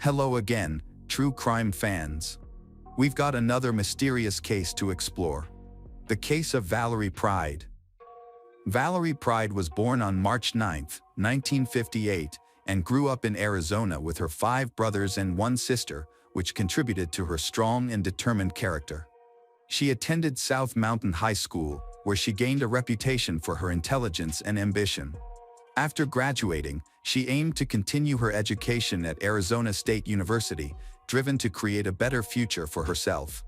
Hello again, true crime fans. We've got another mysterious case to explore. The case of Valerie Pride. Valerie Pride was born on March 9, 1958, and grew up in Arizona with her 5 brothers and 1 sister, which contributed to her strong and determined character. She attended South Mountain High School, where she gained a reputation for her intelligence and ambition. After graduating, she aimed to continue her education at Arizona State University, driven to create a better future for herself.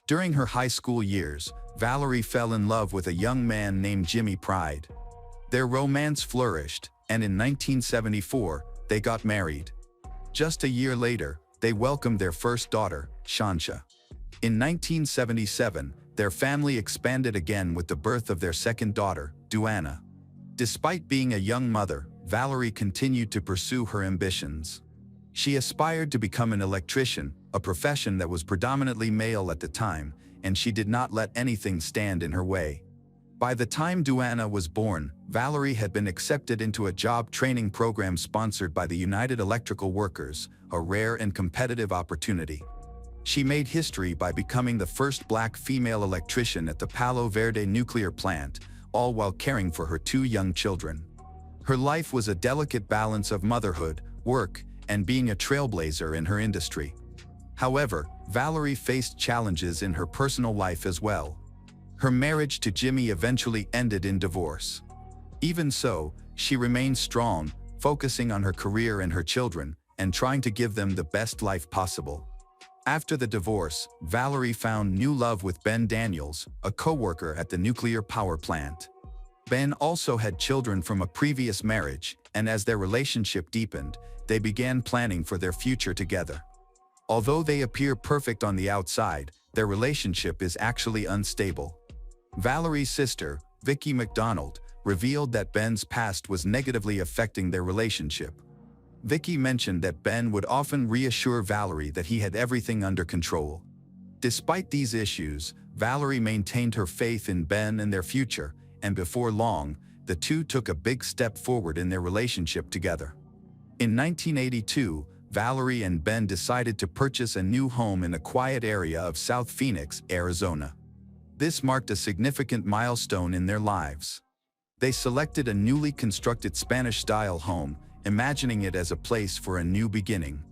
During her high school years, Valerie fell in love with a young man named Jimmy Pride. Their romance flourished, and in 1974, they got married. Just a year later, they welcomed their first daughter, Shansha. In 1977, their family expanded again with the birth of their second daughter, Duana. Despite being a young mother, Valerie continued to pursue her ambitions. She aspired to become an electrician, a profession that was predominantly male at the time, and she did not let anything stand in her way. By the time Duana was born, Valerie had been accepted into a job training program sponsored by the United Electrical Workers, a rare and competitive opportunity. She made history by becoming the first black female electrician at the Palo Verde nuclear plant, all while caring for her 2 young children. Her life was a delicate balance of motherhood, work, and being a trailblazer in her industry. However, Valerie faced challenges in her personal life as well. Her marriage to Jimmy eventually ended in divorce. Even so, she remained strong, focusing on her career and her children, and trying to give them the best life possible. After the divorce, Valerie found new love with Ben Daniels, a co-worker at the nuclear power plant. Ben also had children from a previous marriage, and as their relationship deepened, they began planning for their future together. Although they appear perfect on the outside, their relationship is actually unstable. Valerie's sister, Vicki McDonald, revealed that Ben's past was negatively affecting their relationship. Vicki mentioned that Ben would often reassure Valerie that he had everything under control. Despite these issues, Valerie maintained her faith in Ben and their future, and before long, the two took a big step forward in their relationship together. In 1982, Valerie and Ben decided to purchase a new home in a quiet area of South Phoenix, Arizona. This marked a significant milestone in their lives. They selected a newly constructed Spanish-style home, imagining it as a place for a new beginning.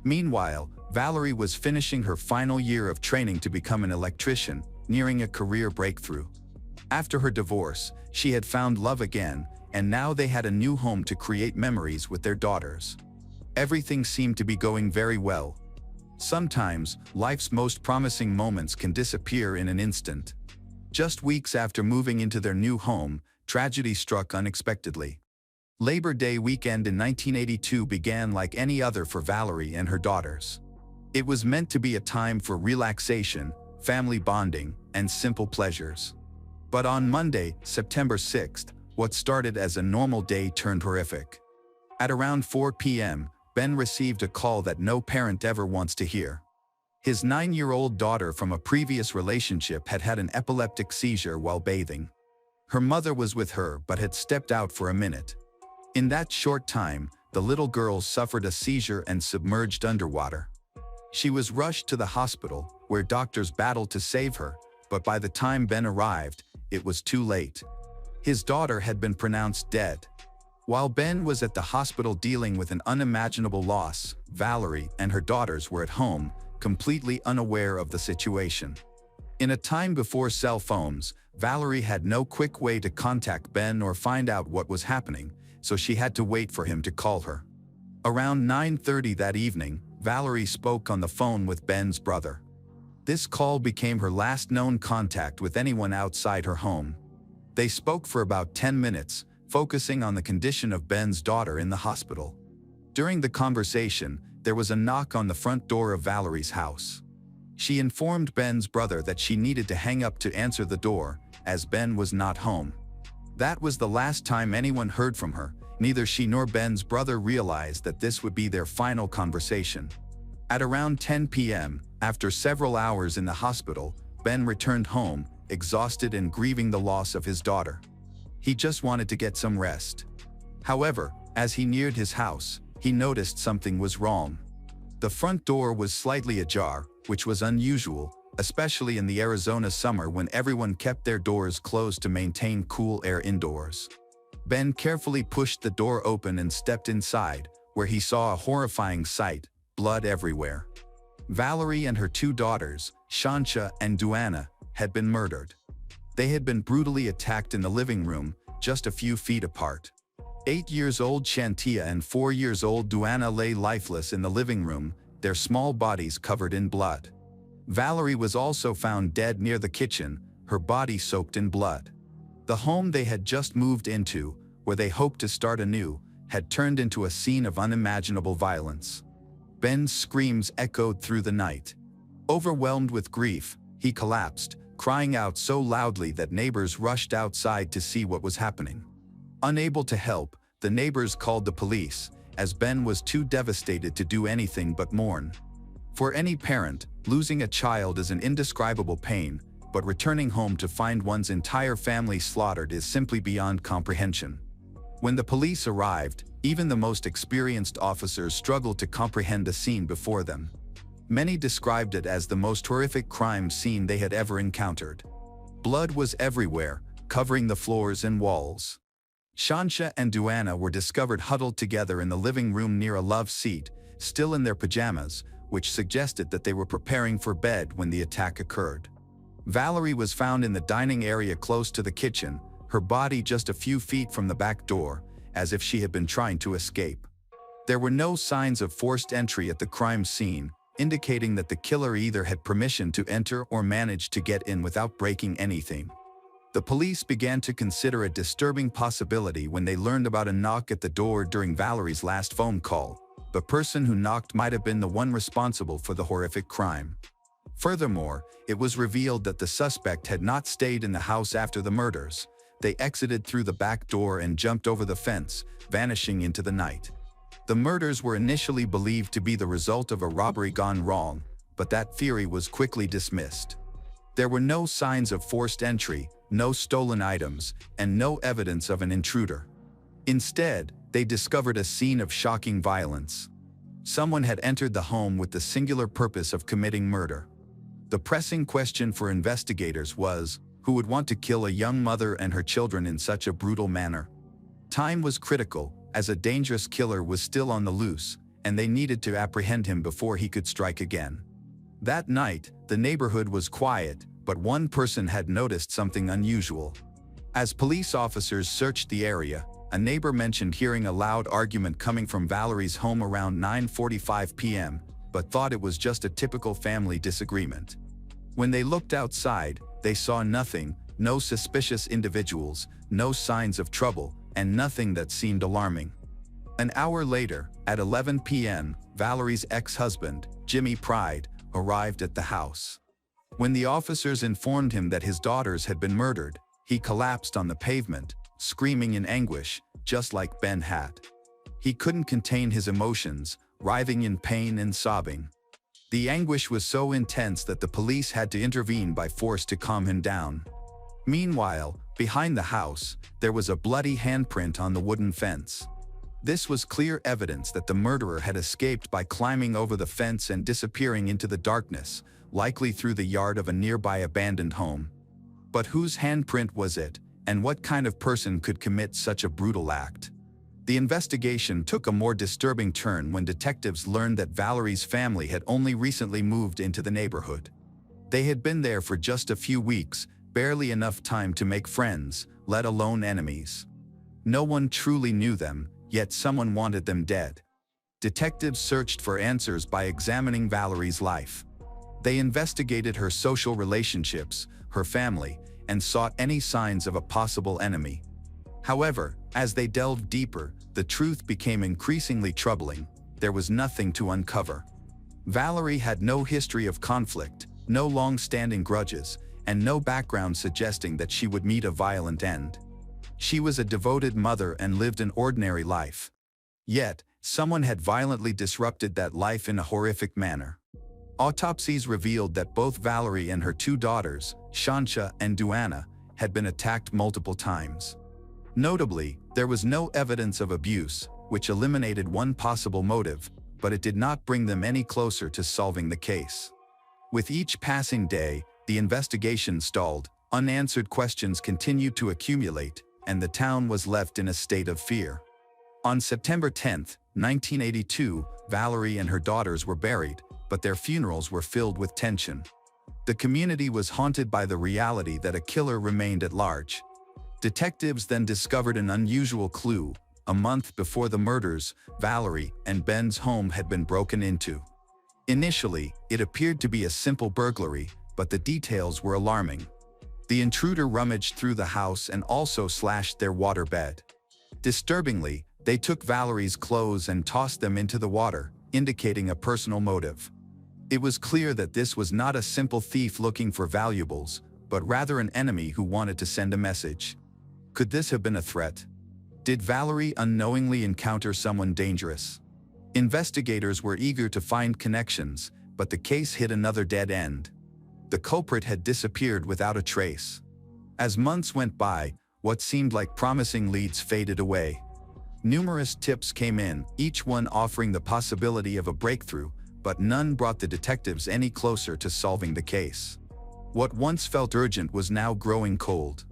Meanwhile, Valerie was finishing her final year of training to become an electrician, nearing a career breakthrough. After her divorce, she had found love again, and now they had a new home to create memories with their daughters. Everything seemed to be going very well. Sometimes, life's most promising moments can disappear in an instant. Just weeks after moving into their new home, tragedy struck unexpectedly. Labor Day weekend in 1982 began like any other for Valerie and her daughters. It was meant to be a time for relaxation, family bonding, and simple pleasures. But on Monday, September 6th, what started as a normal day turned horrific. At around 4 p.m., Ben received a call that no parent ever wants to hear. His 9-year-old daughter from a previous relationship had had an epileptic seizure while bathing. Her mother was with her but had stepped out for a minute. In that short time, the little girl suffered a seizure and submerged underwater. She was rushed to the hospital, where doctors battled to save her, but by the time Ben arrived, it was too late. His daughter had been pronounced dead. While Ben was at the hospital dealing with an unimaginable loss, Valerie and her daughters were at home, completely unaware of the situation. In a time before cell phones, Valerie had no quick way to contact Ben or find out what was happening, so she had to wait for him to call her. Around 9:30 that evening, Valerie spoke on the phone with Ben's brother. This call became her last known contact with anyone outside her home. They spoke for about 10 minutes, focusing on the condition of Ben's daughter in the hospital. During the conversation, there was a knock on the front door of Valerie's house. She informed Ben's brother that she needed to hang up to answer the door, as Ben was not home. That was the last time anyone heard from her. Neither she nor Ben's brother realized that this would be their final conversation. At around 10 p.m., after several hours in the hospital, Ben returned home, exhausted and grieving the loss of his daughter. He just wanted to get some rest. However, as he neared his house, he noticed something was wrong. The front door was slightly ajar, which was unusual, especially in the Arizona summer when everyone kept their doors closed to maintain cool air indoors. Ben carefully pushed the door open and stepped inside, where he saw a horrifying sight: blood everywhere. Valerie and her two daughters, Shansha and Duana, had been murdered. They had been brutally attacked in the living room, just a few feet apart. 8-year-old Shantia and 4-year-old Duana lay lifeless in the living room, their small bodies covered in blood. Valerie was also found dead near the kitchen, her body soaked in blood. The home they had just moved into, where they hoped to start anew, had turned into a scene of unimaginable violence. Ben's screams echoed through the night. Overwhelmed with grief, he collapsed, crying out so loudly that neighbors rushed outside to see what was happening. Unable to help, the neighbors called the police, as Ben was too devastated to do anything but mourn. For any parent, losing a child is an indescribable pain, but returning home to find one's entire family slaughtered is simply beyond comprehension. When the police arrived, even the most experienced officers struggled to comprehend the scene before them. Many described it as the most horrific crime scene they had ever encountered. Blood was everywhere, covering the floors and walls. Shansha and Duana were discovered huddled together in the living room near a love seat, still in their pajamas, which suggested that they were preparing for bed when the attack occurred. Valerie was found in the dining area close to the kitchen, her body just a few feet from the back door, as if she had been trying to escape. There were no signs of forced entry at the crime scene, indicating that the killer either had permission to enter or managed to get in without breaking anything. The police began to consider a disturbing possibility when they learned about a knock at the door during Valerie's last phone call. The person who knocked might have been the one responsible for the horrific crime. Furthermore, it was revealed that the suspect had not stayed in the house after the murders. They exited through the back door and jumped over the fence, vanishing into the night. The murders were initially believed to be the result of a robbery gone wrong, but that theory was quickly dismissed. There were no signs of forced entry, no stolen items, and no evidence of an intruder. Instead, they discovered a scene of shocking violence. Someone had entered the home with the singular purpose of committing murder. The pressing question for investigators was, who would want to kill a young mother and her children in such a brutal manner? Time was critical, as a dangerous killer was still on the loose, and they needed to apprehend him before he could strike again. That night, the neighborhood was quiet, but one person had noticed something unusual. As police officers searched the area, a neighbor mentioned hearing a loud argument coming from Valerie's home around 9:45 p.m., but thought it was just a typical family disagreement. When they looked outside, they saw nothing, no suspicious individuals, no signs of trouble, and nothing that seemed alarming. An hour later, at 11 p.m., Valerie's ex-husband, Jimmy Pride, arrived at the house. When the officers informed him that his daughters had been murdered, he collapsed on the pavement, screaming in anguish, just like Ben had. He couldn't contain his emotions, writhing in pain and sobbing. The anguish was so intense that the police had to intervene by force to calm him down. Meanwhile, behind the house, there was a bloody handprint on the wooden fence. This was clear evidence that the murderer had escaped by climbing over the fence and disappearing into the darkness, likely through the yard of a nearby abandoned home. But whose handprint was it, and what kind of person could commit such a brutal act? The investigation took a more disturbing turn when detectives learned that Valerie's family had only recently moved into the neighborhood. They had been there for just a few weeks, barely enough time to make friends, let alone enemies. No one truly knew them, yet someone wanted them dead. Detectives searched for answers by examining Valerie's life. They investigated her social relationships, her family, and sought any signs of a possible enemy. However, as they delved deeper, the truth became increasingly troubling. There was nothing to uncover. Valerie had no history of conflict, no long-standing grudges, and no background suggesting that she would meet a violent end. She was a devoted mother and lived an ordinary life. Yet, someone had violently disrupted that life in a horrific manner. Autopsies revealed that both Valerie and her two daughters, Shansha and Duana, had been attacked multiple times. Notably, there was no evidence of abuse, which eliminated one possible motive: but it did not bring them any closer to solving the case. With each passing day, the investigation stalled, unanswered questions continued to accumulate, and the town was left in a state of fear. On September 10, 1982, Valerie and her daughters were buried, but their funerals were filled with tension. The community was haunted by the reality that a killer remained at large. Detectives then discovered an unusual clue. A month before the murders, Valerie and Ben's home had been broken into. Initially, it appeared to be a simple burglary, but the details were alarming. The intruder rummaged through the house and also slashed their waterbed. Disturbingly, they took Valerie's clothes and tossed them into the water, indicating a personal motive. It was clear that this was not a simple thief looking for valuables, but rather an enemy who wanted to send a message. Could this have been a threat? Did Valerie unknowingly encounter someone dangerous? Investigators were eager to find connections, but the case hit another dead end. The culprit had disappeared without a trace. As months went by, what seemed like promising leads faded away. Numerous tips came in, each one offering the possibility of a breakthrough, but none brought the detectives any closer to solving the case. What once felt urgent was now growing cold.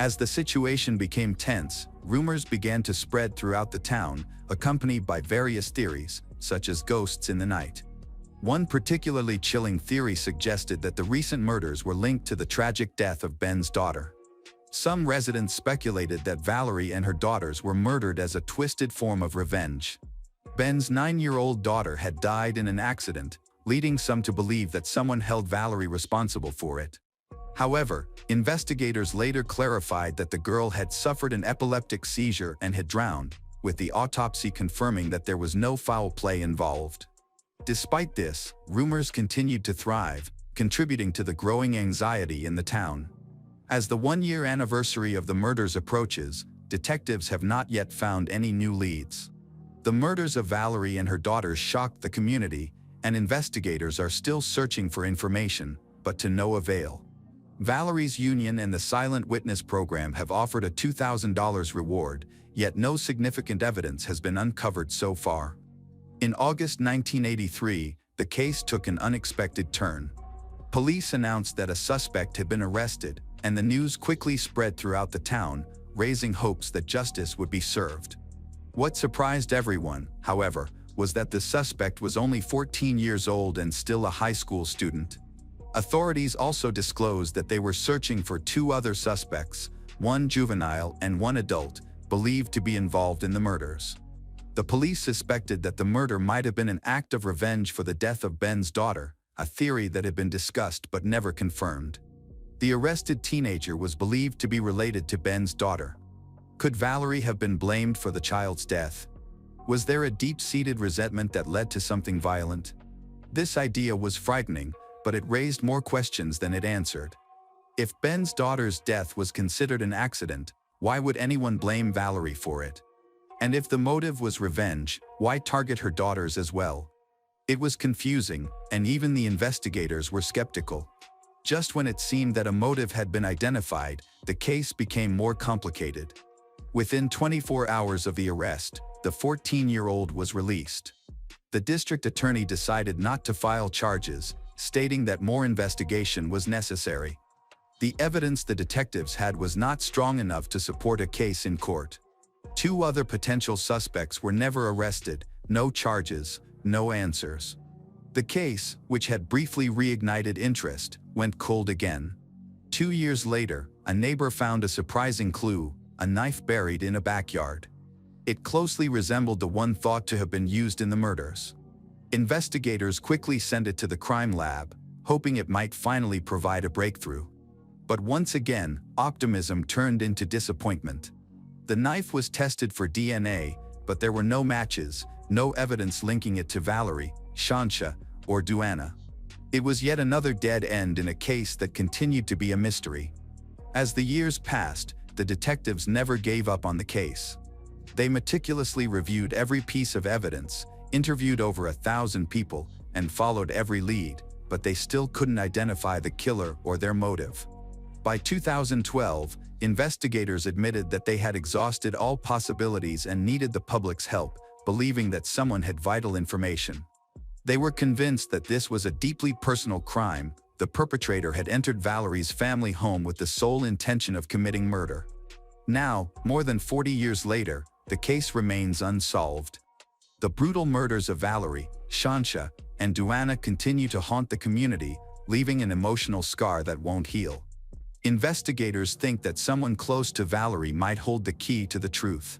As the situation became tense, rumors began to spread throughout the town, accompanied by various theories, such as ghosts in the night. One particularly chilling theory suggested that the recent murders were linked to the tragic death of Ben's daughter. Some residents speculated that Valerie and her daughters were murdered as a twisted form of revenge. Ben's 9-year-old daughter had died in an accident, leading some to believe that someone held Valerie responsible for it. However, investigators later clarified that the girl had suffered an epileptic seizure and had drowned, with the autopsy confirming that there was no foul play involved. Despite this, rumors continued to thrive, contributing to the growing anxiety in the town. As the one-year anniversary of the murders approaches, detectives have not yet found any new leads. The murders of Valerie and her daughters shocked the community, and investigators are still searching for information, but to no avail. Valerie's Union and the Silent Witness program have offered a $2,000 reward, yet no significant evidence has been uncovered so far. In August 1983, the case took an unexpected turn. Police announced that a suspect had been arrested, and the news quickly spread throughout the town, raising hopes that justice would be served. What surprised everyone, however, was that the suspect was only 14 years old and still a high school student. Authorities also disclosed that they were searching for 2 other suspects, one juvenile and one adult, believed to be involved in the murders. The police suspected that the murder might have been an act of revenge for the death of Ben's daughter, a theory that had been discussed but never confirmed. The arrested teenager was believed to be related to Ben's daughter. Could Valerie have been blamed for the child's death? Was there a deep-seated resentment that led to something violent? This idea was frightening, but it raised more questions than it answered. If Ben's daughter's death was considered an accident, why would anyone blame Valerie for it? And if the motive was revenge, why target her daughters as well? It was confusing, and even the investigators were skeptical. Just when it seemed that a motive had been identified, the case became more complicated. Within 24 hours of the arrest, the 14-year-old was released. The district attorney decided not to file charges, stating that more investigation was necessary. The evidence the detectives had was not strong enough to support a case in court. 2 other potential suspects were never arrested, no charges, no answers. The case, which had briefly reignited interest, went cold again. 2 years later, a neighbor found a surprising clue, a knife buried in a backyard. It closely resembled the one thought to have been used in the murders. Investigators quickly sent it to the crime lab, hoping it might finally provide a breakthrough. But once again, optimism turned into disappointment. The knife was tested for DNA, but there were no matches, no evidence linking it to Valerie, Shansha, or Duana. It was yet another dead end in a case that continued to be a mystery. As the years passed, the detectives never gave up on the case. They meticulously reviewed every piece of evidence, interviewed over 1,000 people, and followed every lead, but they still couldn't identify the killer or their motive. By 2012, investigators admitted that they had exhausted all possibilities and needed the public's help, believing that someone had vital information. They were convinced that this was a deeply personal crime. The perpetrator had entered Valerie's family home with the sole intention of committing murder. Now, more than 40 years later, the case remains unsolved. The brutal murders of Valerie, Shansha, and Duana continue to haunt the community, leaving an emotional scar that won't heal. Investigators think that someone close to Valerie might hold the key to the truth.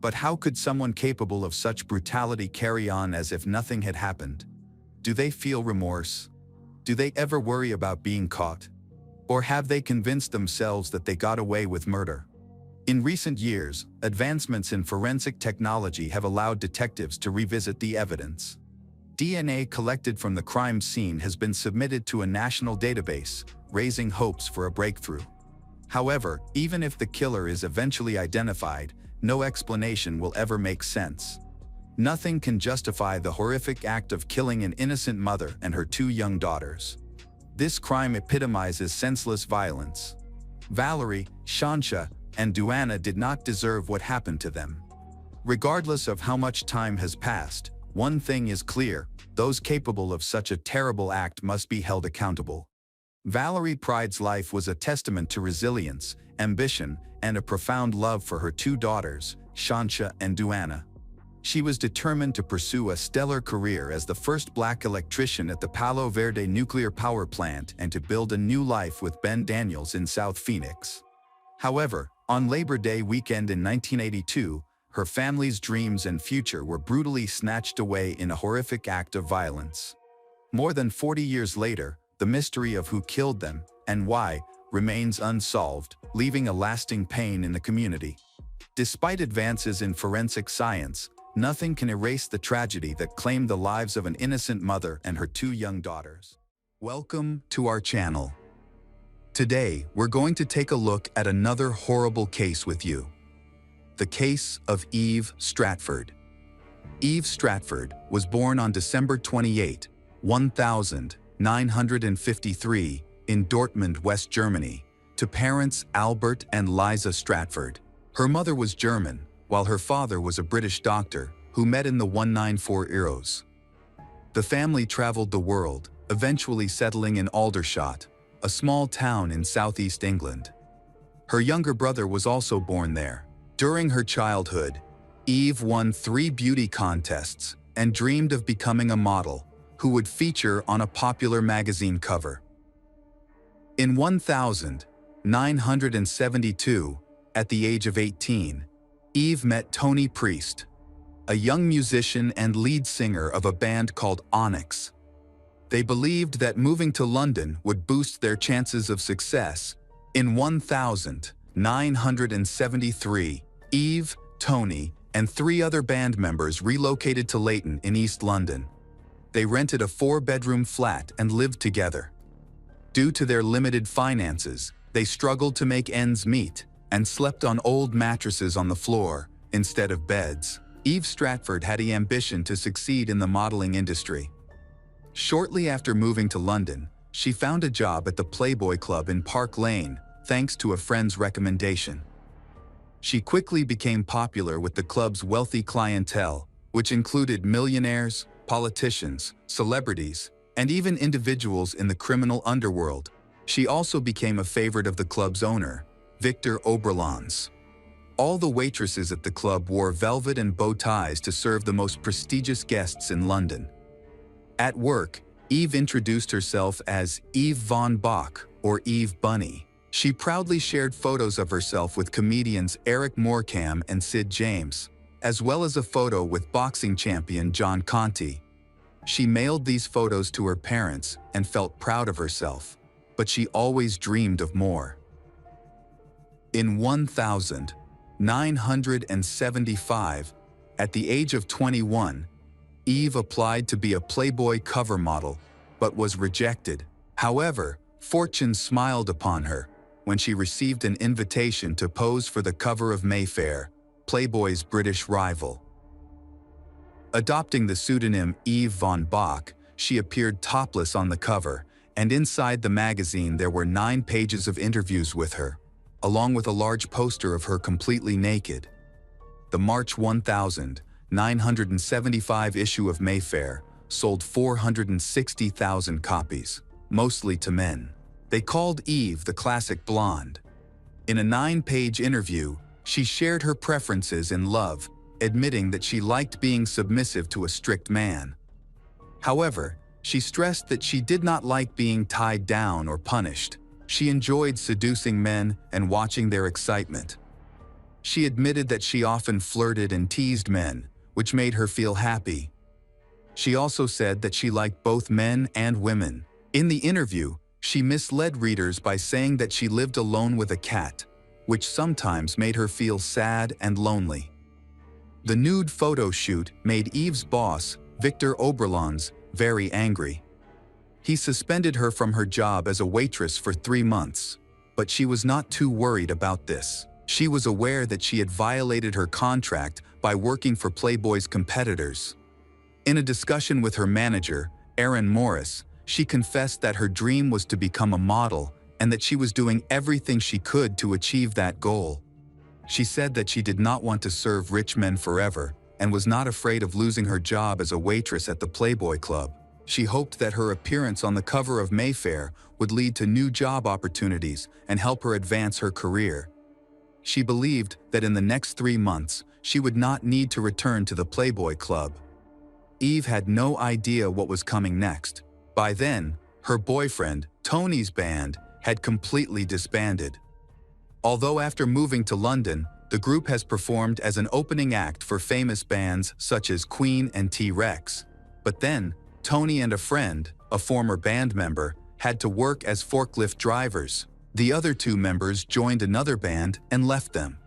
But how could someone capable of such brutality carry on as if nothing had happened? Do they feel remorse? Do they ever worry about being caught? Or have they convinced themselves that they got away with murder? In recent years, advancements in forensic technology have allowed detectives to revisit the evidence. DNA collected from the crime scene has been submitted to a national database, raising hopes for a breakthrough. However, even if the killer is eventually identified, no explanation will ever make sense. Nothing can justify the horrific act of killing an innocent mother and her two young daughters. This crime epitomizes senseless violence. Valerie, Shansha, and Duana did not deserve what happened to them. Regardless of how much time has passed, one thing is clear: those capable of such a terrible act must be held accountable. Valerie Pride's life was a testament to resilience, ambition, and a profound love for her two daughters, Shansha and Duana. She was determined to pursue a stellar career as the first black electrician at the Palo Verde nuclear power plant and to build a new life with Ben Daniels in South Phoenix. However, on Labor Day weekend in 1982, her family's dreams and future were brutally snatched away in a horrific act of violence. More than 40 years later, the mystery of who killed them and why remains unsolved, leaving a lasting pain in the community. Despite advances in forensic science, nothing can erase the tragedy that claimed the lives of an innocent mother and her two young daughters. Welcome to our channel. Today, we're going to take a look at another horrible case with you. The case of Eve Stratford. Eve Stratford was born on December 28, 1953, in Dortmund, West Germany, to parents Albert and Liza Stratford. Her mother was German, while her father was a British doctor who met in the 194 Eros. The family traveled the world, eventually settling in Aldershot, a small town in southeast England. Her younger brother was also born there. During her childhood, Eve won 3 beauty contests and dreamed of becoming a model who would feature on a popular magazine cover. In 1972, at the age of 18, Eve met Tony Priest, a young musician and lead singer of a band called Onyx. They believed that moving to London would boost their chances of success. In 1973, Eve, Tony, and 3 other band members relocated to Leighton in East London. They rented a 4-bedroom flat and lived together. Due to their limited finances, they struggled to make ends meet and slept on old mattresses on the floor instead of beds. Eve Stratford had the ambition to succeed in the modeling industry. Shortly after moving to London, she found a job at the Playboy Club in Park Lane, thanks to a friend's recommendation. She quickly became popular with the club's wealthy clientele, which included millionaires, politicians, celebrities, and even individuals in the criminal underworld. She also became a favorite of the club's owner, Victor Oberlans. All the waitresses at the club wore velvet and bow ties to serve the most prestigious guests in London. At work, Eve introduced herself as Eve Von Bach, or Eve Bunny. She proudly shared photos of herself with comedians Eric Morecambe and Sid James, as well as a photo with boxing champion John Conti. She mailed these photos to her parents and felt proud of herself, but she always dreamed of more. In 1975, at the age of 21, Eve applied to be a Playboy cover model, but was rejected. However, fortune smiled upon her when she received an invitation to pose for the cover of Mayfair, Playboy's British rival. Adopting the pseudonym Eve Von Bach, she appeared topless on the cover, and inside the magazine there were 9 pages of interviews with her, along with a large poster of her completely naked. The March 1975 975 issue of Mayfair sold 460,000 copies, mostly to men. They called Eve the classic blonde. In a 9-page interview, she shared her preferences in love, admitting that she liked being submissive to a strict man. However, she stressed that she did not like being tied down or punished. She enjoyed seducing men and watching their excitement. She admitted that she often flirted and teased men, which made her feel happy. She also said that she liked both men and women. In the interview, she misled readers by saying that she lived alone with a cat, which sometimes made her feel sad and lonely. The nude photo shoot made Eve's boss, Victor Oberlans, very angry. He suspended her from her job as a waitress for 3 months, but she was not too worried about this. She was aware that she had violated her contract by working for Playboy's competitors. In a discussion with her manager, Aaron Morris, she confessed that her dream was to become a model and that she was doing everything she could to achieve that goal. She said that she did not want to serve rich men forever and was not afraid of losing her job as a waitress at the Playboy Club. She hoped that her appearance on the cover of Mayfair would lead to new job opportunities and help her advance her career. She believed that in the next 3 months, she would not need to return to the Playboy Club. Eve had no idea what was coming next. By then, her boyfriend, Tony's band, had completely disbanded. Although after moving to London, the group has performed as an opening act for famous bands such as Queen and T-Rex. But then, Tony and a friend, a former band member, had to work as forklift drivers. The other 2 members joined another band and left them.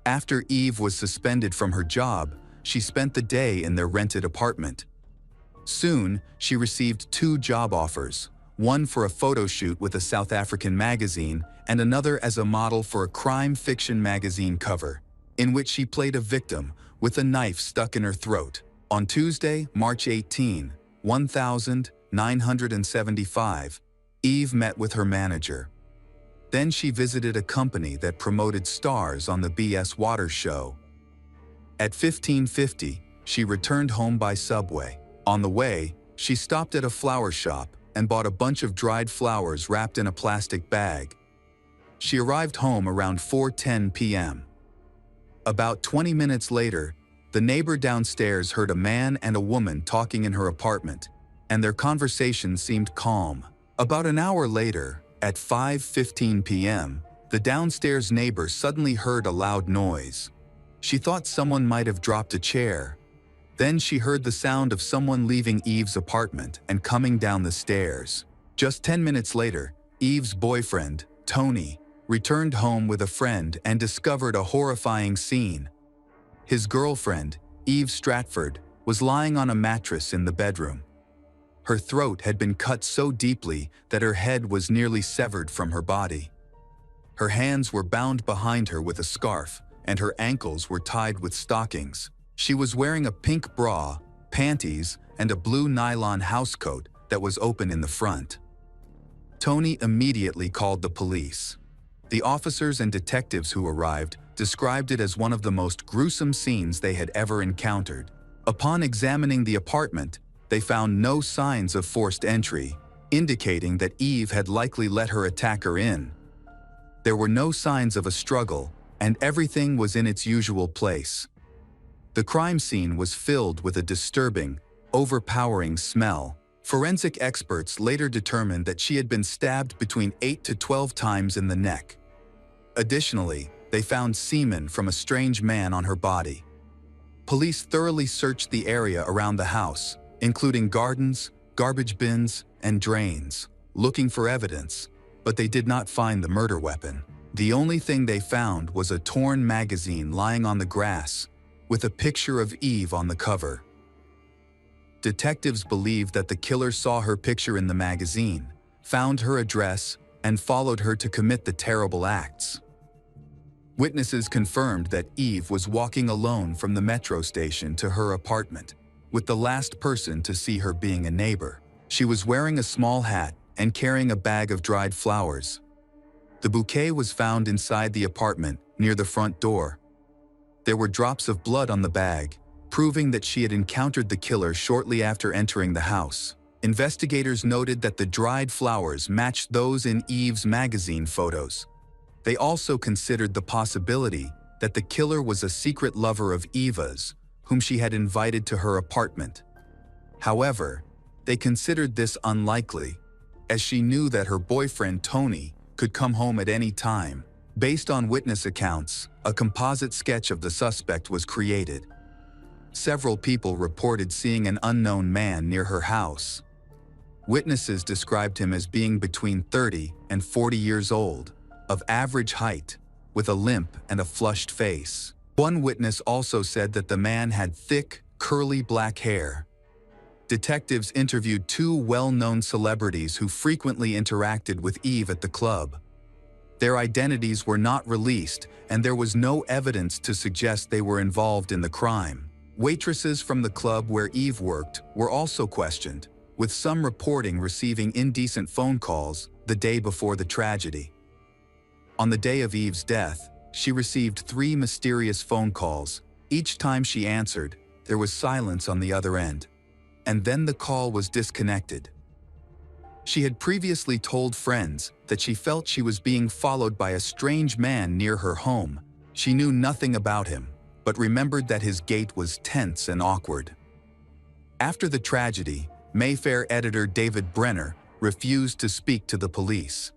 After Eve was suspended from her job, she spent the day in their rented apartment. Soon, she received 2 job offers, one for a photo shoot with a South African magazine and another as a model for a crime fiction magazine cover, in which she played a victim with a knife stuck in her throat. On Tuesday, March 18, 1975, Eve met with her manager. Then she visited a company that promoted stars on the BS Water show. At 15:50, she returned home by subway. On the way, she stopped at a flower shop and bought a bunch of dried flowers wrapped in a plastic bag. She arrived home around 4:10 p.m. About 20 minutes later, the neighbor downstairs heard a man and a woman talking in her apartment, and their conversation seemed calm. About an hour later, at 5:15 p.m., the downstairs neighbor suddenly heard a loud noise. She thought someone might have dropped a chair. Then she heard the sound of someone leaving Eve's apartment and coming down the stairs. Just 10 minutes later, Eve's boyfriend, Tony, returned home with a friend and discovered a horrifying scene. His girlfriend, Eve Stratford, was lying on a mattress in the bedroom. Her throat had been cut so deeply that her head was nearly severed from her body. Her hands were bound behind her with a scarf, and her ankles were tied with stockings. She was wearing a pink bra, panties, and a blue nylon housecoat that was open in the front. Tony immediately called the police. The officers and detectives who arrived described it as one of the most gruesome scenes they had ever encountered. Upon examining the apartment, they found no signs of forced entry, indicating that Eve had likely let her attacker in. There were no signs of a struggle, and everything was in its usual place. The crime scene was filled with a disturbing, overpowering smell. Forensic experts later determined that she had been stabbed between 8 to 12 times in the neck. Additionally, they found semen from a strange man on her body. Police thoroughly searched the area around the house, including gardens, garbage bins, and drains, looking for evidence, but they did not find the murder weapon. The only thing they found was a torn magazine lying on the grass, with a picture of Eve on the cover. Detectives believe that the killer saw her picture in the magazine, found her address, and followed her to commit the terrible acts. Witnesses confirmed that Eve was walking alone from the metro station to her apartment, with the last person to see her being a neighbor. She was wearing a small hat and carrying a bag of dried flowers. The bouquet was found inside the apartment, near the front door. There were drops of blood on the bag, proving that she had encountered the killer shortly after entering the house. Investigators noted that the dried flowers matched those in Eve's magazine photos. They also considered the possibility that the killer was a secret lover of Eva's, whom she had invited to her apartment. However, they considered this unlikely, as she knew that her boyfriend Tony could come home at any time. Based on witness accounts, a composite sketch of the suspect was created. Several people reported seeing an unknown man near her house. Witnesses described him as being between 30 and 40 years old, of average height, with a limp and a flushed face. One witness also said that the man had thick, curly black hair. Detectives interviewed two well-known celebrities who frequently interacted with Eve at the club. Their identities were not released, and there was no evidence to suggest they were involved in the crime. Waitresses from the club where Eve worked were also questioned, with some reporting receiving indecent phone calls the day before the tragedy. On the day of Eve's death, she received 3 mysterious phone calls. Each time she answered, there was silence on the other end, and then the call was disconnected. She had previously told friends that she felt she was being followed by a strange man near her home. She knew nothing about him, but remembered that his gait was tense and awkward. After the tragedy, Mayfair editor David Brenner refused to speak to the police.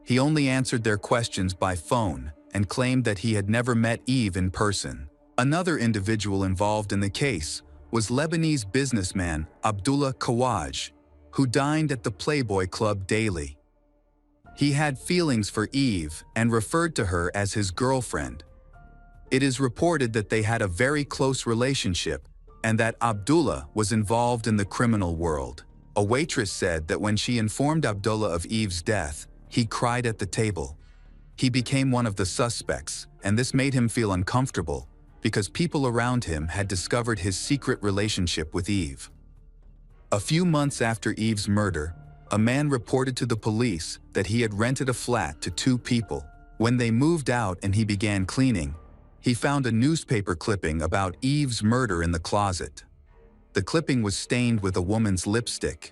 He only answered their questions by phone and claimed that he had never met Eve in person. Another individual involved in the case was Lebanese businessman Abdullah Kawaj, who dined at the Playboy Club daily. He had feelings for Eve and referred to her as his girlfriend. It is reported that they had a very close relationship and that Abdullah was involved in the criminal world. A waitress said that when she informed Abdullah of Eve's death, he cried at the table. He became one of the suspects, and this made him feel uncomfortable because people around him had discovered his secret relationship with Eve. A few months after Eve's murder, a man reported to the police that he had rented a flat to 2 people. When they moved out and he began cleaning, he found a newspaper clipping about Eve's murder in the closet. The clipping was stained with a woman's lipstick.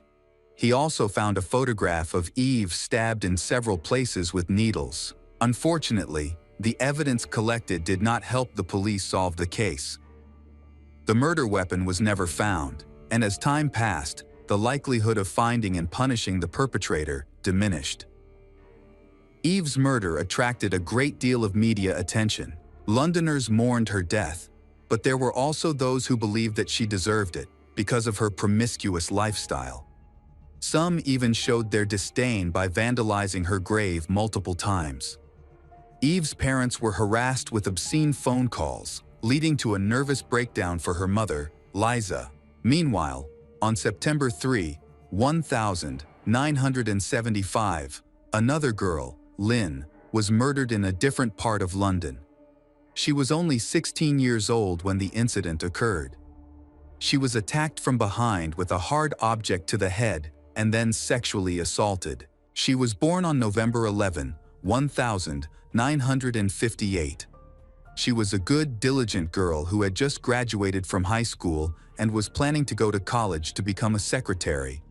He also found a photograph of Eve stabbed in several places with needles. Unfortunately, the evidence collected did not help the police solve the case. The murder weapon was never found, and as time passed, the likelihood of finding and punishing the perpetrator diminished. Eve's murder attracted a great deal of media attention. Londoners mourned her death, but there were also those who believed that she deserved it because of her promiscuous lifestyle. Some even showed their disdain by vandalizing her grave multiple times. Eve's parents were harassed with obscene phone calls, leading to a nervous breakdown for her mother, Liza. Meanwhile, on September 3, 1975, another girl, Lynn, was murdered in a different part of London. She was only 16 years old when the incident occurred. She was attacked from behind with a hard object to the head and then sexually assaulted. She was born on November 11, 1958. She was a good, diligent girl who had just graduated from high school and was planning to go to college to become a secretary.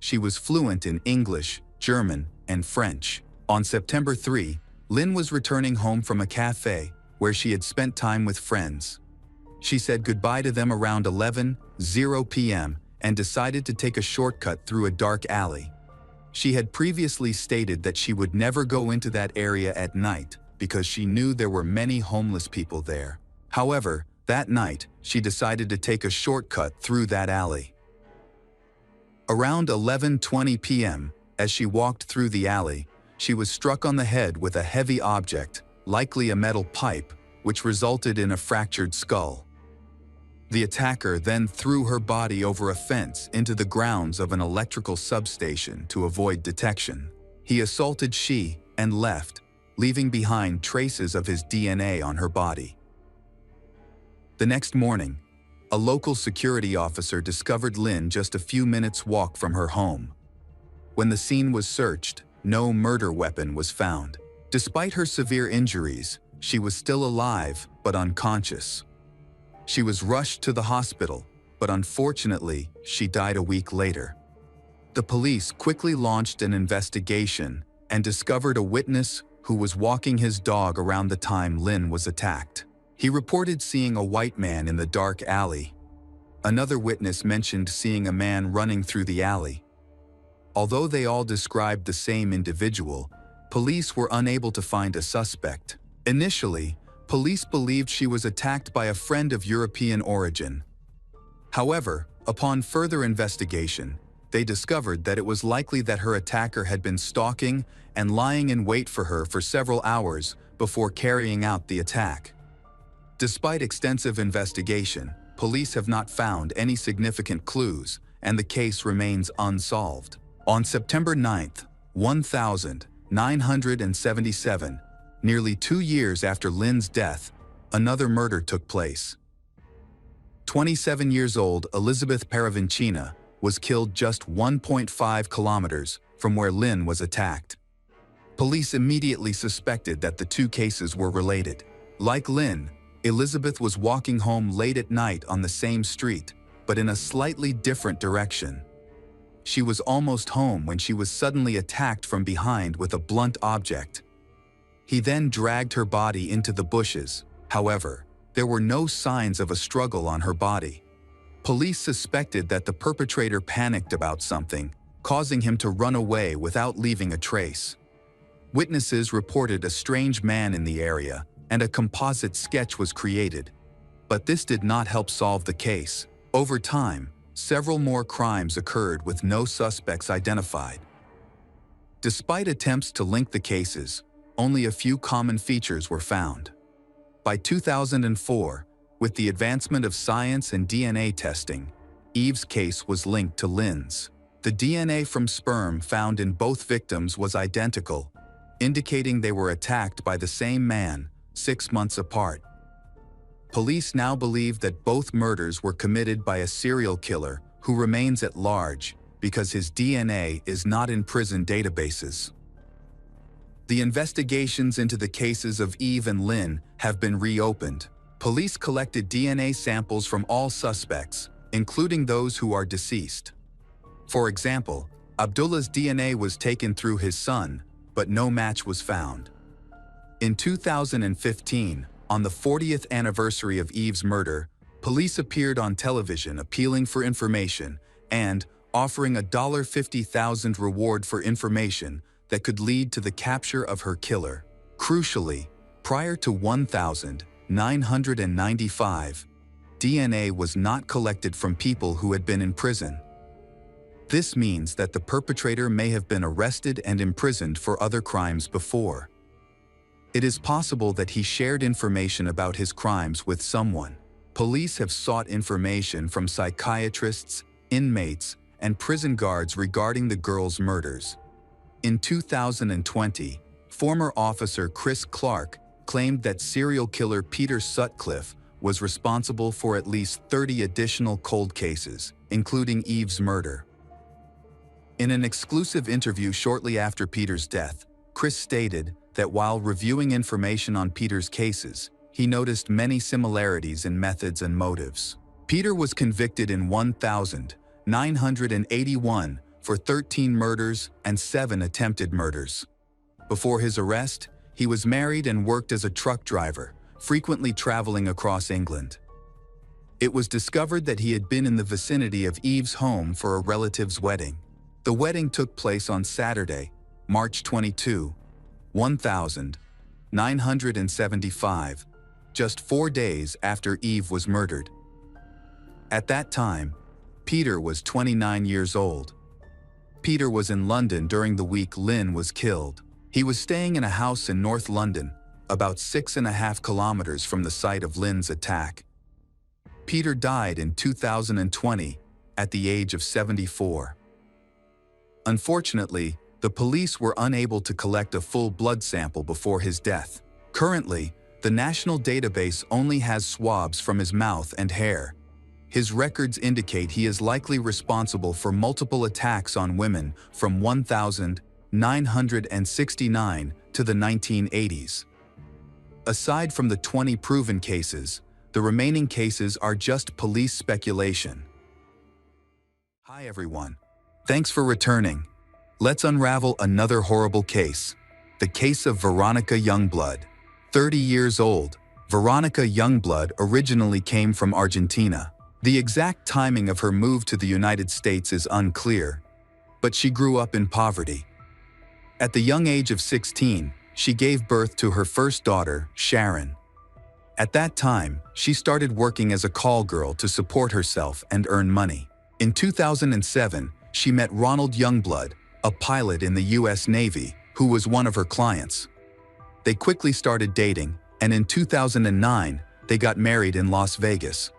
She was fluent in English, German, and French. On September 3, Lynn was returning home from a cafe where she had spent time with friends. She said goodbye to them around 11:00 p.m. and decided to take a shortcut through a dark alley. She had previously stated that she would never go into that area at night because she knew there were many homeless people there. However, that night, she decided to take a shortcut through that alley. Around 11:20 p.m., as she walked through the alley, she was struck on the head with a heavy object, likely a metal pipe, which resulted in a fractured skull. The attacker then threw her body over a fence into the grounds of an electrical substation to avoid detection. He assaulted she and left, leaving behind traces of his DNA on her body. The next morning, a local security officer discovered Lynn just a few minutes' walk from her home. When the scene was searched, no murder weapon was found. Despite her severe injuries, she was still alive but unconscious. She was rushed to the hospital, but unfortunately, she died a week later. The police quickly launched an investigation and discovered a witness who was walking his dog around the time Lynn was attacked. He reported seeing a white man in the dark alley. Another witness mentioned seeing a man running through the alley. Although they all described the same individual, police were unable to find a suspect. Initially, police believed she was attacked by a friend of European origin. However, upon further investigation, they discovered that it was likely that her attacker had been stalking and lying in wait for her for several hours before carrying out the attack. Despite extensive investigation, police have not found any significant clues, and the case remains unsolved. On September 9, 1977, nearly 2 years after Lynn's death, another murder took place. 27 years old Elizabeth Paravincina was killed just 1.5 kilometers from where Lynn was attacked. Police immediately suspected that the two cases were related. Like Lynn, Elizabeth was walking home late at night on the same street, but in a slightly different direction. She was almost home when she was suddenly attacked from behind with a blunt object. He then dragged her body into the bushes. However, there were no signs of a struggle on her body. Police suspected that the perpetrator panicked about something, causing him to run away without leaving a trace. Witnesses reported a strange man in the area, and a composite sketch was created. But this did not help solve the case. Over time, several more crimes occurred with no suspects identified. Despite attempts to link the cases, only a few common features were found. By 2004, with the advancement of science and DNA testing, Eve's case was linked to Lynn's. The DNA from sperm found in both victims was identical, indicating they were attacked by the same man 6 months apart. Police now believe that both murders were committed by a serial killer who remains at large because his DNA is not in prison databases. The investigations into the cases of Eve and Lynn have been reopened. Police collected DNA samples from all suspects, including those who are deceased. For example, Abdullah's DNA was taken through his son, but no match was found. In 2015, on the 40th anniversary of Eve's murder, police appeared on television appealing for information and offering a $50,000 reward for information that could lead to the capture of her killer. Crucially, prior to 1995, DNA was not collected from people who had been in prison. This means that the perpetrator may have been arrested and imprisoned for other crimes before. It is possible that he shared information about his crimes with someone. Police have sought information from psychiatrists, inmates, and prison guards regarding the girls' murders. In 2020, former officer Chris Clark claimed that serial killer Peter Sutcliffe was responsible for at least 30 additional cold cases, including Eve's murder. In an exclusive interview shortly after Peter's death, Chris stated that while reviewing information on Peter's cases, he noticed many similarities in methods and motives. Peter was convicted in 1981 for 13 murders and 7 attempted murders. Before his arrest, he was married and worked as a truck driver, frequently traveling across England. It was discovered that he had been in the vicinity of Eve's home for a relative's wedding. The wedding took place on Saturday, March 22, 1975, just 4 days after Eve was murdered. At that time, Peter was 29 years old. Peter was in London during the week Lynn was killed. He was staying in a house in North London, about 6.5 kilometers from the site of Lynn's attack. Peter died in 2020 at the age of 74. Unfortunately, the police were unable to collect a full blood sample before his death. Currently, the national database only has swabs from his mouth and hair. His records indicate he is likely responsible for multiple attacks on women from 1969 to the 1980s. Aside from the 20 proven cases, The remaining cases are just police speculation. Hi everyone. Thanks for returning. Let's unravel another horrible case. The case of Veronica Youngblood. 30 years old, Veronica Youngblood originally came from Argentina. The exact timing of her move to the United States is unclear, but she grew up in poverty. At the young age of 16, she gave birth to her first daughter, Sharon. At that time, she started working as a call girl to support herself and earn money. In 2007, she met Ronald Youngblood, a pilot in the U.S. Navy, who was one of her clients. They quickly started dating, and in 2009, they got married in Las Vegas.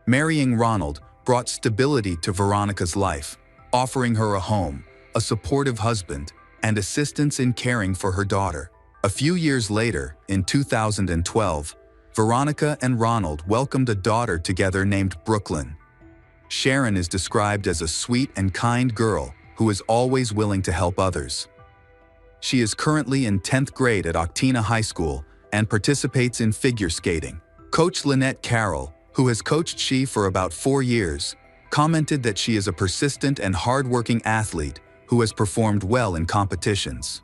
Marrying Ronald brought stability to Veronica's life, offering her a home, a supportive husband, and assistance in caring for her daughter. A few years later, in 2012, Veronica and Ronald welcomed a daughter together named Brooklyn. Sharon is described as a sweet and kind girl who is always willing to help others. She is currently in 10th grade at Octina High School and participates in figure skating. Coach Lynette Carroll, who has coached she for about 4 years, commented that she is a persistent and hard-working athlete who has performed well in competitions.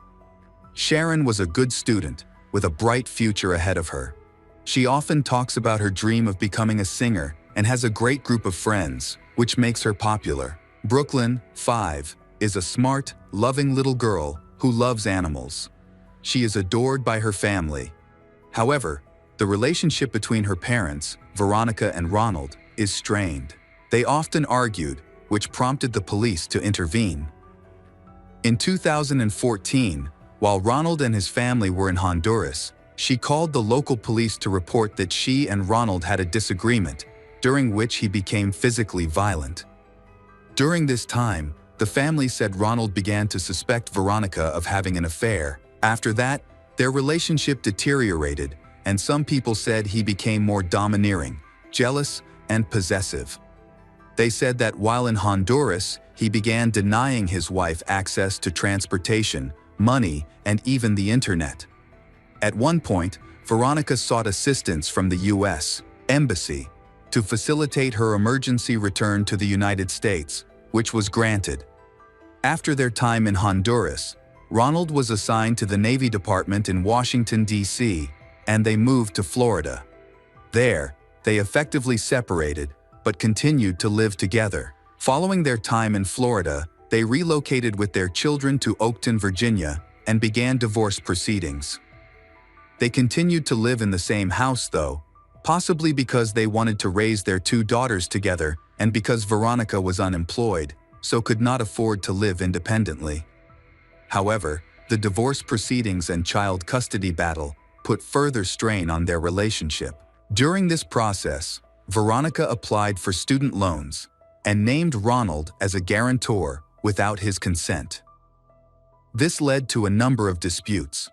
Sharon was a good student with a bright future ahead of her. She often talks about her dream of becoming a singer and has a great group of friends, which makes her popular. Brooklyn, 5, is a smart, loving little girl who loves animals. She is adored by her family. However, the relationship between her parents, Veronica and Ronald, is strained. They often argued, which prompted the police to intervene. In 2014, while Ronald and his family were in Honduras, she called the local police to report that she and Ronald had a disagreement, during which he became physically violent. During this time, the family said Ronald began to suspect Veronica of having an affair. After that, their relationship deteriorated, and some people said he became more domineering, jealous, and possessive. They said that while in Honduras, he began denying his wife access to transportation, money, and even the internet. At one point, Veronica sought assistance from the U.S. Embassy to facilitate her emergency return to the United States, which was granted. After their time in Honduras, Ronald was assigned to the Navy Department in Washington, D.C., and they moved to Florida. There, they effectively separated, but continued to live together. Following their time in Florida, they relocated with their children to Oakton, Virginia, and began divorce proceedings. They continued to live in the same house though, possibly because they wanted to raise their 2 daughters together and because Veronica was unemployed, so could not afford to live independently. However, the divorce proceedings and child custody battle put further strain on their relationship. During this process, Veronica applied for student loans and named Ronald as a guarantor without his consent. This led to a number of disputes.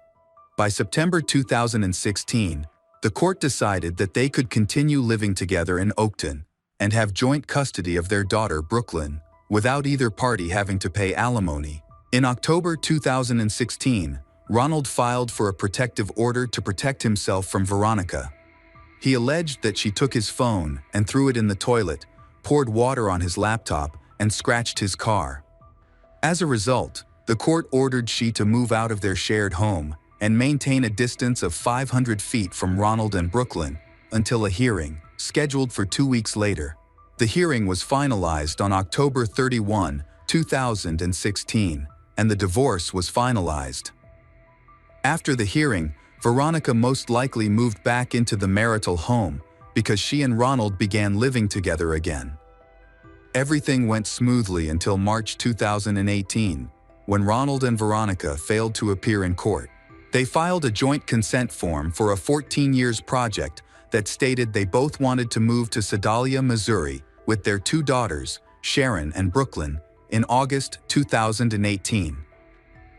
By September 2016, the court decided that they could continue living together in Oakton and have joint custody of their daughter Brooklyn, without either party having to pay alimony. In October 2016, Ronald filed for a protective order to protect himself from Veronica. He alleged that she took his phone and threw it in the toilet, poured water on his laptop, and scratched his car. As a result, the court ordered she to move out of their shared home and maintain a distance of 500 feet from Ronald and Brooklyn until a hearing, scheduled for 2 weeks later. The hearing was finalized on October 31, 2016, and the divorce was finalized. After the hearing, Veronica most likely moved back into the marital home because she and Ronald began living together again. Everything went smoothly until March 2018, when Ronald and Veronica failed to appear in court. They filed a joint consent form for a 14 years project that stated they both wanted to move to Sedalia, Missouri, with their 2 daughters, Sharon and Brooklyn, in August 2018.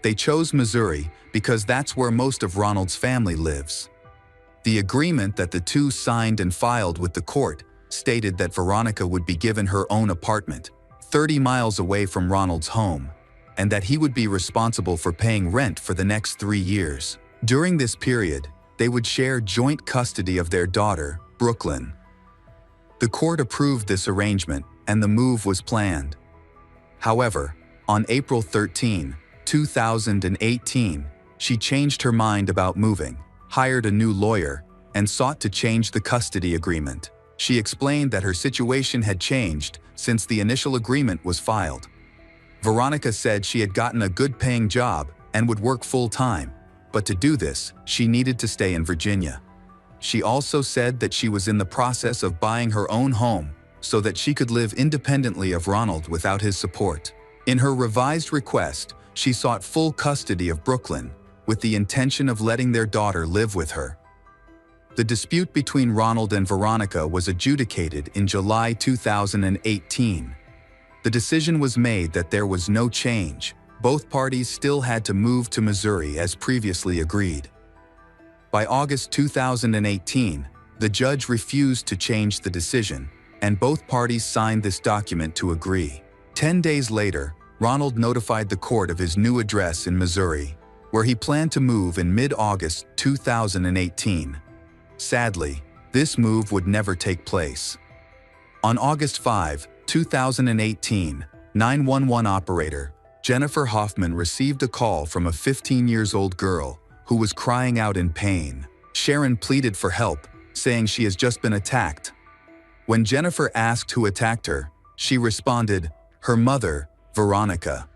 They chose Missouri because that's where most of Ronald's family lives. The agreement that the two signed and filed with the court stated that Veronica would be given her own apartment, 30 miles away from Ronald's home, and that he would be responsible for paying rent for the next 3 years. During this period, they would share joint custody of their daughter, Brooklyn. The court approved this arrangement, and the move was planned. However, on April 13, 2018, she changed her mind about moving, hired a new lawyer, and sought to change the custody agreement. She explained that her situation had changed since the initial agreement was filed. Veronica said she had gotten a good-paying job and would work full-time, but to do this, she needed to stay in Virginia. She also said that she was in the process of buying her own home so that she could live independently of Ronald without his support. In her revised request, she sought full custody of Brooklyn, with the intention of letting their daughter live with her. The dispute between Ronald and Veronica was adjudicated in July 2018. The decision was made that there was no change. Both parties still had to move to Missouri as previously agreed. By August 2018, the judge refused to change the decision, and both parties signed this document to agree. 10 days later, Ronald notified the court of his new address in Missouri, where he planned to move in mid-August 2018. Sadly, this move would never take place. On August 5, 2018, 911 operator Jennifer Hoffman received a call from a 15-year-old girl who was crying out in pain. Sharon pleaded for help, saying she has just been attacked. When Jennifer asked who attacked her, she responded, "Her mother, Veronica."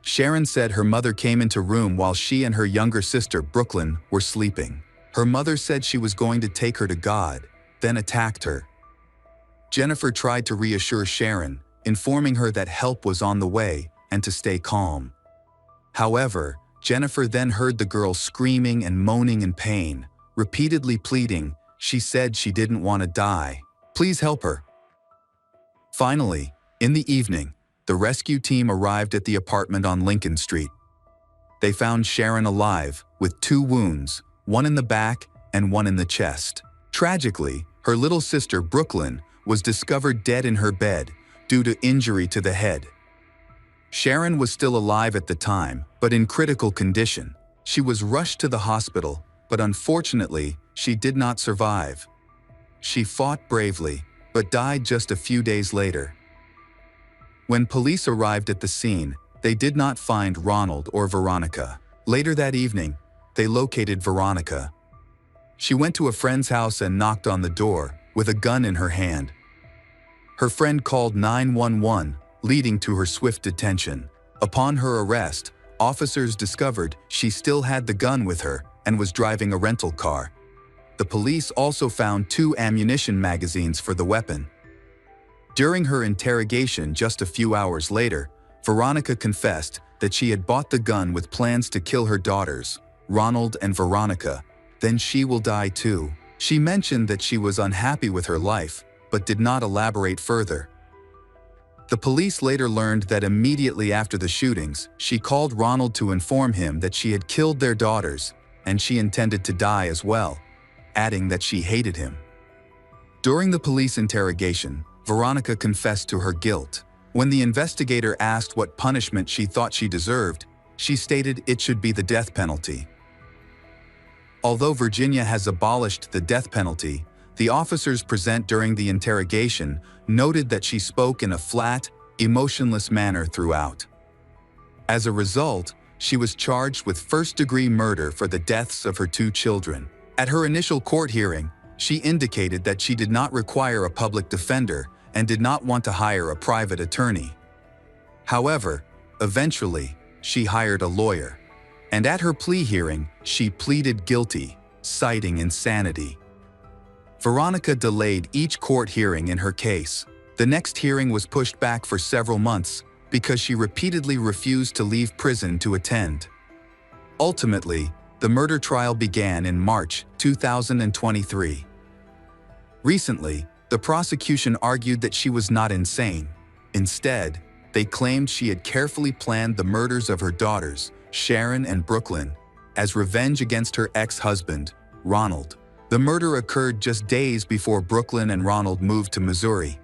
Sharon said her mother came into room while she and her younger sister, Brooklyn, were sleeping. Her mother said she was going to take her to God, then attacked her. Jennifer tried to reassure Sharon, informing her that help was on the way and to stay calm. However, Jennifer then heard the girl screaming and moaning in pain, repeatedly pleading. She said she didn't want to die. Please help her. Finally, in the evening, the rescue team arrived at the apartment on Lincoln Street. They found Sharon alive, with 2 wounds, one in the back and one in the chest. Tragically, her little sister Brooklyn was discovered dead in her bed due to injury to the head. Sharon was still alive at the time, but in critical condition. She was rushed to the hospital, but unfortunately, she did not survive. She fought bravely, but died just a few days later. When police arrived at the scene, they did not find Ronald or Veronica. Later that evening, they located Veronica. She went to a friend's house and knocked on the door, with a gun in her hand. Her friend called 911, leading to her swift detention. Upon her arrest, officers discovered she still had the gun with her and was driving a rental car. The police also found 2 ammunition magazines for the weapon. During her interrogation just a few hours later, Veronica confessed that she had bought the gun with plans to kill her daughters, Ronald and Veronica. Then she will die too. She mentioned that she was unhappy with her life, but did not elaborate further. The police later learned that immediately after the shootings, she called Ronald to inform him that she had killed their daughters, and she intended to die as well, adding that she hated him. During the police interrogation, Veronica confessed to her guilt. When the investigator asked what punishment she thought she deserved, she stated it should be the death penalty. Although Virginia has abolished the death penalty, the officers present during the interrogation noted that she spoke in a flat, emotionless manner throughout. As a result, she was charged with first-degree murder for the deaths of her 2 children. At her initial court hearing, she indicated that she did not require a public defender and did not want to hire a private attorney. However, eventually, she hired a lawyer. And at her plea hearing, she pleaded guilty, citing insanity. Veronica delayed each court hearing in her case. The next hearing was pushed back for several months because she repeatedly refused to leave prison to attend. Ultimately, the murder trial began in March 2023. Recently, the prosecution argued that she was not insane. Instead, they claimed she had carefully planned the murders of her daughters, Sharon and Brooklyn, as revenge against her ex-husband, Ronald. The murder occurred just days before Brooklyn and Ronald moved to Missouri.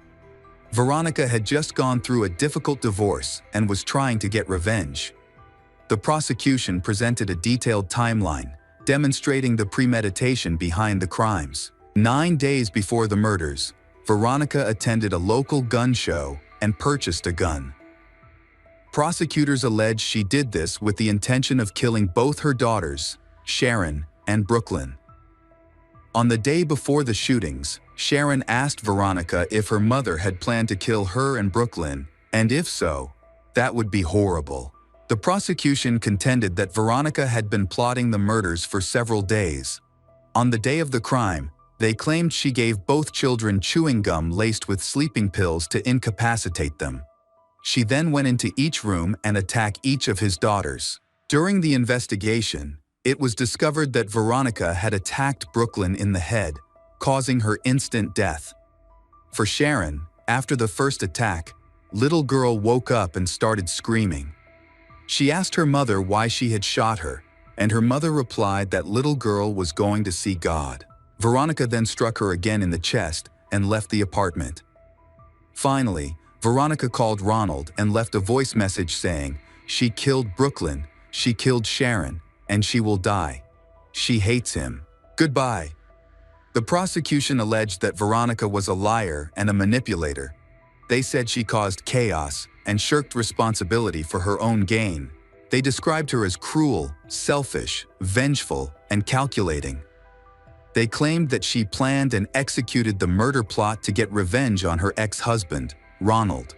Veronica had just gone through a difficult divorce and was trying to get revenge. The prosecution presented a detailed timeline, demonstrating the premeditation behind the crimes. 9 days before the murders, Veronica attended a local gun show and purchased a gun. Prosecutors allege she did this with the intention of killing both her daughters, Sharon and Brooklyn. On the day before the shootings, Sharon asked Veronica if her mother had planned to kill her and Brooklyn, and if so, that would be horrible. The prosecution contended that Veronica had been plotting the murders for several days. On the day of the crime, they claimed she gave both children chewing gum laced with sleeping pills to incapacitate them. She then went into each room and attacked each of his daughters. During the investigation, it was discovered that Veronica had attacked Brooklyn in the head, causing her instant death. For Sharon, after the first attack, little girl woke up and started screaming. She asked her mother why she had shot her, and her mother replied that little girl was going to see God. Veronica then struck her again in the chest and left the apartment. Finally, Veronica called Ronald and left a voice message saying, "She killed Brooklyn, she killed Sharon, and she will die. She hates him. Goodbye." The prosecution alleged that Veronica was a liar and a manipulator. They said she caused chaos and shirked responsibility for her own gain. They described her as cruel, selfish, vengeful, and calculating. They claimed that she planned and executed the murder plot to get revenge on her ex-husband, Ronald.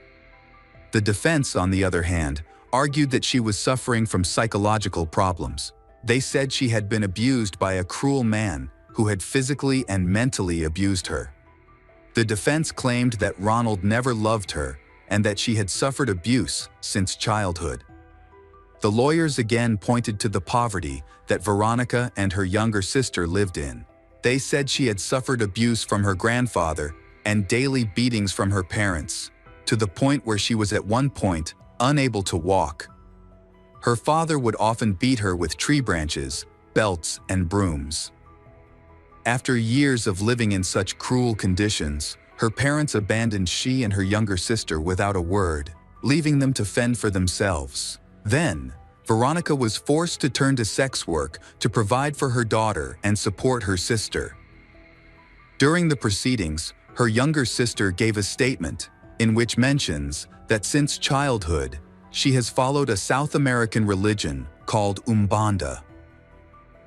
The defense, on the other hand, argued that she was suffering from psychological problems. They said she had been abused by a cruel man who had physically and mentally abused her. The defense claimed that Ronald never loved her and that she had suffered abuse since childhood. The lawyers again pointed to the poverty that Veronica and her younger sister lived in. They said she had suffered abuse from her grandfather and daily beatings from her parents, to the point where she was at one point unable to walk. Her father would often beat her with tree branches, belts, and brooms. After years of living in such cruel conditions, her parents abandoned she and her younger sister without a word, leaving them to fend for themselves. Then, Veronica was forced to turn to sex work to provide for her daughter and support her sister. During the proceedings, her younger sister gave a statement in which mentions that since childhood, she has followed a South American religion called Umbanda.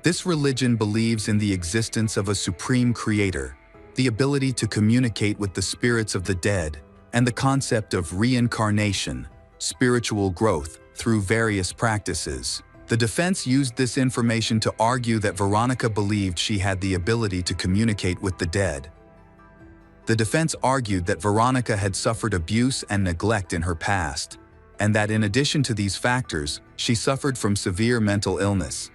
This religion believes in the existence of a supreme creator, the ability to communicate with the spirits of the dead, and the concept of reincarnation, spiritual growth, through various practices. The defense used this information to argue that Veronica believed she had the ability to communicate with the dead. The defense argued that Veronica had suffered abuse and neglect in her past, and that in addition to these factors, she suffered from severe mental illness.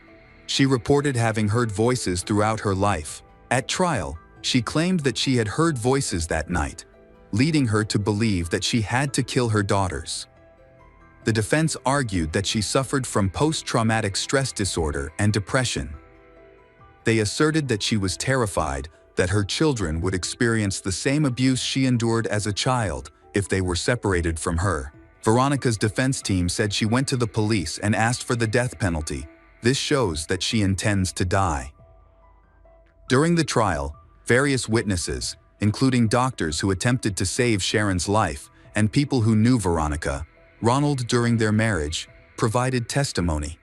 She reported having heard voices throughout her life. At trial, she claimed that she had heard voices that night, leading her to believe that she had to kill her daughters. The defense argued that she suffered from post-traumatic stress disorder and depression. They asserted that she was terrified that her children would experience the same abuse she endured as a child if they were separated from her. Veronica's defense team said she went to the police and asked for the death penalty. This shows that she intends to die. During the trial, various witnesses, including doctors who attempted to save Sharon's life and people who knew Veronica, Ronald during their marriage, provided testimony.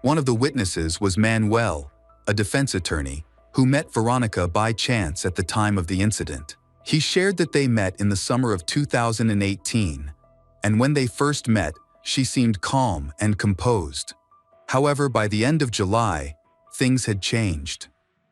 One of the witnesses was Manuel, a defense attorney, who met Veronica by chance at the time of the incident. He shared that they met in the summer of 2018, and when they first met, she seemed calm and composed. However, by the end of July, things had changed.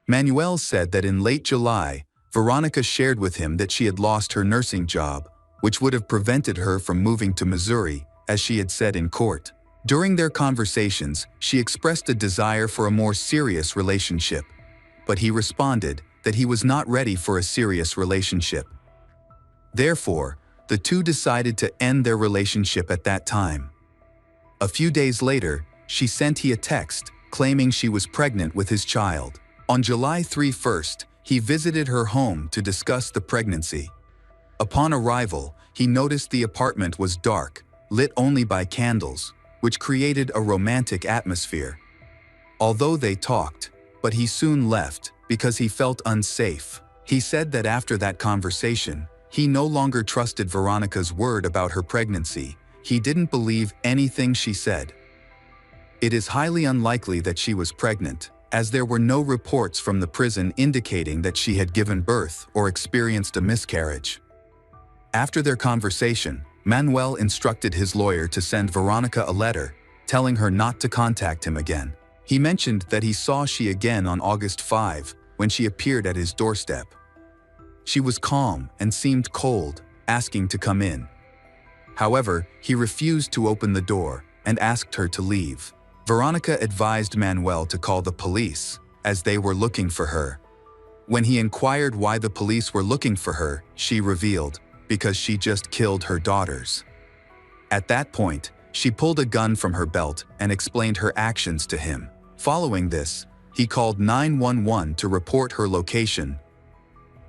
Manuel said that in late July, Veronica shared with him that she had lost her nursing job, which would have prevented her from moving to Missouri, as she had said in court. During their conversations, she expressed a desire for a more serious relationship, but he responded that he was not ready for a serious relationship. Therefore, the two decided to end their relationship at that time. A few days later, she sent him a text claiming she was pregnant with his child. On July 31st, he visited her home to discuss the pregnancy. Upon arrival, he noticed the apartment was dark, lit only by candles, which created a romantic atmosphere. Although they talked, but he soon left, because he felt unsafe. He said that after that conversation, he no longer trusted Veronica's word about her pregnancy. He didn't believe anything she said. It is highly unlikely that she was pregnant, as there were no reports from the prison indicating that she had given birth or experienced a miscarriage. After their conversation, Manuel instructed his lawyer to send Veronica a letter, telling her not to contact him again. He mentioned that he saw she again on August 5, when she appeared at his doorstep. She was calm and seemed cold, asking to come in. However, he refused to open the door and asked her to leave. Veronica advised Manuel to call the police, as they were looking for her. When he inquired why the police were looking for her, she revealed, because she just killed her daughters. At that point, she pulled a gun from her belt and explained her actions to him. Following this, he called 911 to report her location.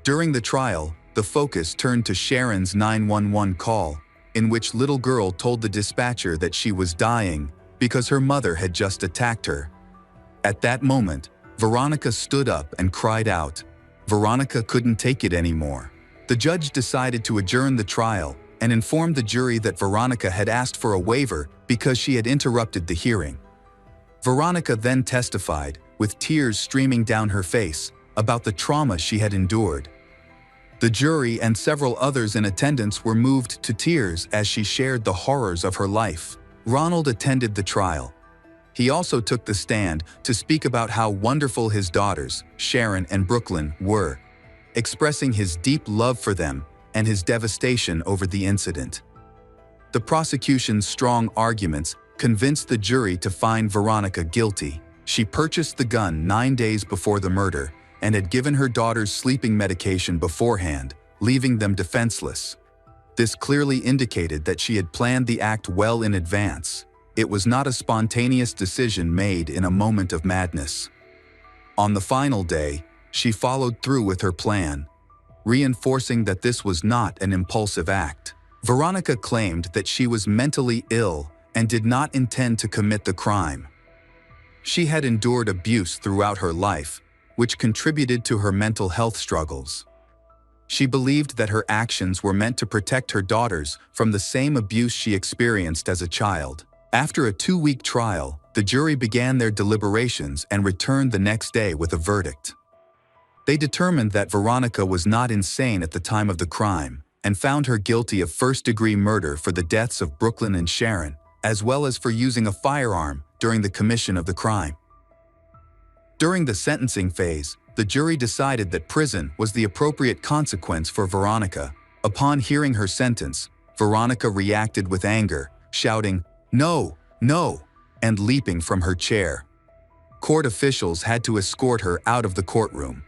During the trial, the focus turned to Sharon's 911 call, in which little girl told the dispatcher that she was dying because her mother had just attacked her. At that moment, Veronica stood up and cried out. Veronica couldn't take it anymore. The judge decided to adjourn the trial and informed the jury that Veronica had asked for a waiver because she had interrupted the hearing. Veronica then testified, with tears streaming down her face, about the trauma she had endured. The jury and several others in attendance were moved to tears as she shared the horrors of her life. Ronald attended the trial. He also took the stand to speak about how wonderful his daughters, Sharon and Brooklyn, were, expressing his deep love for them and his devastation over the incident. The prosecution's strong arguments convinced the jury to find Veronica guilty. She purchased the gun 9 days before the murder and had given her daughters sleeping medication beforehand, leaving them defenseless. This clearly indicated that she had planned the act well in advance. It was not a spontaneous decision made in a moment of madness. On the final day, she followed through with her plan, reinforcing that this was not an impulsive act. Veronica claimed that she was mentally ill and did not intend to commit the crime. She had endured abuse throughout her life, which contributed to her mental health struggles. She believed that her actions were meant to protect her daughters from the same abuse she experienced as a child. After a 2-week trial, the jury began their deliberations and returned the next day with a verdict. They determined that Veronica was not insane at the time of the crime and found her guilty of first-degree murder for the deaths of Brooklyn and Sharon, as well as for using a firearm during the commission of the crime. During the sentencing phase, the jury decided that prison was the appropriate consequence for Veronica. Upon hearing her sentence, Veronica reacted with anger, shouting, "No, no," and leaping from her chair. Court officials had to escort her out of the courtroom.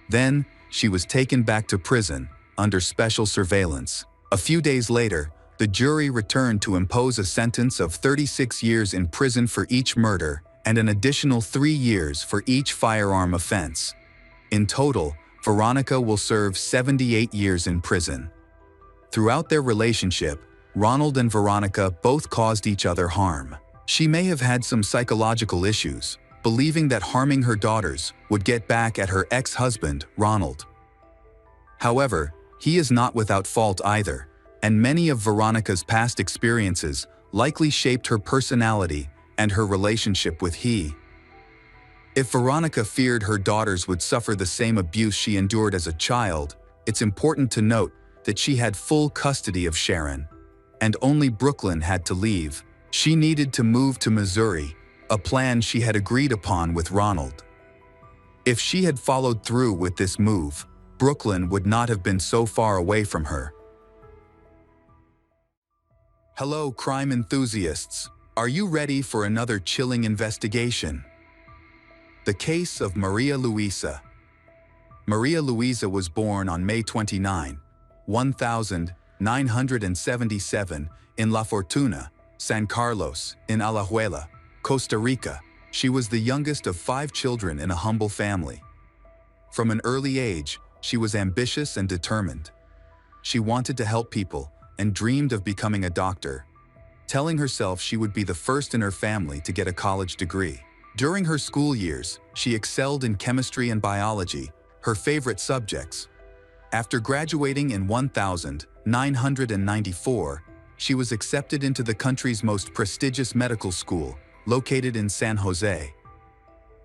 Then, she was taken back to prison, under special surveillance. A few days later, the jury returned to impose a sentence of 36 years in prison for each murder and an additional 3 years for each firearm offense. In total, Veronica will serve 78 years in prison. Throughout their relationship, Ronald and Veronica both caused each other harm. She may have had some psychological issues, believing that harming her daughters would get back at her ex-husband, Ronald. However, he is not without fault either, and many of Veronica's past experiences likely shaped her personality and her relationship with he. If Veronica feared her daughters would suffer the same abuse she endured as a child, it's important to note that she had full custody of Sharon, and only Brooklyn had to leave. She needed to move to Missouri, a plan she had agreed upon with Ronald. If she had followed through with this move, Brooklyn would not have been so far away from her. Hello, crime enthusiasts. Are you ready for another chilling investigation? The case of Maria Luisa. Maria Luisa was born on May 29, 1977, in La Fortuna, San Carlos, in Alajuela, Costa Rica. She was the youngest of 5 children in a humble family. From an early age, she was ambitious and determined. She wanted to help people and dreamed of becoming a doctor, telling herself she would be the first in her family to get a college degree. During her school years, she excelled in chemistry and biology, her favorite subjects. After graduating in 1994, she was accepted into the country's most prestigious medical school, located in San Jose.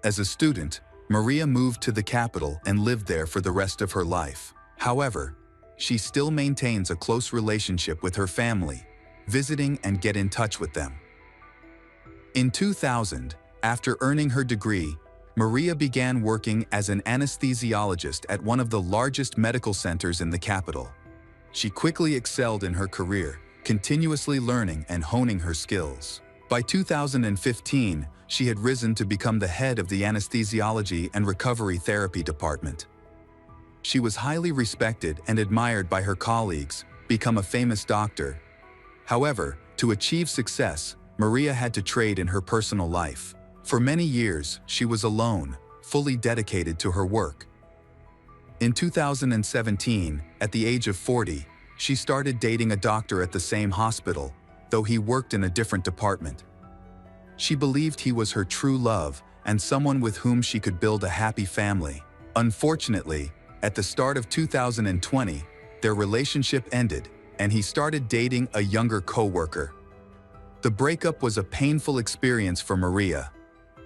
As a student, Maria moved to the capital and lived there for the rest of her life. However, she still maintains a close relationship with her family, visiting and get in touch with them. In 2000, after earning her degree, Maria began working as an anesthesiologist at one of the largest medical centers in the capital. She quickly excelled in her career, continuously learning and honing her skills. By 2015, she had risen to become the head of the anesthesiology and recovery therapy department. She was highly respected and admired by her colleagues, become a famous doctor. However, to achieve success, Maria had to trade in her personal life. For many years, she was alone, fully dedicated to her work. In 2017, at the age of 40, she started dating a doctor at the same hospital, though he worked in a different department. She believed he was her true love and someone with whom she could build a happy family. Unfortunately, at the start of 2020, their relationship ended, and he started dating a younger co-worker. The breakup was a painful experience for Maria.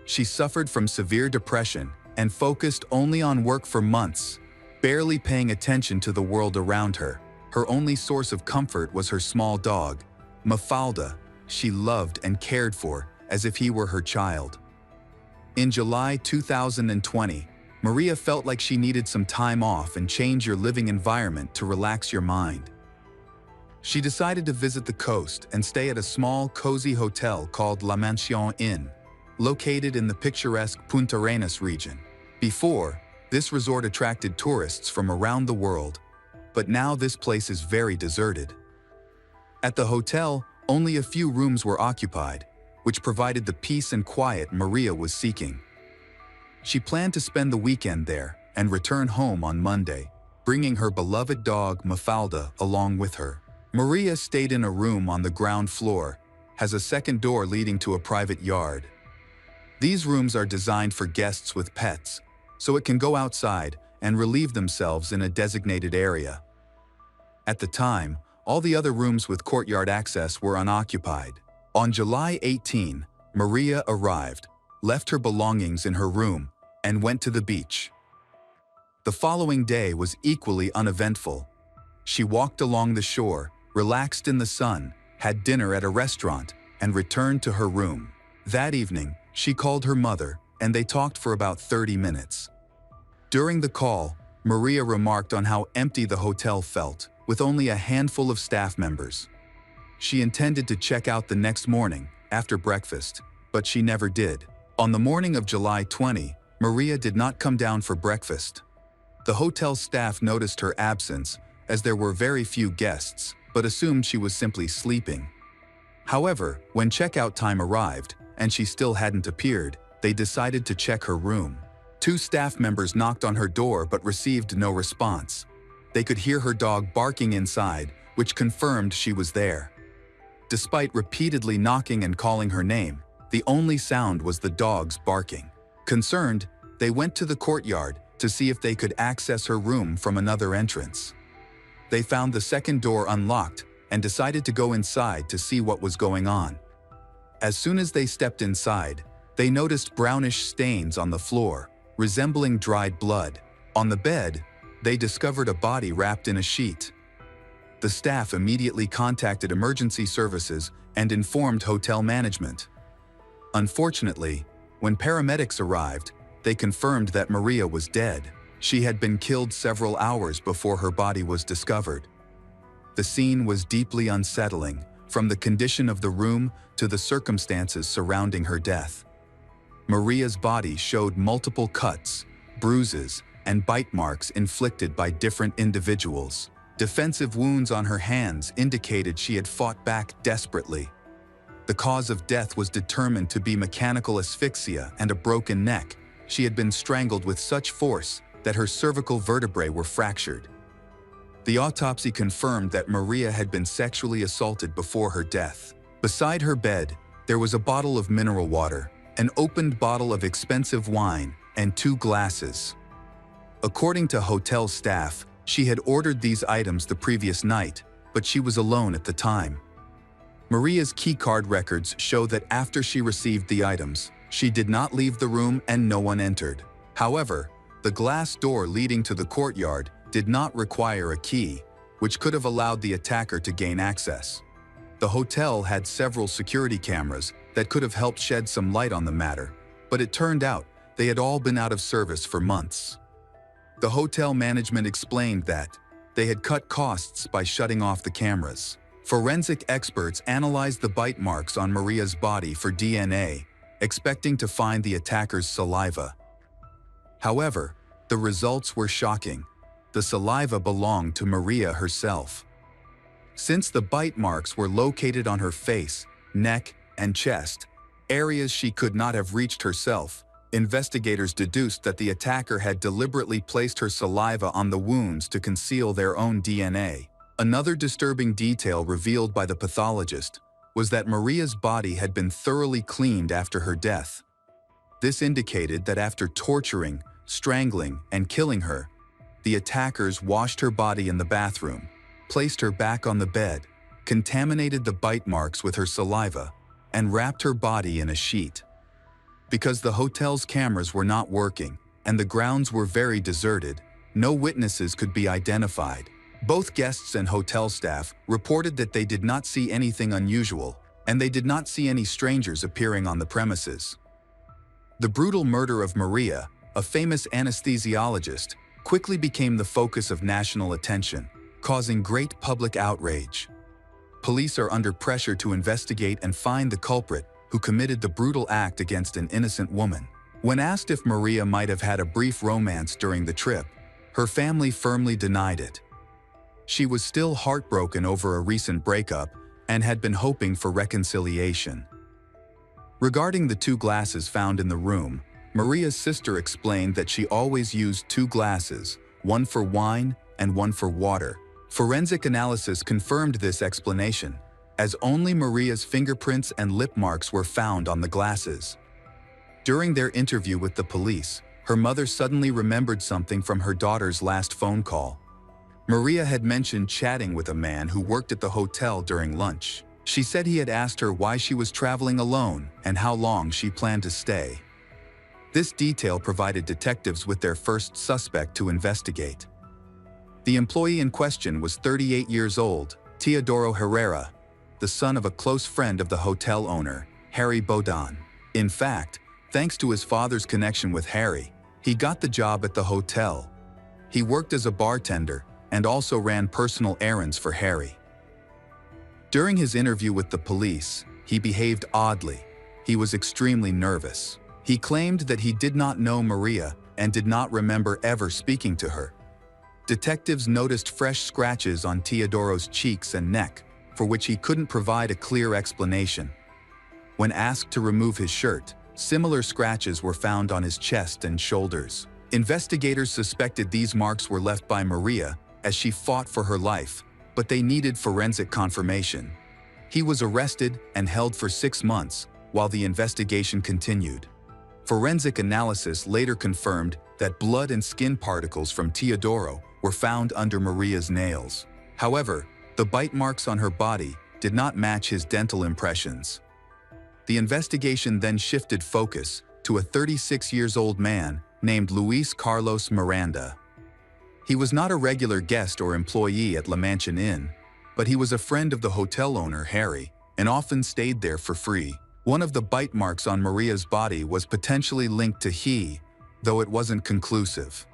She suffered from severe depression and focused only on work for months, barely paying attention to the world around her. Her only source of comfort was her small dog, Mafalda, she loved and cared for as if he were her child. In July 2020, Maria felt like she needed some time off and change your living environment to relax your mind. She decided to visit the coast and stay at a small, cozy hotel called La Mansion Inn, located in the picturesque Punta Arenas region. Before, this resort attracted tourists from around the world, but now this place is very deserted. At the hotel, only a few rooms were occupied, which provided the peace and quiet Maria was seeking. She planned to spend the weekend there and return home on Monday, bringing her beloved dog Mafalda along with her. Maria stayed in a room on the ground floor, has a second door leading to a private yard. These rooms are designed for guests with pets, so it can go outside and relieve themselves in a designated area. At the time, all the other rooms with courtyard access were unoccupied. On July 18, Maria arrived, left her belongings in her room, and went to the beach. The following day was equally uneventful. She walked along the shore, relaxed in the sun, had dinner at a restaurant, and returned to her room. That evening, she called her mother, and they talked for about 30 minutes. During the call, Maria remarked on how empty the hotel felt, with only a handful of staff members. She intended to check out the next morning, after breakfast, but she never did. On the morning of July 20, Maria did not come down for breakfast. The hotel staff noticed her absence, as there were very few guests, but assumed she was simply sleeping. However, when checkout time arrived, and she still hadn't appeared, they decided to check her room. 2 staff members knocked on her door but received no response. They could hear her dog barking inside, which confirmed she was there. Despite repeatedly knocking and calling her name, the only sound was the dog's barking. Concerned, they went to the courtyard to see if they could access her room from another entrance. They found the second door unlocked and decided to go inside to see what was going on. As soon as they stepped inside, they noticed brownish stains on the floor, resembling dried blood. On the bed, they discovered a body wrapped in a sheet. The staff immediately contacted emergency services and informed hotel management. Unfortunately, when paramedics arrived, they confirmed that Maria was dead. She had been killed several hours before her body was discovered. The scene was deeply unsettling, from the condition of the room to the circumstances surrounding her death. Maria's body showed multiple cuts, bruises, and bite marks inflicted by different individuals. Defensive wounds on her hands indicated she had fought back desperately. The cause of death was determined to be mechanical asphyxia and a broken neck. She had been strangled with such force that her cervical vertebrae were fractured. The autopsy confirmed that Maria had been sexually assaulted before her death. Beside her bed, there was a bottle of mineral water, an opened bottle of expensive wine, and 2 glasses. According to hotel staff, she had ordered these items the previous night, but she was alone at the time. Maria's keycard records show that after she received the items, she did not leave the room and no one entered. However, the glass door leading to the courtyard did not require a key, which could have allowed the attacker to gain access. The hotel had several security cameras that could have helped shed some light on the matter, but it turned out they had all been out of service for months. The hotel management explained that they had cut costs by shutting off the cameras. Forensic experts analyzed the bite marks on Maria's body for DNA, expecting to find the attacker's saliva. However, the results were shocking. The saliva belonged to Maria herself. Since the bite marks were located on her face, neck, and chest, areas she could not have reached herself, investigators deduced that the attacker had deliberately placed her saliva on the wounds to conceal their own DNA. Another disturbing detail revealed by the pathologist was that Maria's body had been thoroughly cleaned after her death. This indicated that after torturing, strangling, and killing her, the attackers washed her body in the bathroom, placed her back on the bed, contaminated the bite marks with her saliva, and wrapped her body in a sheet. Because the hotel's cameras were not working and the grounds were very deserted, no witnesses could be identified. Both guests and hotel staff reported that they did not see anything unusual, and they did not see any strangers appearing on the premises. The brutal murder of Maria, a famous anesthesiologist, quickly became the focus of national attention, causing great public outrage. Police are under pressure to investigate and find the culprit who committed the brutal act against an innocent woman. When asked if Maria might have had a brief romance during the trip, her family firmly denied it. She was still heartbroken over a recent breakup and had been hoping for reconciliation. Regarding the 2 glasses found in the room, Maria's sister explained that she always used 2 glasses, one for wine and one for water. Forensic analysis confirmed this explanation, as only Maria's fingerprints and lip marks were found on the glasses. During their interview with the police, her mother suddenly remembered something from her daughter's last phone call. Maria had mentioned chatting with a man who worked at the hotel during lunch. She said he had asked her why she was traveling alone and how long she planned to stay. This detail provided detectives with their first suspect to investigate. The employee in question was 38 years old, Teodoro Herrera, the son of a close friend of the hotel owner, Harry Baudin. In fact, thanks to his father's connection with Harry, he got the job at the hotel. He worked as a bartender and also ran personal errands for Harry. During his interview with the police, he behaved oddly. He was extremely nervous. He claimed that he did not know Maria and did not remember ever speaking to her. Detectives noticed fresh scratches on Teodoro's cheeks and neck, for which he couldn't provide a clear explanation. When asked to remove his shirt, similar scratches were found on his chest and shoulders. Investigators suspected these marks were left by Maria as she fought for her life, but they needed forensic confirmation. He was arrested and held for 6 months while the investigation continued. Forensic analysis later confirmed that blood and skin particles from Teodoro were found under Maria's nails. However, the bite marks on her body did not match his dental impressions. The investigation then shifted focus to a 36-year-old man named Luis Carlos Miranda. He was not a regular guest or employee at La Mansion Inn, but he was a friend of the hotel owner, Harry, and often stayed there for free. One of the bite marks on Maria's body was potentially linked to he, though it wasn't conclusive.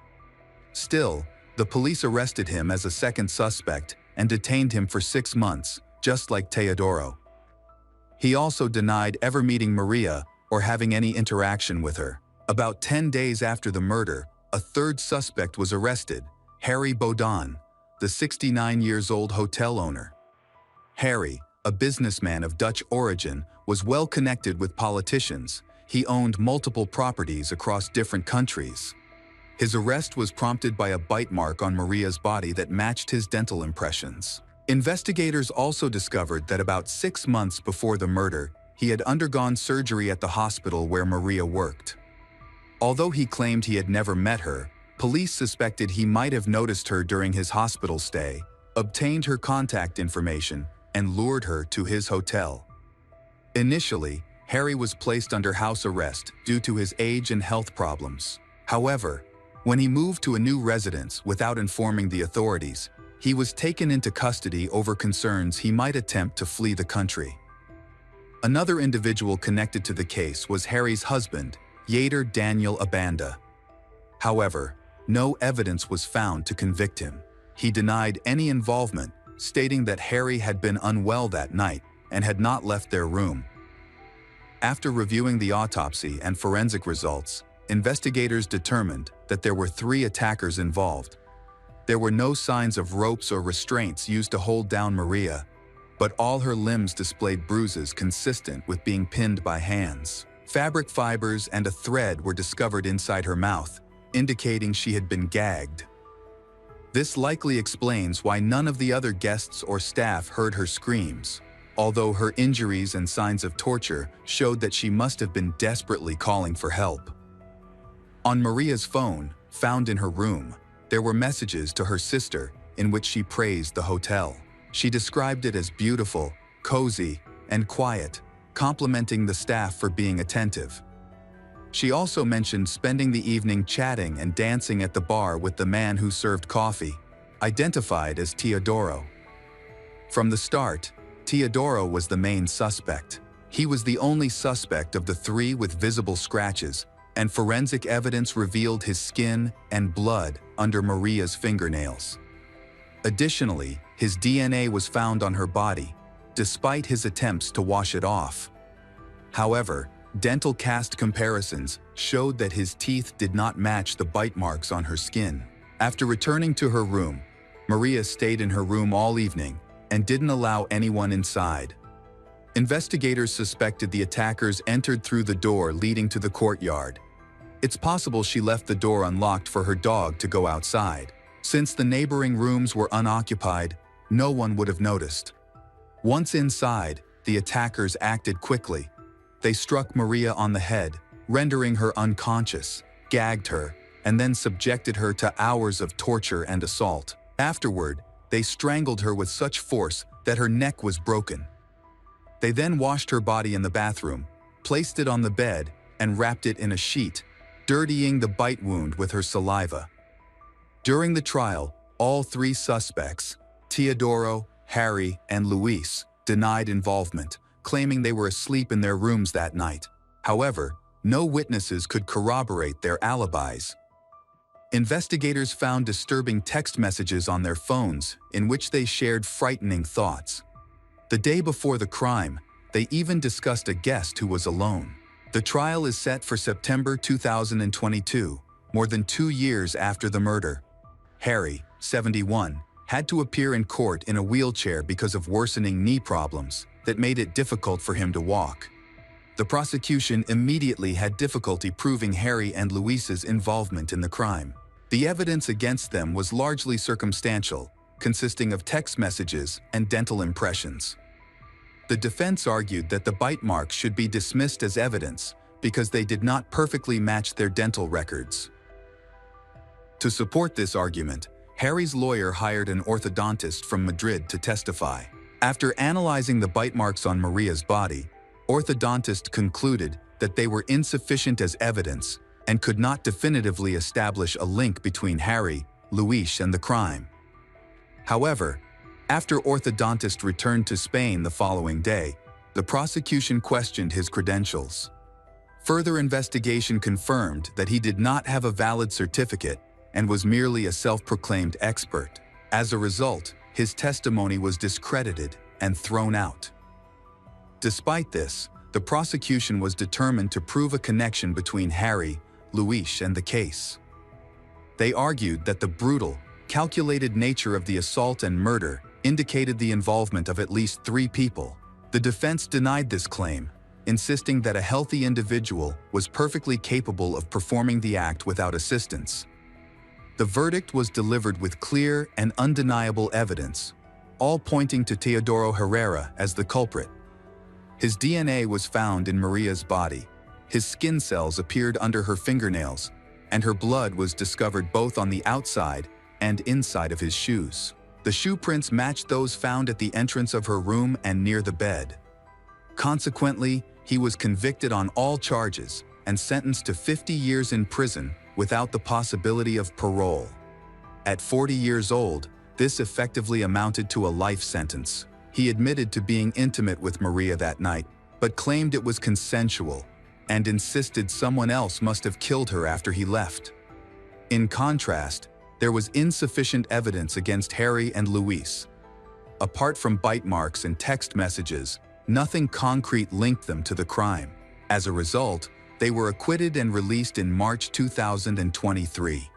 Still, the police arrested him as a second suspect and detained him for 6 months, just like Teodoro. He also denied ever meeting Maria or having any interaction with her. About 10 days after the murder, a third suspect was arrested, Harry Baudin, the 69-year-old hotel owner. Harry, a businessman of Dutch origin, was well connected with politicians. He owned multiple properties across different countries. His arrest was prompted by a bite mark on Maria's body that matched his dental impressions. Investigators also discovered that about 6 months before the murder, he had undergone surgery at the hospital where Maria worked. Although he claimed he had never met her, police suspected he might have noticed her during his hospital stay, obtained her contact information, and lured her to his hotel. Initially, Harry was placed under house arrest due to his age and health problems. However, when he moved to a new residence without informing the authorities, he was taken into custody over concerns he might attempt to flee the country. Another individual connected to the case was Harry's husband, Yater Daniel Abanda. However, no evidence was found to convict him. He denied any involvement, stating that Harry had been unwell that night and had not left their room. After reviewing the autopsy and forensic results, investigators determined that there were 3 attackers involved. There were no signs of ropes or restraints used to hold down Maria, but all her limbs displayed bruises consistent with being pinned by hands. Fabric fibers and a thread were discovered inside her mouth, indicating she had been gagged. This likely explains why none of the other guests or staff heard her screams, although her injuries and signs of torture showed that she must have been desperately calling for help. On Maria's phone, found in her room, there were messages to her sister in which she praised the hotel. She described it as beautiful, cozy, and quiet, complimenting the staff for being attentive. She also mentioned spending the evening chatting and dancing at the bar with the man who served coffee, identified as Teodoro. From the start, Teodoro was the main suspect. He was the only suspect of the 3 with visible scratches, and forensic evidence revealed his skin and blood under Maria's fingernails. Additionally, his DNA was found on her body, despite his attempts to wash it off. However, dental cast comparisons showed that his teeth did not match the bite marks on her skin. After returning to her room, Maria stayed in her room all evening and didn't allow anyone inside. Investigators suspected the attackers entered through the door leading to the courtyard. It's possible she left the door unlocked for her dog to go outside. Since the neighboring rooms were unoccupied, no one would have noticed. Once inside, the attackers acted quickly. They struck Maria on the head, rendering her unconscious, gagged her, and then subjected her to hours of torture and assault. Afterward, they strangled her with such force that her neck was broken. They then washed her body in the bathroom, placed it on the bed, and wrapped it in a sheet, dirtying the bite wound with her saliva. During the trial, all 3 suspects, Teodoro, Harry, and Luis, denied involvement, claiming they were asleep in their rooms that night. However, no witnesses could corroborate their alibis. Investigators found disturbing text messages on their phones in which they shared frightening thoughts. The day before the crime, they even discussed a guest who was alone. The trial is set for September 2022, more than 2 years after the murder. Harry, 71, had to appear in court in a wheelchair because of worsening knee problems that made it difficult for him to walk. The prosecution immediately had difficulty proving Harry and Luis's involvement in the crime. The evidence against them was largely circumstantial, consisting of text messages and dental impressions. The defense argued that the bite marks should be dismissed as evidence because they did not perfectly match their dental records. To support this argument, Harry's lawyer hired an orthodontist from Madrid to testify. After analyzing the bite marks on Maria's body, orthodontist concluded that they were insufficient as evidence and could not definitively establish a link between Harry, Luis, and the crime. However, after orthodontist returned to Spain the following day, the prosecution questioned his credentials. Further investigation confirmed that he did not have a valid certificate and was merely a self-proclaimed expert. As a result, his testimony was discredited and thrown out. Despite this, the prosecution was determined to prove a connection between Harry, Luis, and the case. They argued that the brutal, calculated nature of the assault and murder indicated the involvement of at least 3 people. The defense denied this claim, insisting that a healthy individual was perfectly capable of performing the act without assistance. The verdict was delivered with clear and undeniable evidence, all pointing to Teodoro Herrera as the culprit. His DNA was found in Maria's body. His skin cells appeared under her fingernails, and her blood was discovered both on the outside and inside of his shoes. The shoe prints matched those found at the entrance of her room and near the bed. Consequently, he was convicted on all charges and sentenced to 50 years in prison without the possibility of parole. At 40 years old, this effectively amounted to a life sentence. He admitted to being intimate with Maria that night, but claimed it was consensual and insisted someone else must have killed her after he left. In contrast, there was insufficient evidence against Harry and Louise. Apart from bite marks and text messages, nothing concrete linked them to the crime. As a result, they were acquitted and released in March 2023.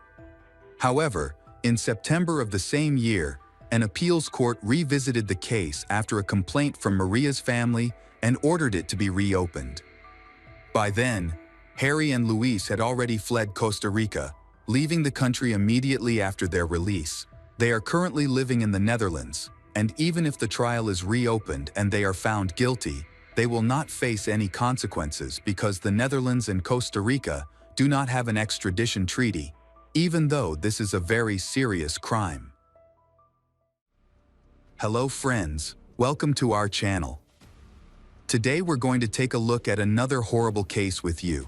However, in September of the same year, an appeals court revisited the case after a complaint from Maria's family and ordered it to be reopened. By then, Harry and Louise had already fled Costa Rica, leaving the country immediately after their release. They are currently living in the Netherlands, and even if the trial is reopened and they are found guilty, they will not face any consequences because the Netherlands and Costa Rica do not have an extradition treaty, even though this is a very serious crime. Hello friends, welcome to our channel. Today we're going to take a look at another horrible case with you.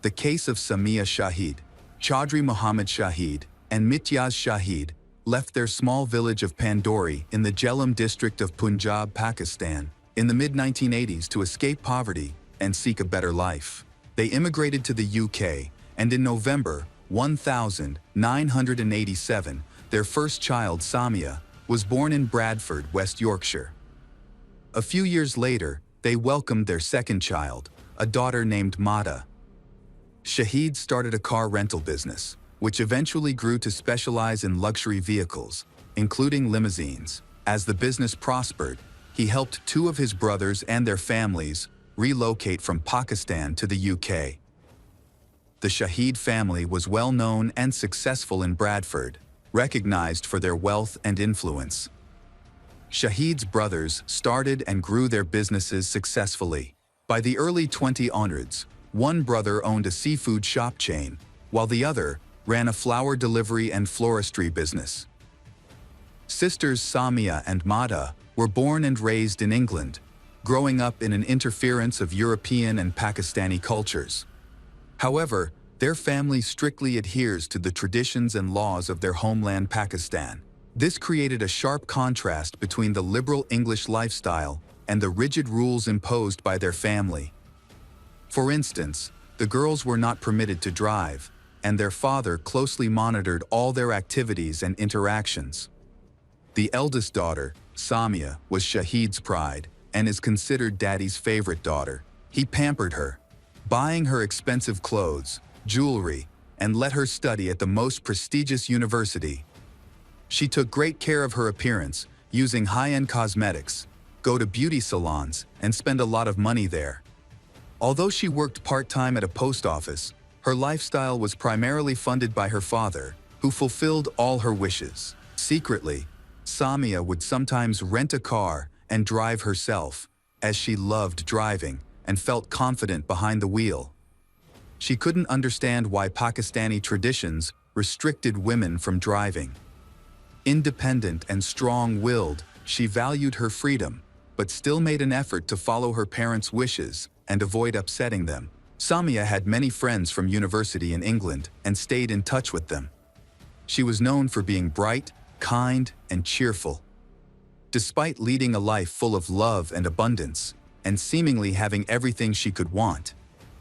The case of Samia Shahid. Chaudhry Muhammad Shahid and Mityaz Shahid left their small village of Pandori in the Jhelum district of Punjab, Pakistan, in the mid-1980s to escape poverty and seek a better life. They immigrated to the UK, and in November 1987, their first child, Samia, was born in Bradford, West Yorkshire. A few years later, they welcomed their second child, a daughter named Mada. Shahid started a car rental business, which eventually grew to specialize in luxury vehicles, including limousines. As the business prospered, he helped two of his brothers and their families relocate from Pakistan to the UK. The Shahid family was well known and successful in Bradford, recognized for their wealth and influence. Shahid's brothers started and grew their businesses successfully. By the early 2000s, one brother owned a seafood shop chain, while the other ran a flower delivery and floristry business. Sisters Samia and Mada were born and raised in England, growing up in an interference of European and Pakistani cultures. However, their family strictly adheres to the traditions and laws of their homeland Pakistan. This created a sharp contrast between the liberal English lifestyle and the rigid rules imposed by their family. For instance, the girls were not permitted to drive, and their father closely monitored all their activities and interactions. The eldest daughter, Samia, was Shahid's pride and is considered Daddy's favorite daughter. He pampered her, buying her expensive clothes, jewelry, and let her study at the most prestigious university. She took great care of her appearance, using high-end cosmetics, go to beauty salons, and spend a lot of money there. Although she worked part-time at a post office, her lifestyle was primarily funded by her father, who fulfilled all her wishes. Secretly, Samia would sometimes rent a car and drive herself, as she loved driving and felt confident behind the wheel. She couldn't understand why Pakistani traditions restricted women from driving. Independent and strong-willed, she valued her freedom, but still made an effort to follow her parents' wishes and avoid upsetting them. Samia had many friends from university in England and stayed in touch with them. She was known for being bright, kind, and cheerful. Despite leading a life full of love and abundance, and seemingly having everything she could want,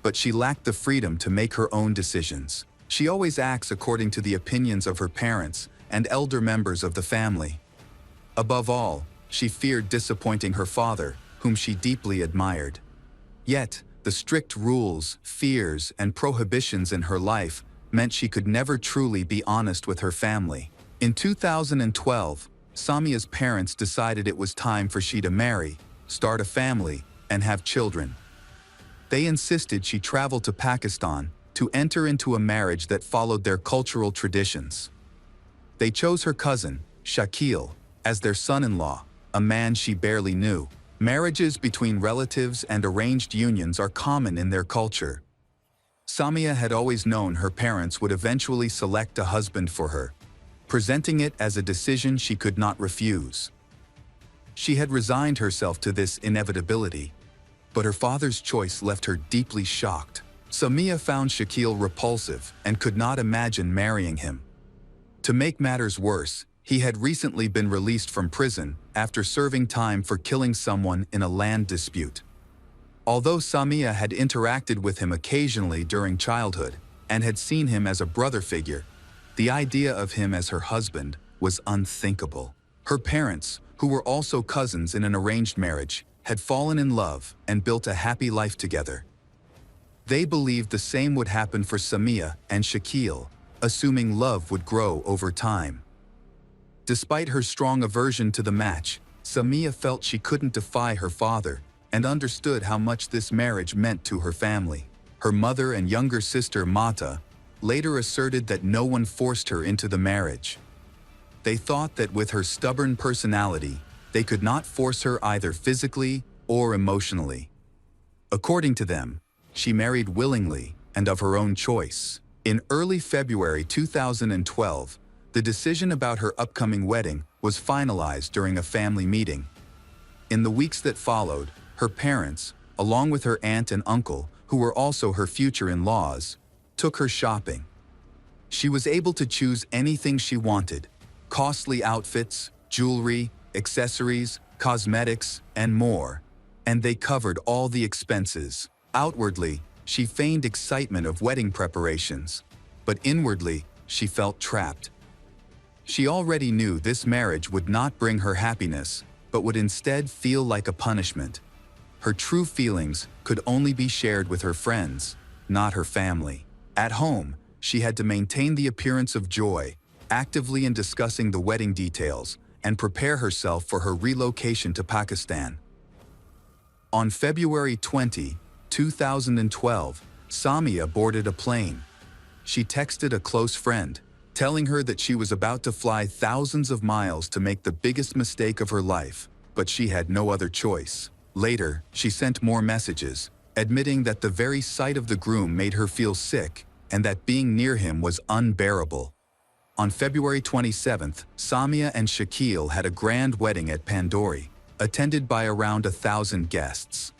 but she lacked the freedom to make her own decisions. She always acts according to the opinions of her parents and elder members of the family. Above all, she feared disappointing her father, whom she deeply admired. Yet, the strict rules, fears, and prohibitions in her life meant she could never truly be honest with her family. In 2012, Samia's parents decided it was time for she to marry, start a family, and have children. They insisted she travel to Pakistan to enter into a marriage that followed their cultural traditions. They chose her cousin, Shakil, as their son-in-law, a man she barely knew. Marriages between relatives and arranged unions are common in their culture. Samia had always known her parents would eventually select a husband for her, presenting it as a decision she could not refuse. She had resigned herself to this inevitability, but her father's choice left her deeply shocked. Samia found Shakil repulsive and could not imagine marrying him. To make matters worse, he had recently been released from prison after serving time for killing someone in a land dispute. Although Samia had interacted with him occasionally during childhood and had seen him as a brother figure, the idea of him as her husband was unthinkable. Her parents, who were also cousins in an arranged marriage, had fallen in love and built a happy life together. They believed the same would happen for Samia and Shakil, assuming love would grow over time. Despite her strong aversion to the match, Samia felt she couldn't defy her father and understood how much this marriage meant to her family. Her mother and younger sister Mata later asserted that no one forced her into the marriage. They thought that with her stubborn personality, they could not force her either physically or emotionally. According to them, she married willingly and of her own choice. In early February 2012, the decision about her upcoming wedding was finalized during a family meeting. In the weeks that followed, her parents, along with her aunt and uncle, who were also her future in-laws, took her shopping. She was able to choose anything she wanted: costly outfits, jewelry, accessories, cosmetics, and more. And they covered all the expenses. Outwardly, she feigned excitement of wedding preparations, but inwardly, she felt trapped. She already knew this marriage would not bring her happiness, but would instead feel like a punishment. Her true feelings could only be shared with her friends, not her family. At home, she had to maintain the appearance of joy, actively in discussing the wedding details, and prepare herself for her relocation to Pakistan. On February 20, 2012, Samia boarded a plane. She texted a close friend, telling her that she was about to fly thousands of miles to make the biggest mistake of her life, but she had no other choice. Later, she sent more messages, admitting that the very sight of the groom made her feel sick and that being near him was unbearable. On February 27th, Samia and Shakil had a grand wedding at Pandori, attended by around 1,000 guests.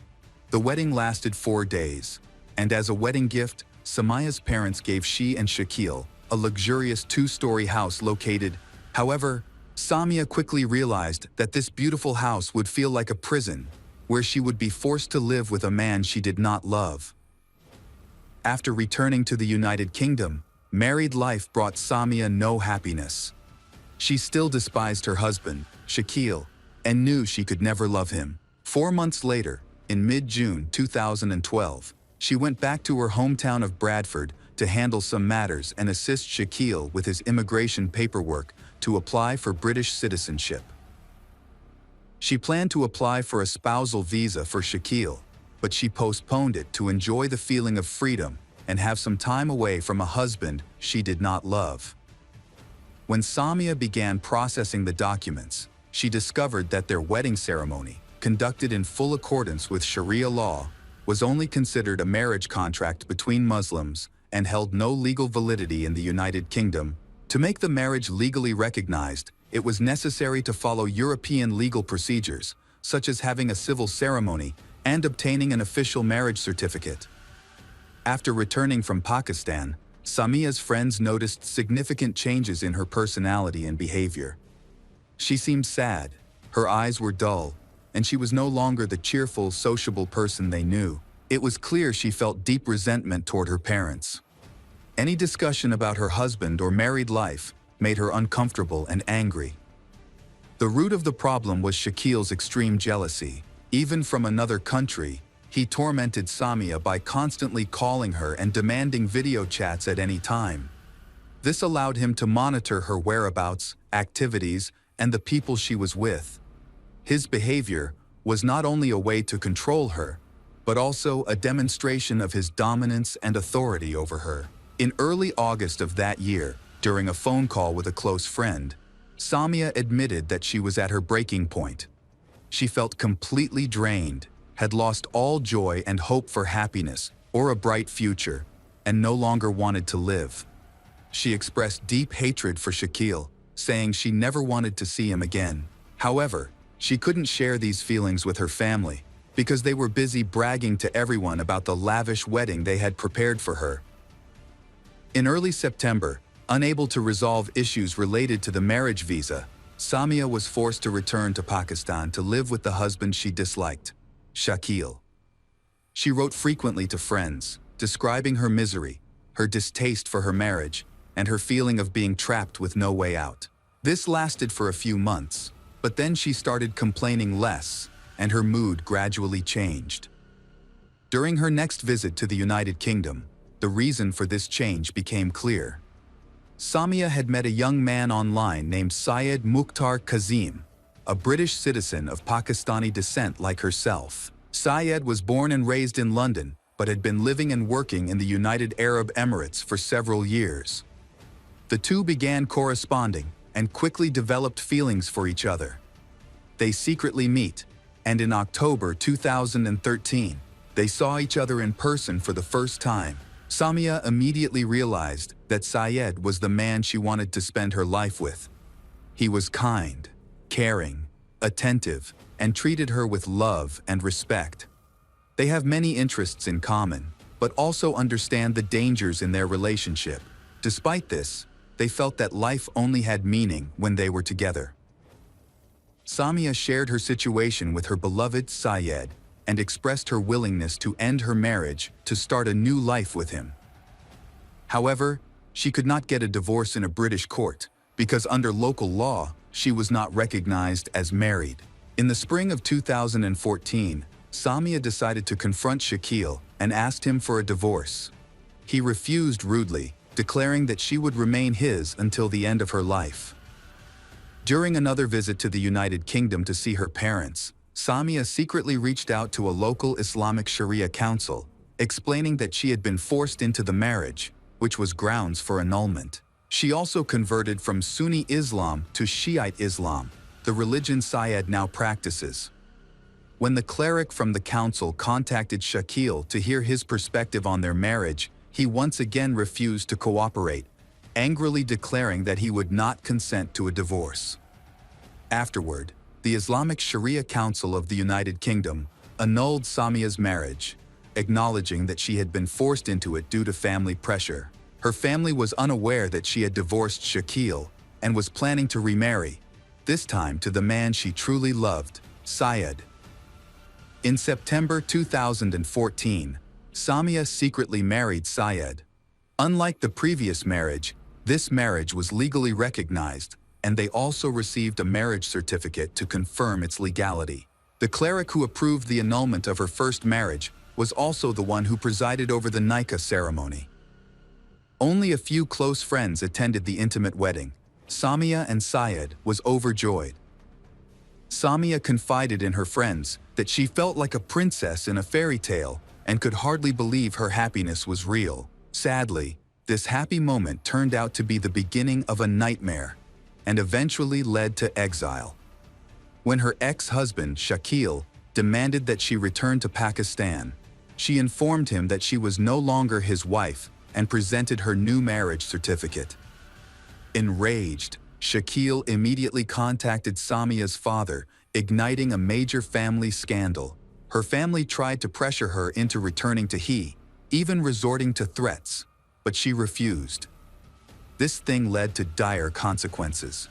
The wedding lasted 4 days, and as a wedding gift, Samia's parents gave she and Shakil a luxurious 2-story house located. However, Samia quickly realized that this beautiful house would feel like a prison, where she would be forced to live with a man she did not love. After returning to the United Kingdom, married life brought Samia no happiness. She still despised her husband, Shakil, and knew she could never love him. 4 months later, in mid-June 2012, she went back to her hometown of Bradford to handle some matters and assist Shakil with his immigration paperwork to apply for British citizenship. She planned to apply for a spousal visa for Shakil, but she postponed it to enjoy the feeling of freedom and have some time away from a husband she did not love. When Samia began processing the documents, she discovered that their wedding ceremony, conducted in full accordance with Sharia law, was only considered a marriage contract between Muslims and held no legal validity in the United Kingdom. To make the marriage legally recognized, it was necessary to follow European legal procedures, such as having a civil ceremony and obtaining an official marriage certificate. After returning from Pakistan, Samia's friends noticed significant changes in her personality and behavior. She seemed sad, her eyes were dull, and she was no longer the cheerful, sociable person they knew. It was clear she felt deep resentment toward her parents. Any discussion about her husband or married life made her uncomfortable and angry. The root of the problem was Shakil's extreme jealousy. Even from another country, he tormented Samia by constantly calling her and demanding video chats at any time. This allowed him to monitor her whereabouts, activities, and the people she was with. His behavior was not only a way to control her, but also a demonstration of his dominance and authority over her. In early August of that year, during a phone call with a close friend, Samia admitted that she was at her breaking point. she felt completely drained, had lost all joy and hope for happiness or a bright future, and no longer wanted to live. She expressed deep hatred for Shaquille, saying she never wanted to see him again. However, she couldn't share these feelings with her family because they were busy bragging to everyone about the lavish wedding they had prepared for her. In early September, unable to resolve issues related to the marriage visa, Samia was forced to return to Pakistan to live with the husband she disliked, Shaquille. She wrote frequently to friends, describing her misery, her distaste for her marriage, and her feeling of being trapped with no way out. This lasted for a few months, but then she started complaining less, and her mood gradually changed. During her next visit to the United Kingdom, the reason for this change became clear. Samia had met a young man online named Syed Mukhtar Kazim, a British citizen of Pakistani descent like herself. Syed was born and raised in London, but had been living and working in the United Arab Emirates for several years. The two began corresponding and quickly developed feelings for each other. They secretly meet, and in October 2013, they saw each other in person for the first time. Samia immediately realized that Syed was the man she wanted to spend her life with. He was kind, caring, attentive, and treated her with love and respect. They have many interests in common, but also understand the dangers in their relationship. Despite this, they felt that life only had meaning when they were together. Samia shared her situation with her beloved Syed and expressed her willingness to end her marriage to start a new life with him. However, she could not get a divorce in a British court because under local law, she was not recognized as married. In the spring of 2014, Samia decided to confront Shaquille and asked him for a divorce. He refused rudely, declaring that she would remain his until the end of her life. During another visit to the United Kingdom to see her parents, Samia secretly reached out to a local Islamic Sharia council, explaining that she had been forced into the marriage, which was grounds for annulment. She also converted from Sunni Islam to Shiite Islam, the religion Syed now practices. When the cleric from the council contacted Shaquille to hear his perspective on their marriage, he once again refused to cooperate, angrily declaring that he would not consent to a divorce. Afterward, the Islamic Sharia Council of the United Kingdom annulled Samia's marriage, acknowledging that she had been forced into it due to family pressure. Her family was unaware that she had divorced Shaquille and was planning to remarry, this time to the man she truly loved, Syed. In September 2014, Samia secretly married Syed. Unlike the previous marriage, this marriage was legally recognized, and they also received a marriage certificate to confirm its legality. The cleric who approved the annulment of her first marriage was also the one who presided over the nikah ceremony. Only a few close friends attended the intimate wedding. Samia and Syed was overjoyed. Samia confided in her friends that she felt like a princess in a fairy tale and could hardly believe her happiness was real. Sadly, this happy moment turned out to be the beginning of a nightmare and eventually led to exile. When her ex-husband, Shaquille, demanded that she return to Pakistan, she informed him that she was no longer his wife and presented her new marriage certificate. Enraged, Shaquille immediately contacted Samia's father, igniting a major family scandal. Her family tried to pressure her into returning to he, even resorting to threats, but she refused. This thing led to dire consequences.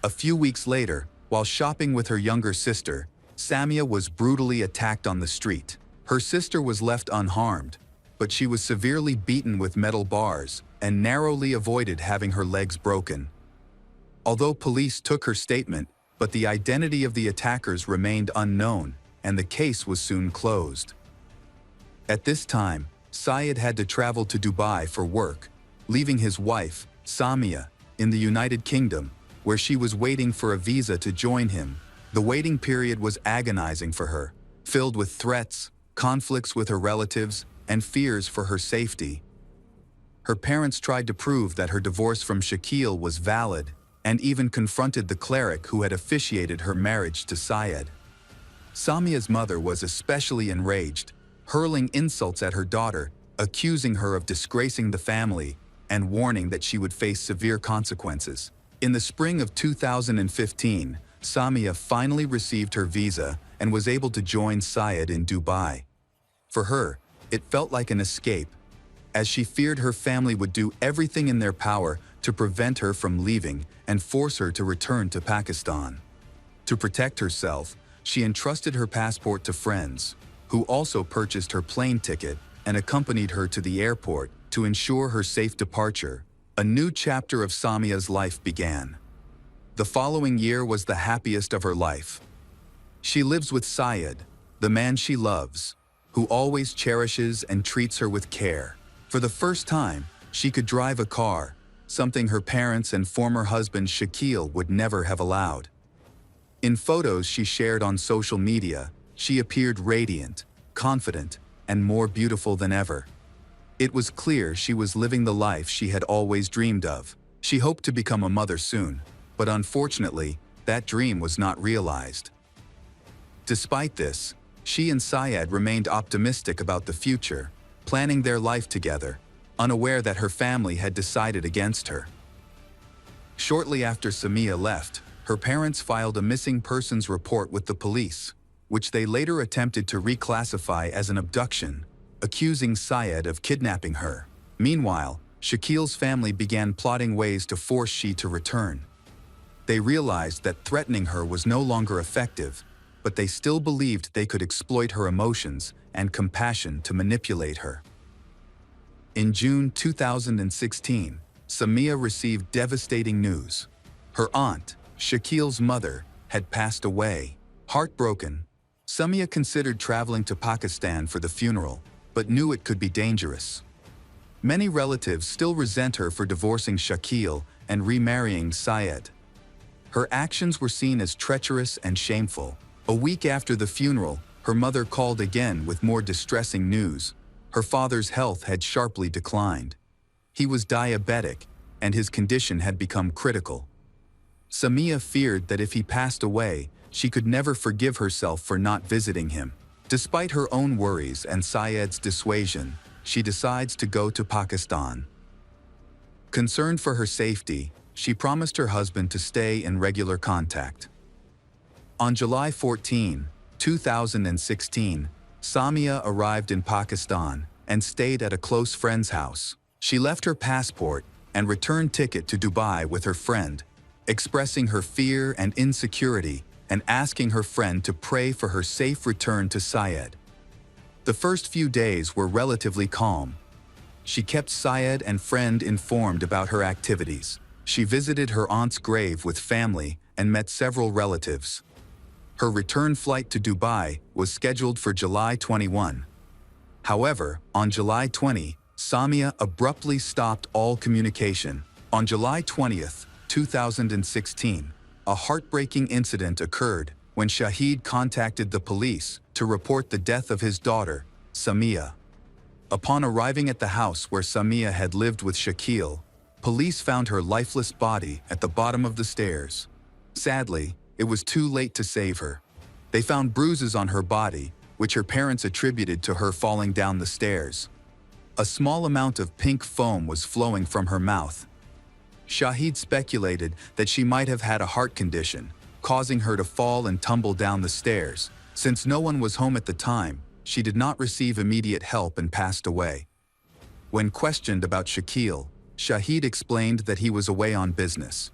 A few weeks later, while shopping with her younger sister, Samia was brutally attacked on the street. Her sister was left unharmed, but she was severely beaten with metal bars and narrowly avoided having her legs broken. Although police took her statement, but the identity of the attackers remained unknown, and the case was soon closed. At this time, Syed had to travel to Dubai for work, leaving his wife, Samia, in the United Kingdom, where she was waiting for a visa to join him. The waiting period was agonizing for her, filled with threats, conflicts with her relatives, and fears for her safety. Her parents tried to prove that her divorce from Shaquille was valid, and even confronted the cleric who had officiated her marriage to Syed. Samia's mother was especially enraged, hurling insults at her daughter, accusing her of disgracing the family, and warning that she would face severe consequences. In the spring of 2015, Samia finally received her visa and was able to join Syed in Dubai. For her, it felt like an escape, as she feared her family would do everything in their power to prevent her from leaving and force her to return to Pakistan. To protect herself, she entrusted her passport to friends, who also purchased her plane ticket and accompanied her to the airport to ensure her safe departure. A new chapter of Samia's life began. The following year was the happiest of her life. She lives with Syed, the man she loves, who always cherishes and treats her with care. For the first time, she could drive a car, something her parents and former husband Shakil would never have allowed. In photos she shared on social media, she appeared radiant, confident, and more beautiful than ever. It was clear she was living the life she had always dreamed of. She hoped to become a mother soon, but unfortunately, that dream was not realized. Despite this, she and Syed remained optimistic about the future, planning their life together, unaware that her family had decided against her. Shortly after Samia left, her parents filed a missing persons report with the police, which they later attempted to reclassify as an abduction, accusing Syed of kidnapping her. Meanwhile, Shakil's family began plotting ways to force she to return. They realized that threatening her was no longer effective, but they still believed they could exploit her emotions and compassion to manipulate her. In June 2016, Samia received devastating news. Her aunt, Shakil's mother, had passed away. Heartbroken, Samia considered traveling to Pakistan for the funeral, but knew it could be dangerous. Many relatives still resent her for divorcing Shakil and remarrying Syed. Her actions were seen as treacherous and shameful. A week after the funeral, her mother called again with more distressing news. Her father's health had sharply declined. He was diabetic, and his condition had become critical. Samia feared that if he passed away, she could never forgive herself for not visiting him. Despite her own worries and Syed's dissuasion, she decides to go to Pakistan. Concerned for her safety, she promised her husband to stay in regular contact. On July 14, 2016, Samia arrived in Pakistan and stayed at a close friend's house. She left her passport and return ticket to Dubai with her friend, expressing her fear and insecurity and asking her friend to pray for her safe return to Syed. The first few days were relatively calm. She kept Syed and friend informed about her activities. She visited her aunt's grave with family and met several relatives. Her return flight to Dubai was scheduled for July 21. However, on July 20, Samia abruptly stopped all communication. On July 20, 2016, a heartbreaking incident occurred when Shahid contacted the police to report the death of his daughter, Samia. Upon arriving at the house where Samia had lived with Shakil, police found her lifeless body at the bottom of the stairs. Sadly, it was too late to save her. They found bruises on her body, which her parents attributed to her falling down the stairs. A small amount of pink foam was flowing from her mouth. Shahid speculated that she might have had a heart condition, causing her to fall and tumble down the stairs. Since no one was home at the time, she did not receive immediate help and passed away. When questioned about Shakil, Shahid explained that he was away on business.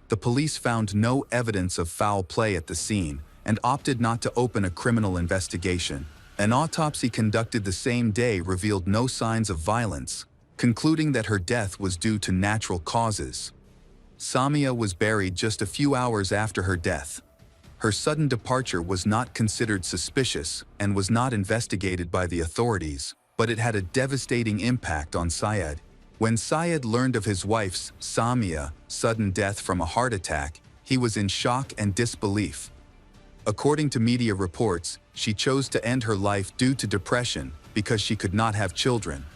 The police found no evidence of foul play at the scene and opted not to open a criminal investigation. An autopsy conducted the same day revealed no signs of violence, concluding that her death was due to natural causes. Samia was buried just a few hours after her death. Her sudden departure was not considered suspicious and was not investigated by the authorities, but it had a devastating impact on Syed. When Syed learned of his wife's, Samia's, sudden death from a heart attack, he was in shock and disbelief. According to media reports, she chose to end her life due to depression because she could not have children.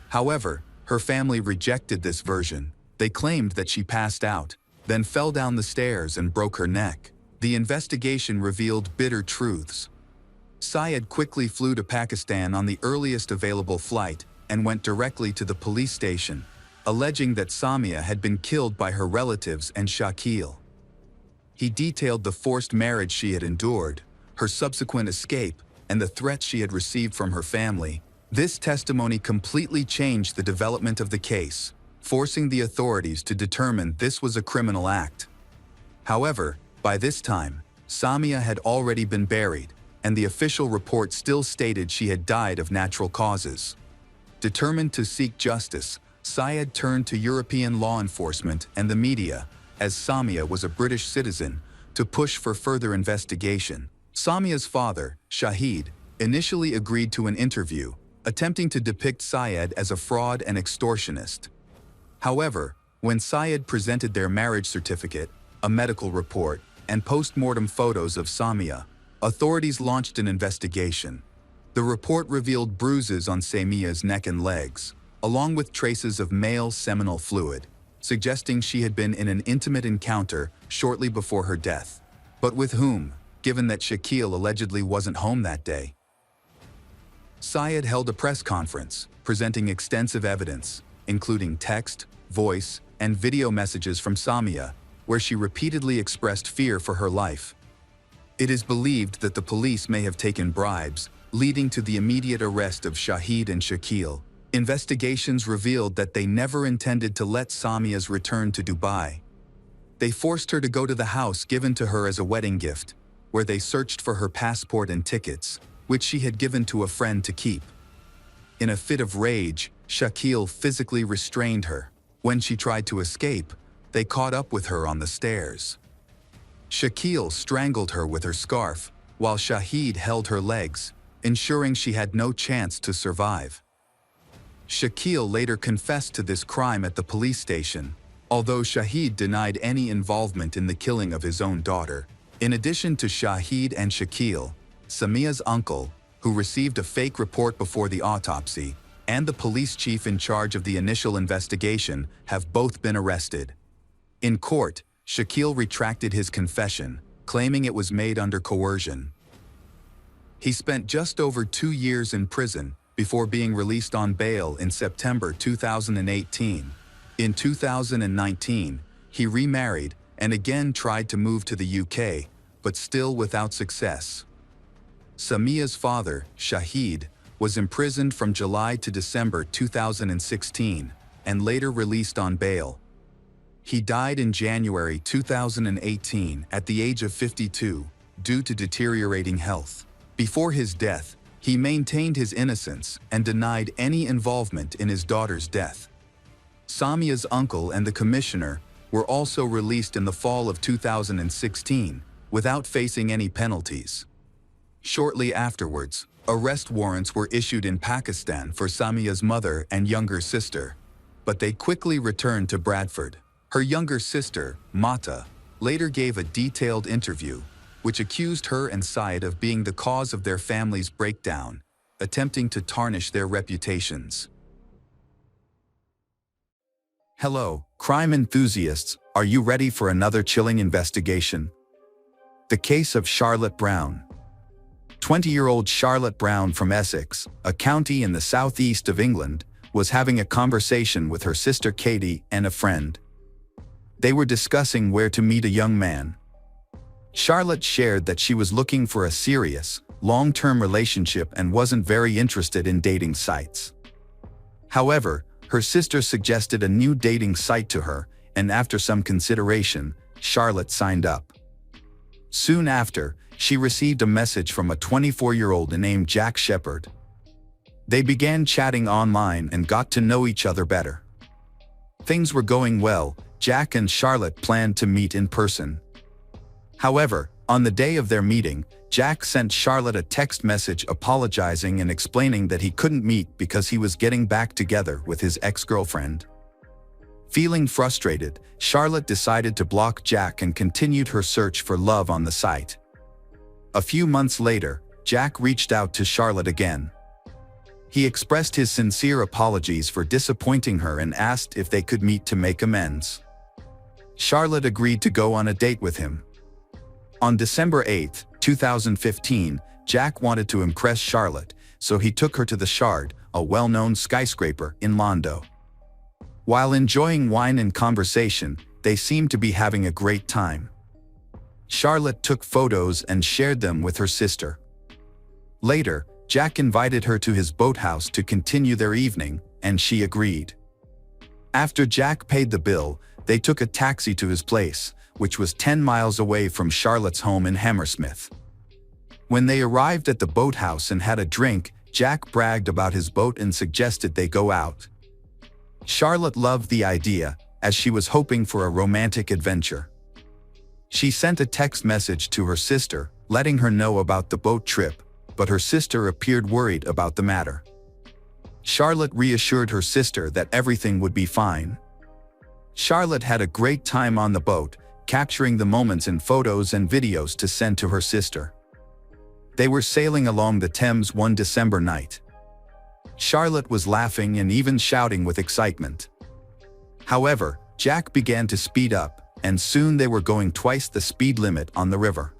However, her family rejected this version. They claimed that she passed out, then fell down the stairs and broke her neck. The investigation revealed bitter truths. Syed quickly flew to Pakistan on the earliest available flight and went directly to the police station, alleging that Samia had been killed by her relatives and Shakil. He detailed the forced marriage she had endured, her subsequent escape, and the threats she had received from her family. This testimony completely changed the development of the case, forcing the authorities to determine this was a criminal act. However, by this time, Samia had already been buried, and the official report still stated she had died of natural causes. Determined to seek justice, Syed turned to European law enforcement and the media, as Samia was a British citizen, to push for further investigation. Samia's father, Shahid, initially agreed to an interview, attempting to depict Syed as a fraud and extortionist. However, when Syed presented their marriage certificate, a medical report, and post-mortem photos of Samia, authorities launched an investigation. The report revealed bruises on Samia's neck and legs, along with traces of male seminal fluid, suggesting she had been in an intimate encounter shortly before her death. But with whom, given that Shakil allegedly wasn't home that day? Syed held a press conference, presenting extensive evidence, including text, voice, and video messages from Samia, where she repeatedly expressed fear for her life. It is believed that the police may have taken bribes, leading to the immediate arrest of Shahid and Shakil. Investigations revealed that they never intended to let Samia's return to Dubai. They forced her to go to the house given to her as a wedding gift, where they searched for her passport and tickets, which she had given to a friend to keep. In a fit of rage, Shakil physically restrained her. When she tried to escape, they caught up with her on the stairs. Shakil strangled her with her scarf, while Shahid held her legs, ensuring she had no chance to survive. Shakil later confessed to this crime at the police station, although Shahid denied any involvement in the killing of his own daughter. In addition to Shahid and Shakil, Samia's uncle, who received a fake report before the autopsy, and the police chief in charge of the initial investigation have both been arrested. In court, Shakil retracted his confession, claiming it was made under coercion. He spent just over 2 years in prison before being released on bail in September 2018. In 2019, he remarried and again tried to move to the UK, but still without success. Samia's father, Shahid, was imprisoned from July to December 2016 and later released on bail. He died in January 2018 at the age of 52 due to deteriorating health. Before his death, he maintained his innocence and denied any involvement in his daughter's death. Samia's uncle and the commissioner were also released in the fall of 2016 without facing any penalties. Shortly afterwards, arrest warrants were issued in Pakistan for Samia's mother and younger sister, but they quickly returned to Bradford. Her younger sister, Mata, later gave a detailed interview, which accused her and Syed of being the cause of their family's breakdown, attempting to tarnish their reputations. Hello, crime enthusiasts, are you ready for another chilling investigation? The case of Charlotte Brown. 20-year-old Charlotte Brown from Essex, a county in the southeast of England, was having a conversation with her sister Katie and a friend. They were discussing where to meet a young man. Charlotte shared that she was looking for a serious, long-term relationship and wasn't very interested in dating sites. However, her sister suggested a new dating site to her, and after some consideration, Charlotte signed up. Soon after, she received a message from a 24-year-old named Jack Shepherd. They began chatting online and got to know each other better. Things were going well. Jack and Charlotte planned to meet in person. However, on the day of their meeting, Jack sent Charlotte a text message apologizing and explaining that he couldn't meet because he was getting back together with his ex-girlfriend. Feeling frustrated, Charlotte decided to block Jack and continued her search for love on the site. A few months later, Jack reached out to Charlotte again. He expressed his sincere apologies for disappointing her and asked if they could meet to make amends. Charlotte agreed to go on a date with him. On December 8, 2015, Jack wanted to impress Charlotte, so he took her to the Shard, a well-known skyscraper in Londo. While enjoying wine and conversation, they seemed to be having a great time. Charlotte took photos and shared them with her sister. Later, Jack invited her to his boathouse to continue their evening, and she agreed. After Jack paid the bill, they took a taxi to his place, which was 10 miles away from Charlotte's home in Hammersmith. When they arrived at the boathouse and had a drink, Jack bragged about his boat and suggested they go out. Charlotte loved the idea, as she was hoping for a romantic adventure. She sent a text message to her sister, letting her know about the boat trip, but her sister appeared worried about the matter. Charlotte reassured her sister that everything would be fine. Charlotte had a great time on the boat, capturing the moments in photos and videos to send to her sister. They were sailing along the Thames one December night. Charlotte was laughing and even shouting with excitement. However, Jack began to speed up, and soon they were going twice the speed limit on the river.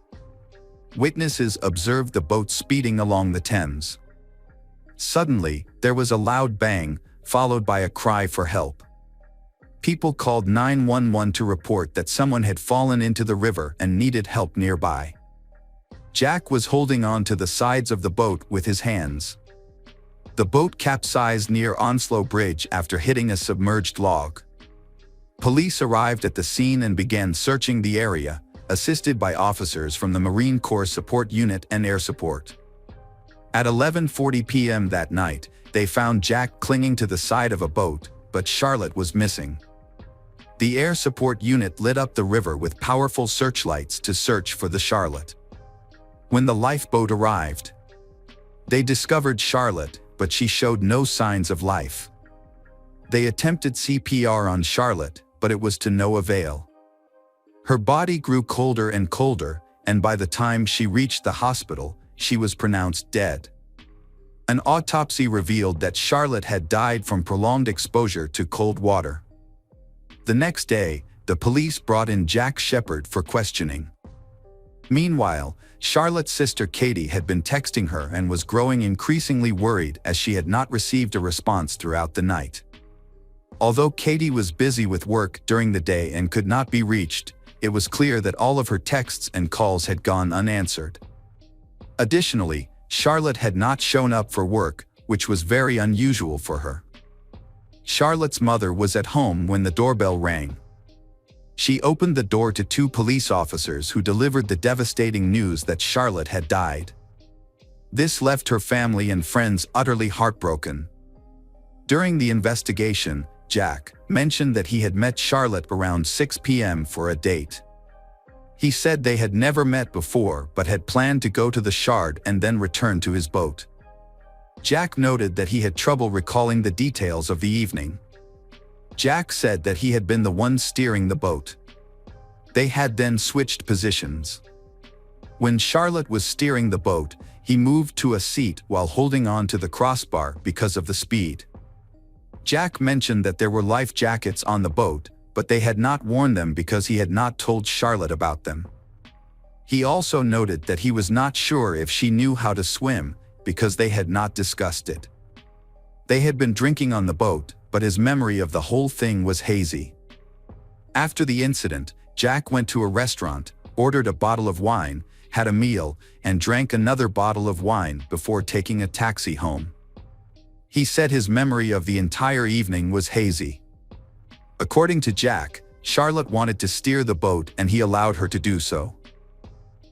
Witnesses observed the boat speeding along the Thames. Suddenly, there was a loud bang, followed by a cry for help. People called 911 to report that someone had fallen into the river and needed help nearby. Jack was holding on to the sides of the boat with his hands. The boat capsized near Onslow Bridge after hitting a submerged log. Police arrived at the scene and began searching the area, assisted by officers from the Marine Corps Support Unit and Air Support. At 11:40 p.m. that night, they found Jack clinging to the side of a boat, but Charlotte was missing. The Air Support Unit lit up the river with powerful searchlights to search for the Charlotte. When the lifeboat arrived, they discovered Charlotte, but she showed no signs of life. They attempted CPR on Charlotte, but it was to no avail. Her body grew colder and colder, and by the time she reached the hospital, she was pronounced dead. An autopsy revealed that Charlotte had died from prolonged exposure to cold water. The next day, the police brought in Jack Shepherd for questioning. Meanwhile, Charlotte's sister Katie had been texting her and was growing increasingly worried as she had not received a response throughout the night. Although Katie was busy with work during the day and could not be reached, it was clear that all of her texts and calls had gone unanswered. Additionally, Charlotte had not shown up for work, which was very unusual for her. Charlotte's mother was at home when the doorbell rang. She opened the door to two police officers who delivered the devastating news that Charlotte had died. This left her family and friends utterly heartbroken. During the investigation, Jack mentioned that he had met Charlotte around 6 p.m. for a date. He said they had never met before but had planned to go to the Shard and then return to his boat. Jack noted that he had trouble recalling the details of the evening. Jack said that he had been the one steering the boat. They had then switched positions. When Charlotte was steering the boat, he moved to a seat while holding on to the crossbar because of the speed. Jack mentioned that there were life jackets on the boat, but they had not worn them because he had not told Charlotte about them. He also noted that he was not sure if she knew how to swim because they had not discussed it. They had been drinking on the boat, but his memory of the whole thing was hazy. After the incident, Jack went to a restaurant, ordered a bottle of wine, had a meal, and drank another bottle of wine before taking a taxi home. He said his memory of the entire evening was hazy. According to Jack, Charlotte wanted to steer the boat and he allowed her to do so.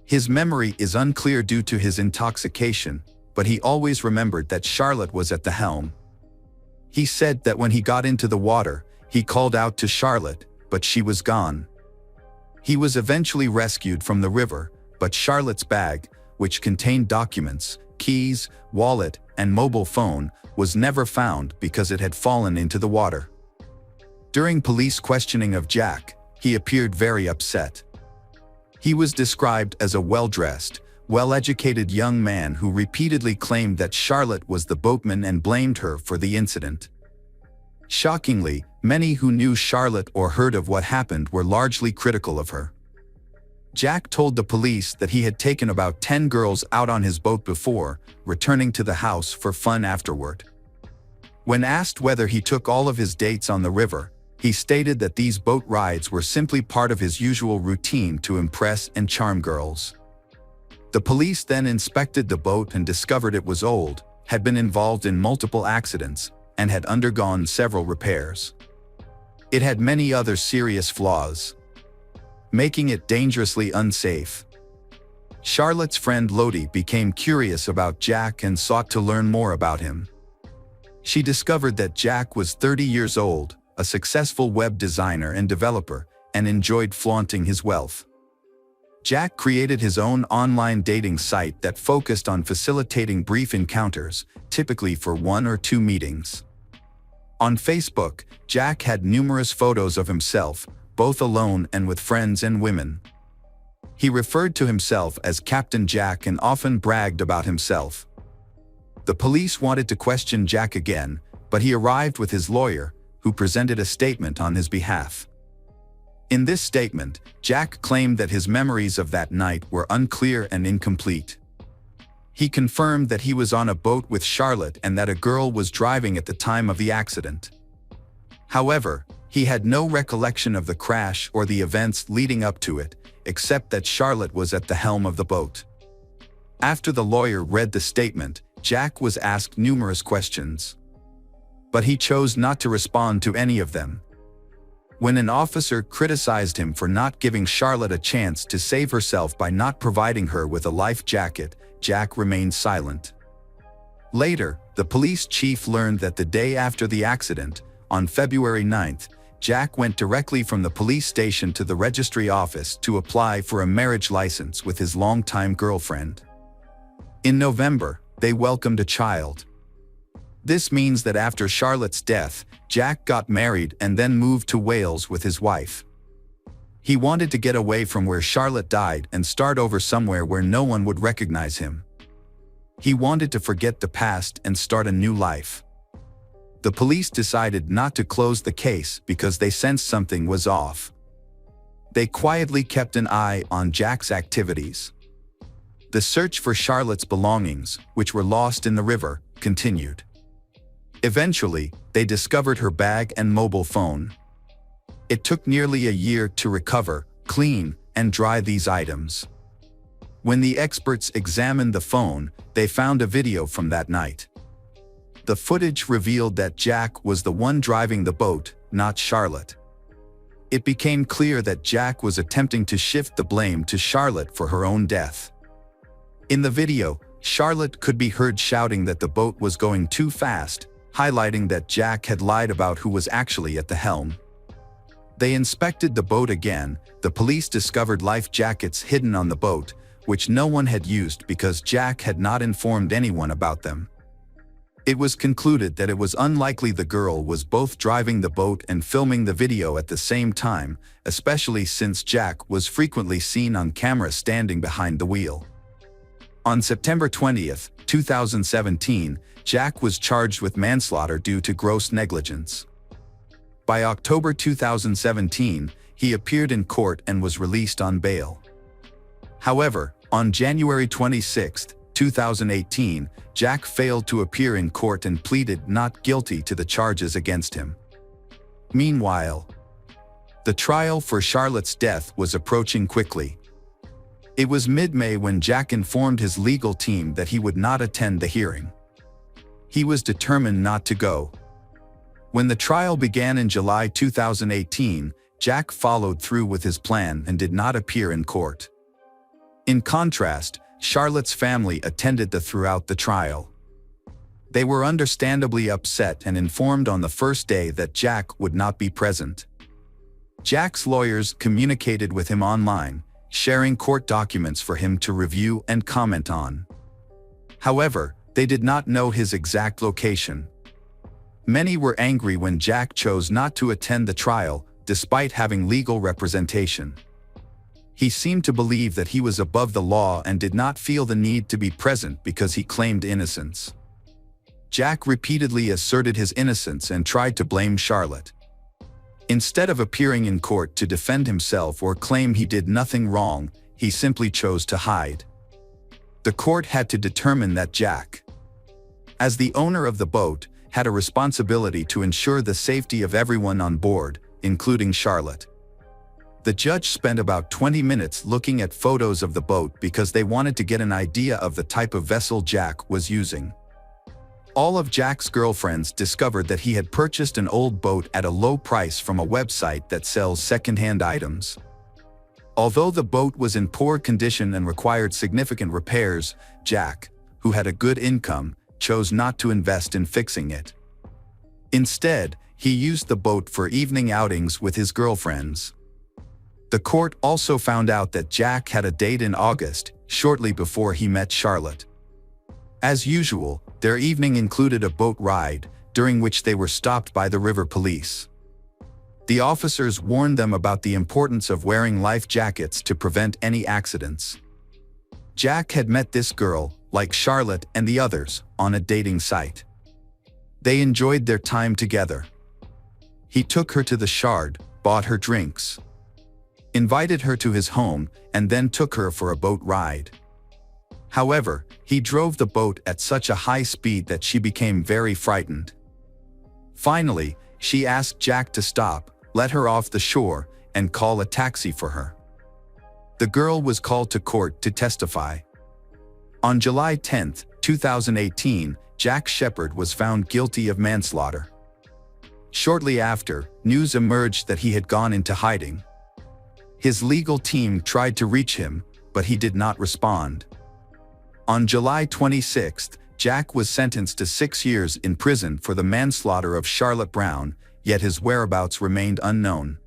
His memory is unclear due to his intoxication, but he always remembered that Charlotte was at the helm. He said that when he got into the water, he called out to Charlotte, but she was gone. He was eventually rescued from the river, but Charlotte's bag, which contained documents, keys, wallet, and mobile phone, was never found because it had fallen into the water. During police questioning of Jack, he appeared very upset. He was described as a well-dressed, well-educated young man who repeatedly claimed that Charlotte was the boatman and blamed her for the incident. Shockingly, many who knew Charlotte or heard of what happened were largely critical of her. Jack told the police that he had taken about 10 girls out on his boat before, returning to the house for fun afterward. When asked whether he took all of his dates on the river, he stated that these boat rides were simply part of his usual routine to impress and charm girls. The police then inspected the boat and discovered it was old, had been involved in multiple accidents, and had undergone several repairs. It had many other serious flaws, making it dangerously unsafe. Charlotte's friend Lottie became curious about Jack and sought to learn more about him. She discovered that Jack was 30 years old, a successful web designer and developer, and enjoyed flaunting his wealth. Jack created his own online dating site that focused on facilitating brief encounters, typically for 1 or 2 meetings. On Facebook, Jack had numerous photos of himself, both alone and with friends and women. He referred to himself as Captain Jack and often bragged about himself. The police wanted to question Jack again, but he arrived with his lawyer, who presented a statement on his behalf. In this statement, Jack claimed that his memories of that night were unclear and incomplete. He confirmed that he was on a boat with Charlotte and that a girl was driving at the time of the accident. However, he had no recollection of the crash or the events leading up to it, except that Charlotte was at the helm of the boat. After the lawyer read the statement, Jack was asked numerous questions, but he chose not to respond to any of them. When an officer criticized him for not giving Charlotte a chance to save herself by not providing her with a life jacket, Jack remained silent. Later, the police chief learned that the day after the accident, on February 9th, Jack went directly from the police station to the registry office to apply for a marriage license with his longtime girlfriend. In November, they welcomed a child. This means that after Charlotte's death, Jack got married and then moved to Wales with his wife. He wanted to get away from where Charlotte died and start over somewhere where no one would recognize him. He wanted to forget the past and start a new life. The police decided not to close the case because they sensed something was off. They quietly kept an eye on Jack's activities. The search for Charlotte's belongings, which were lost in the river, continued. Eventually, they discovered her bag and mobile phone. It took nearly a year to recover, clean, and dry these items. When the experts examined the phone, they found a video from that night. The footage revealed that Jack was the one driving the boat, not Charlotte. It became clear that Jack was attempting to shift the blame to Charlotte for her own death. In the video, Charlotte could be heard shouting that the boat was going too fast, highlighting that Jack had lied about who was actually at the helm. They inspected the boat again. The police discovered life jackets hidden on the boat, which no one had used because Jack had not informed anyone about them. It was concluded that it was unlikely the girl was both driving the boat and filming the video at the same time, especially since Jack was frequently seen on camera standing behind the wheel. On September 20th, 2017, Jack was charged with manslaughter due to gross negligence. By October 2017, he appeared in court and was released on bail. However, on January 26, 2018, Jack failed to appear in court and pleaded not guilty to the charges against him. Meanwhile, the trial for Charlotte's death was approaching quickly. It was mid-May when Jack informed his legal team that he would not attend the hearing. He was determined not to go. When the trial began in July 2018, Jack followed through with his plan and did not appear in court. In contrast, Charlotte's family attended throughout the trial. They were understandably upset and informed on the first day that Jack would not be present. Jack's lawyers communicated with him online, sharing court documents for him to review and comment on. However, they did not know his exact location. Many were angry when Jack chose not to attend the trial, despite having legal representation. He seemed to believe that he was above the law and did not feel the need to be present because he claimed innocence. Jack repeatedly asserted his innocence and tried to blame Charlotte. Instead of appearing in court to defend himself or claim he did nothing wrong, he simply chose to hide. The court had to determine that Jack, as the owner of the boat, had a responsibility to ensure the safety of everyone on board, including Charlotte. The judge spent about 20 minutes looking at photos of the boat because they wanted to get an idea of the type of vessel Jack was using. All of Jack's girlfriends discovered that he had purchased an old boat at a low price from a website that sells second-hand items. Although the boat was in poor condition and required significant repairs, Jack, who had a good income, chose not to invest in fixing it. Instead, he used the boat for evening outings with his girlfriends. The court also found out that Jack had a date in August, shortly before he met Charlotte. As usual, their evening included a boat ride, during which they were stopped by the river police. The officers warned them about the importance of wearing life jackets to prevent any accidents. Jack had met this girl, like Charlotte and the others, on a dating site. They enjoyed their time together. He took her to the Shard, bought her drinks, invited her to his home, and then took her for a boat ride. However, he drove the boat at such a high speed that she became very frightened. Finally, she asked Jack to stop, let her off the shore, and call a taxi for her. The girl was called to court to testify. On July 10, 2018, Jack Shepherd was found guilty of manslaughter. Shortly after, news emerged that he had gone into hiding. His legal team tried to reach him, but he did not respond. On July 26, Jack was sentenced to 6 years in prison for the manslaughter of Charlotte Brown, yet his whereabouts remained unknown.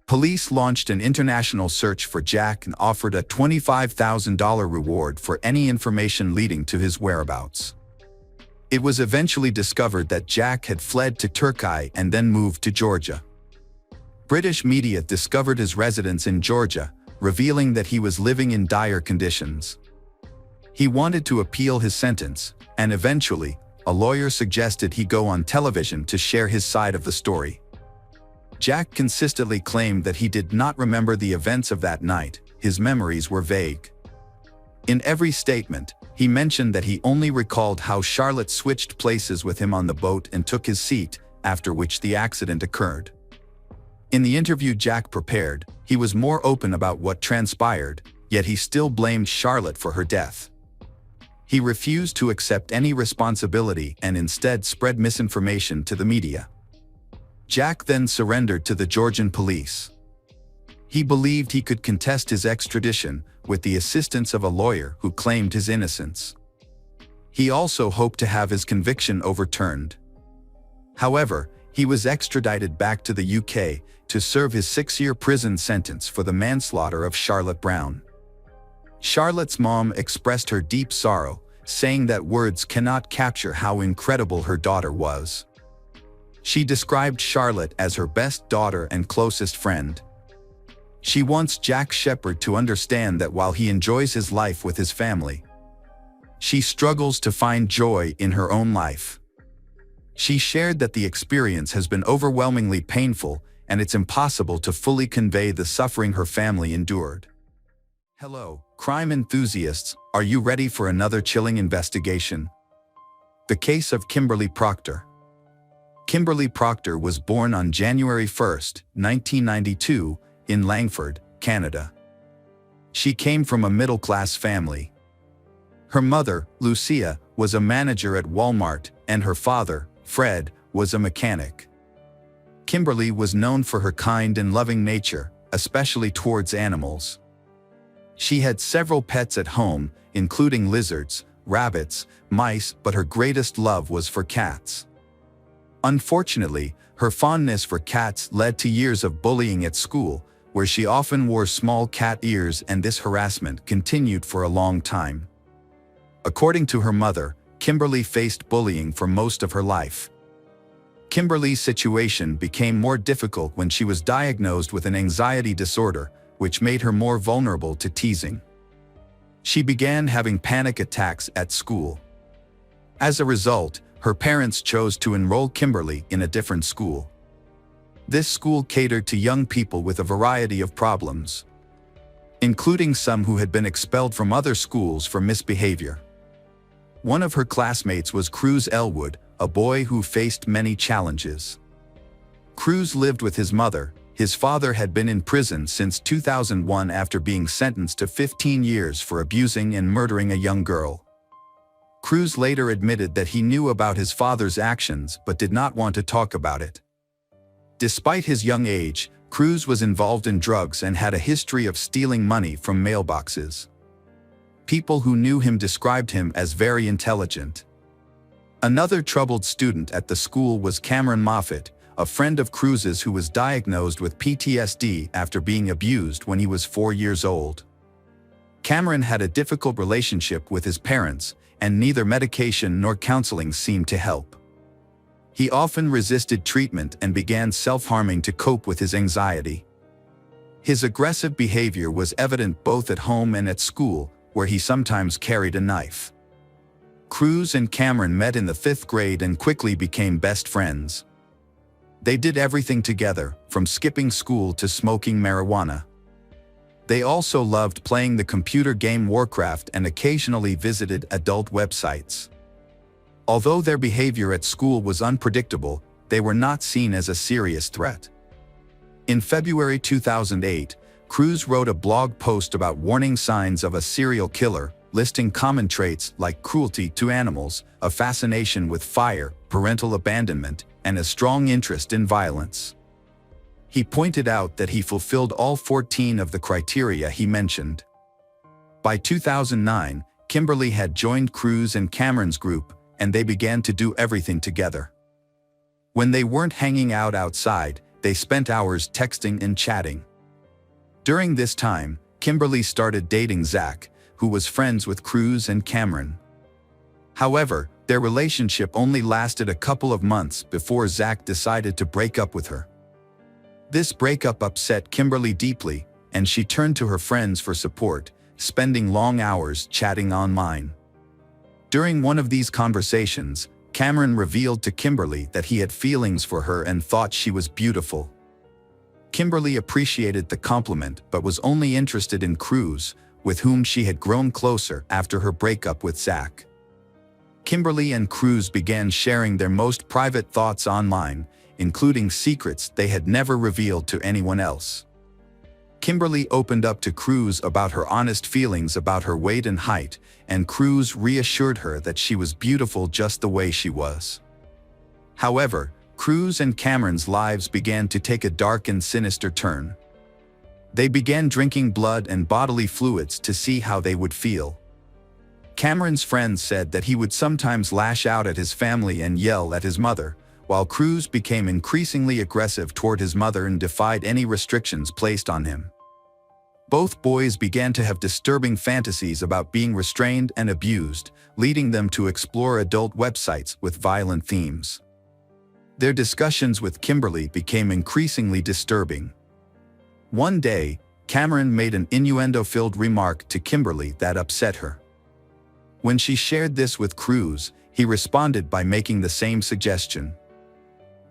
Police launched an international search for Jack and offered a $25,000 reward for any information leading to his whereabouts. It was eventually discovered that Jack had fled to Turkey and then moved to Georgia. British media discovered his residence in Georgia, revealing that he was living in dire conditions. He wanted to appeal his sentence, and eventually, a lawyer suggested he go on television to share his side of the story. Jack consistently claimed that he did not remember the events of that night. His memories were vague. In every statement, he mentioned that he only recalled how Charlotte switched places with him on the boat and took his seat, after which the accident occurred. In the interview Jack prepared, he was more open about what transpired, yet he still blamed Charlotte for her death. He refused to accept any responsibility and instead spread misinformation to the media. Jack then surrendered to the Georgian police. He believed he could contest his extradition with the assistance of a lawyer who claimed his innocence. He also hoped to have his conviction overturned. However, he was extradited back to the UK to serve his 6-year prison sentence for the manslaughter of Charlotte Brown. Charlotte's mom expressed her deep sorrow, saying that words cannot capture how incredible her daughter was. She described Charlotte as her best daughter and closest friend. She wants Jack Shepherd to understand that while he enjoys his life with his family, she struggles to find joy in her own life. She shared that the experience has been overwhelmingly painful and it's impossible to fully convey the suffering her family endured. Hello, crime enthusiasts, are you ready for another chilling investigation? The case of Kimberly Proctor. Kimberly Proctor was born on January 1, 1992, in Langford, Canada. She came from a middle-class family. Her mother, Lucia, was a manager at Walmart, and her father, Fred, was a mechanic. Kimberly was known for her kind and loving nature, especially towards animals. She had several pets at home, including lizards, rabbits, mice, but her greatest love was for cats. Unfortunately, her fondness for cats led to years of bullying at school, where she often wore small cat ears, and this harassment continued for a long time. According to her mother, Kimberly faced bullying for most of her life. Kimberly's situation became more difficult when she was diagnosed with an anxiety disorder, which made her more vulnerable to teasing. She began having panic attacks at school. As a result, her parents chose to enroll Kimberly in a different school. This school catered to young people with a variety of problems. including some who had been expelled from other schools for misbehavior. One of her classmates was Cruz Elwood, a boy who faced many challenges. Cruz lived with his mother. His father had been in prison since 2001 after being sentenced to 15 years for abusing and murdering a young girl. Cruz later admitted that he knew about his father's actions but did not want to talk about it. Despite his young age, Cruz was involved in drugs and had a history of stealing money from mailboxes. People who knew him described him as very intelligent. Another troubled student at the school was Cameron Moffat, a friend of Cruz's who was diagnosed with PTSD after being abused when he was 4 years old. Cameron had a difficult relationship with his parents, and neither medication nor counseling seemed to help. He often resisted treatment and began self-harming to cope with his anxiety. His aggressive behavior was evident both at home and at school, where he sometimes carried a knife. Cruz and Cameron met in the 5th grade and quickly became best friends. They did everything together, from skipping school to smoking marijuana. They also loved playing the computer game Warcraft and occasionally visited adult websites. Although their behavior at school was unpredictable, they were not seen as a serious threat. In February 2008, Cruz wrote a blog post about warning signs of a serial killer, listing common traits like cruelty to animals, a fascination with fire, parental abandonment, and a strong interest in violence. He pointed out that he fulfilled all 14 of the criteria he mentioned. By 2009, Kimberly had joined Cruz and Cameron's group, and they began to do everything together. When they weren't hanging out outside, they spent hours texting and chatting. During this time, Kimberly started dating Zach, who was friends with Cruz and Cameron. However, their relationship only lasted a couple of months before Zach decided to break up with her. This breakup upset Kimberly deeply, and she turned to her friends for support, spending long hours chatting online. During one of these conversations, Cameron revealed to Kimberly that he had feelings for her and thought she was beautiful. Kimberly appreciated the compliment but was only interested in Cruz, with whom she had grown closer after her breakup with Zach. Kimberly and Cruz began sharing their most private thoughts online, including secrets they had never revealed to anyone else. Kimberly opened up to Cruz about her honest feelings about her weight and height, and Cruz reassured her that she was beautiful just the way she was. However, Cruz and Cameron's lives began to take a dark and sinister turn. They began drinking blood and bodily fluids to see how they would feel. Cameron's friends said that he would sometimes lash out at his family and yell at his mother, while Cruz became increasingly aggressive toward his mother and defied any restrictions placed on him. Both boys began to have disturbing fantasies about being restrained and abused, leading them to explore adult websites with violent themes. Their discussions with Kimberly became increasingly disturbing. One day, Cameron made an innuendo-filled remark to Kimberly that upset her. When she shared this with Cruz, he responded by making the same suggestion.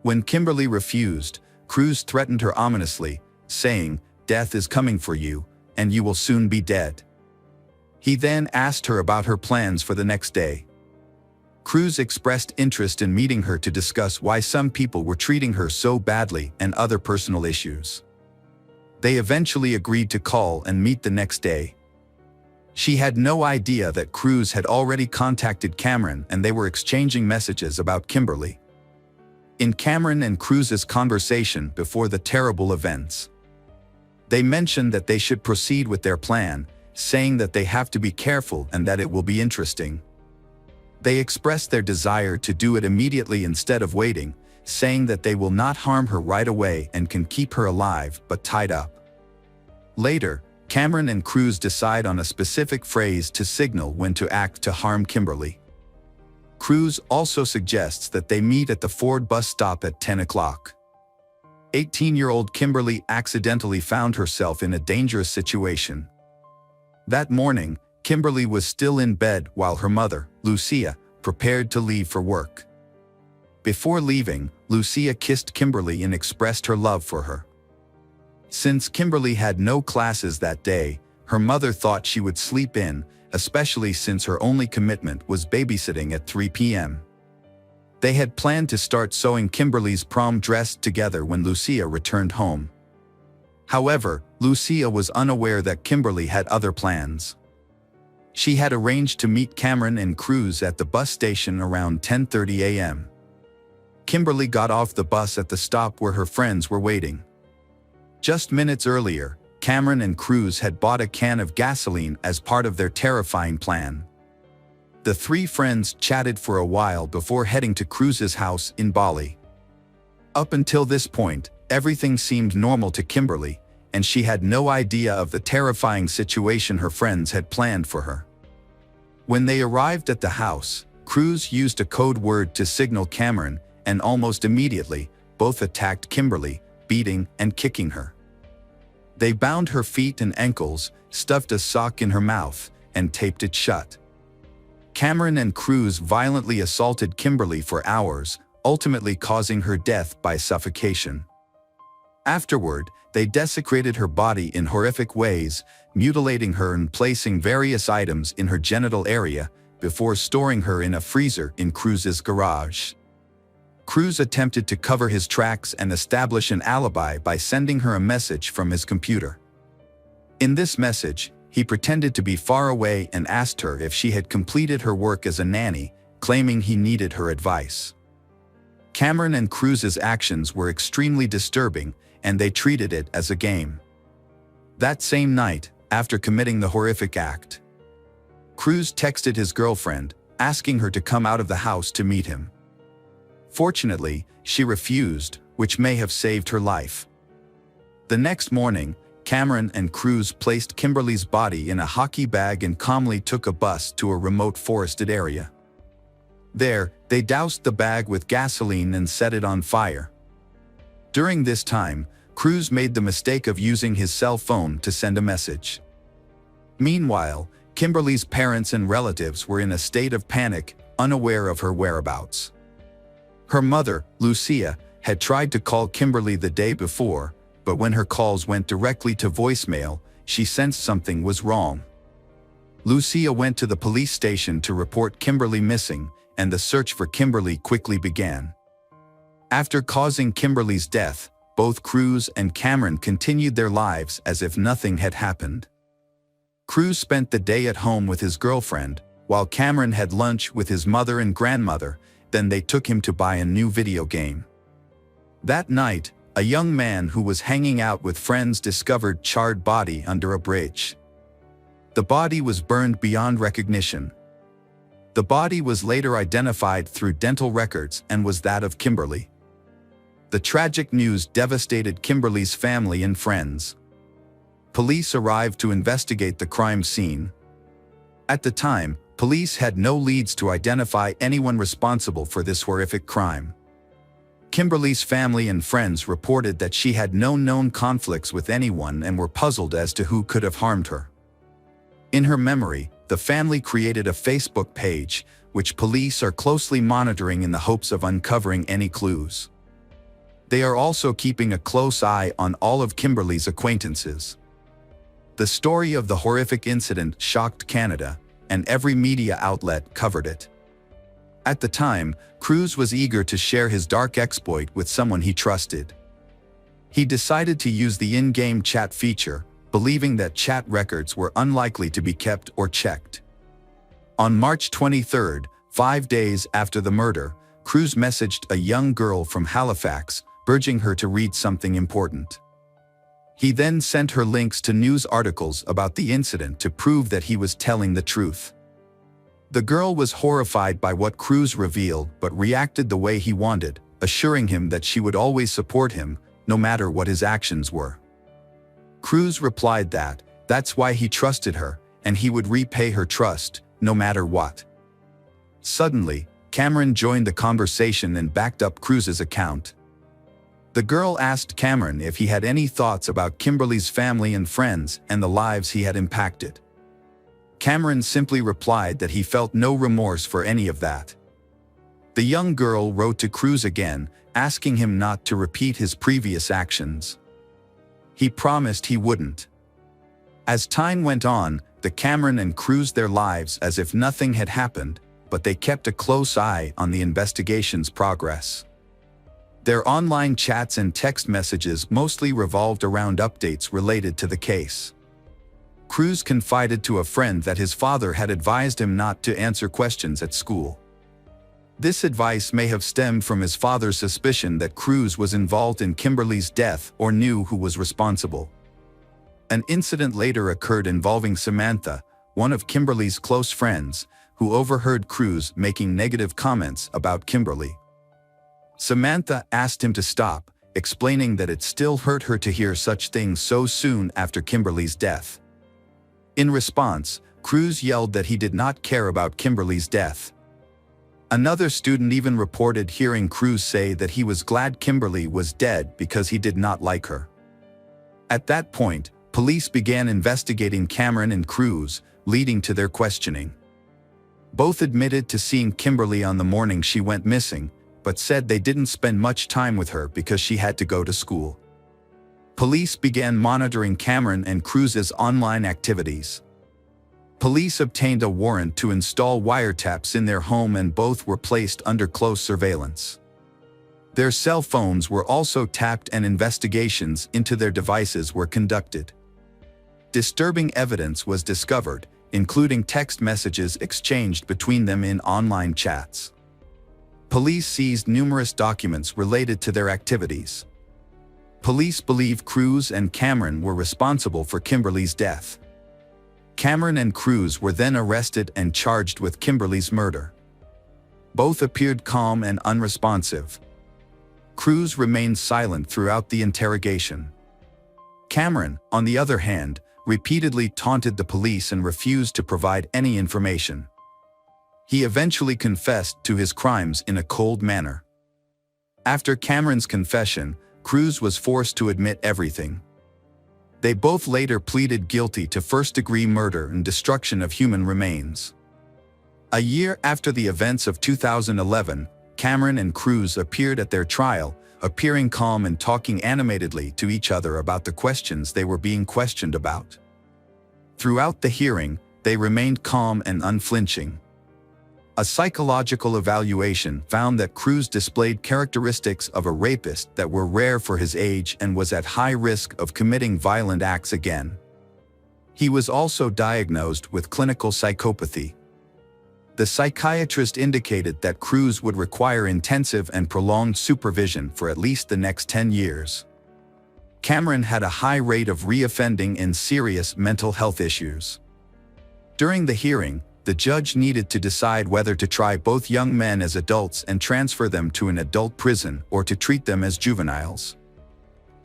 When Kimberly refused, Cruz threatened her ominously, saying, "Death is coming for you, and you will soon be dead." He then asked her about her plans for the next day. Cruz expressed interest in meeting her to discuss why some people were treating her so badly and other personal issues. They eventually agreed to call and meet the next day. She had no idea that Cruz had already contacted Cameron and they were exchanging messages about Kimberly. In Cameron and Cruz's conversation before the terrible events, they mentioned that they should proceed with their plan, saying that they have to be careful and that it will be interesting. They expressed their desire to do it immediately instead of waiting, saying that they will not harm her right away and can keep her alive but tied up. Later, Cameron and Cruz decide on a specific phrase to signal when to act to harm Kimberly. Cruz also suggests that they meet at the Ford bus stop at 10 o'clock. 18-year-old Kimberly accidentally found herself in a dangerous situation. That morning, Kimberly was still in bed while her mother, Lucia, prepared to leave for work. Before leaving, Lucia kissed Kimberly and expressed her love for her. Since Kimberly had no classes that day, her mother thought she would sleep in, especially since her only commitment was babysitting at 3 p.m. They had planned to start sewing Kimberly's prom dress together when Lucia returned home. However, Lucia was unaware that Kimberly had other plans. She had arranged to meet Cameron and Cruz at the bus station around 10:30 a.m. Kimberly got off the bus at the stop where her friends were waiting. Just minutes earlier, Cameron and Cruz had bought a can of gasoline as part of their terrifying plan. The three friends chatted for a while before heading to Cruz's house in Bali. Up until this point, everything seemed normal to Kimberly, and she had no idea of the terrifying situation her friends had planned for her. When they arrived at the house, Cruz used a code word to signal Cameron, and almost immediately, both attacked Kimberly, beating and kicking her. They bound her feet and ankles, stuffed a sock in her mouth, and taped it shut. Cameron and Cruz violently assaulted Kimberly for hours, ultimately causing her death by suffocation. Afterward, they desecrated her body in horrific ways, mutilating her and placing various items in her genital area, before storing her in a freezer in Cruz's garage. Cruz attempted to cover his tracks and establish an alibi by sending her a message from his computer. In this message, he pretended to be far away and asked her if she had completed her work as a nanny, claiming he needed her advice. Cameron and Cruz's actions were extremely disturbing, and they treated it as a game. That same night, after committing the horrific act, Cruz texted his girlfriend, asking her to come out of the house to meet him. Fortunately, she refused, which may have saved her life. The next morning, Cameron and Cruz placed Kimberly's body in a hockey bag and calmly took a bus to a remote forested area. There, they doused the bag with gasoline and set it on fire. During this time, Cruz made the mistake of using his cell phone to send a message. Meanwhile, Kimberly's parents and relatives were in a state of panic, unaware of her whereabouts. Her mother, Lucia, had tried to call Kimberly the day before, but when her calls went directly to voicemail, she sensed something was wrong. Lucia went to the police station to report Kimberly missing, and the search for Kimberly quickly began. After causing Kimberly's death, both Cruz and Cameron continued their lives as if nothing had happened. Cruz spent the day at home with his girlfriend, while Cameron had lunch with his mother and grandmother, then they took him to buy a new video game. That night, a young man who was hanging out with friends discovered charred body under a bridge. The body was burned beyond recognition. The body was later identified through dental records and was that of Kimberly. The tragic news devastated Kimberly's family and friends. Police arrived to investigate the crime scene. At the time, police had no leads to identify anyone responsible for this horrific crime. Kimberly's family and friends reported that she had no known conflicts with anyone and were puzzled as to who could have harmed her. In her memory, the family created a Facebook page, which police are closely monitoring in the hopes of uncovering any clues. They are also keeping a close eye on all of Kimberly's acquaintances. The story of the horrific incident shocked Canada, and every media outlet covered it. At the time, Cruz was eager to share his dark exploit with someone he trusted. He decided to use the in-game chat feature, believing that chat records were unlikely to be kept or checked. On March 23, 5 days after the murder, Cruz messaged a young girl from Halifax, urging her to read something important. He then sent her links to news articles about the incident to prove that he was telling the truth. The girl was horrified by what Cruz revealed but reacted the way he wanted, assuring him that she would always support him, no matter what his actions were. Cruz replied that that's why he trusted her, and he would repay her trust, no matter what. Suddenly, Cameron joined the conversation and backed up Cruz's account. The girl asked Cameron if he had any thoughts about Kimberly's family and friends and the lives he had impacted. Cameron simply replied that he felt no remorse for any of that. The young girl wrote to Cruz again, asking him not to repeat his previous actions. He promised he wouldn't. As time went on, the Cameron and Cruz their lives as if nothing had happened, but they kept a close eye on the investigation's progress. Their online chats and text messages mostly revolved around updates related to the case. Cruz confided to a friend that his father had advised him not to answer questions at school. This advice may have stemmed from his father's suspicion that Cruz was involved in Kimberly's death or knew who was responsible. An incident later occurred involving Samantha, one of Kimberly's close friends, who overheard Cruz making negative comments about Kimberly. Samantha asked him to stop, explaining that it still hurt her to hear such things so soon after Kimberly's death. In response, Cruz yelled that he did not care about Kimberly's death. Another student even reported hearing Cruz say that he was glad Kimberly was dead because he did not like her. At that point, police began investigating Cameron and Cruz, leading to their questioning. Both admitted to seeing Kimberly on the morning she went missing, but said they didn't spend much time with her because she had to go to school. Police began monitoring Cameron and Cruz's online activities. Police obtained a warrant to install wiretaps in their home and both were placed under close surveillance. Their cell phones were also tapped and investigations into their devices were conducted. Disturbing evidence was discovered, including text messages exchanged between them in online chats. Police seized numerous documents related to their activities. Police believe Cruz and Cameron were responsible for Kimberly's death. Cameron and Cruz were then arrested and charged with Kimberly's murder. Both appeared calm and unresponsive. Cruz remained silent throughout the interrogation. Cameron, on the other hand, repeatedly taunted the police and refused to provide any information. He eventually confessed to his crimes in a cold manner. After Cameron's confession, Cruz was forced to admit everything. They both later pleaded guilty to first-degree murder and destruction of human remains. A year after the events of 2011, Cameron and Cruz appeared at their trial, appearing calm and talking animatedly to each other about the questions they were being questioned about. Throughout the hearing, they remained calm and unflinching. A psychological evaluation found that Cruz displayed characteristics of a rapist that were rare for his age and was at high risk of committing violent acts again. He was also diagnosed with clinical psychopathy. The psychiatrist indicated that Cruz would require intensive and prolonged supervision for at least the next 10 years. Cameron had a high rate of reoffending and serious mental health issues. During the hearing, the judge needed to decide whether to try both young men as adults and transfer them to an adult prison or to treat them as juveniles.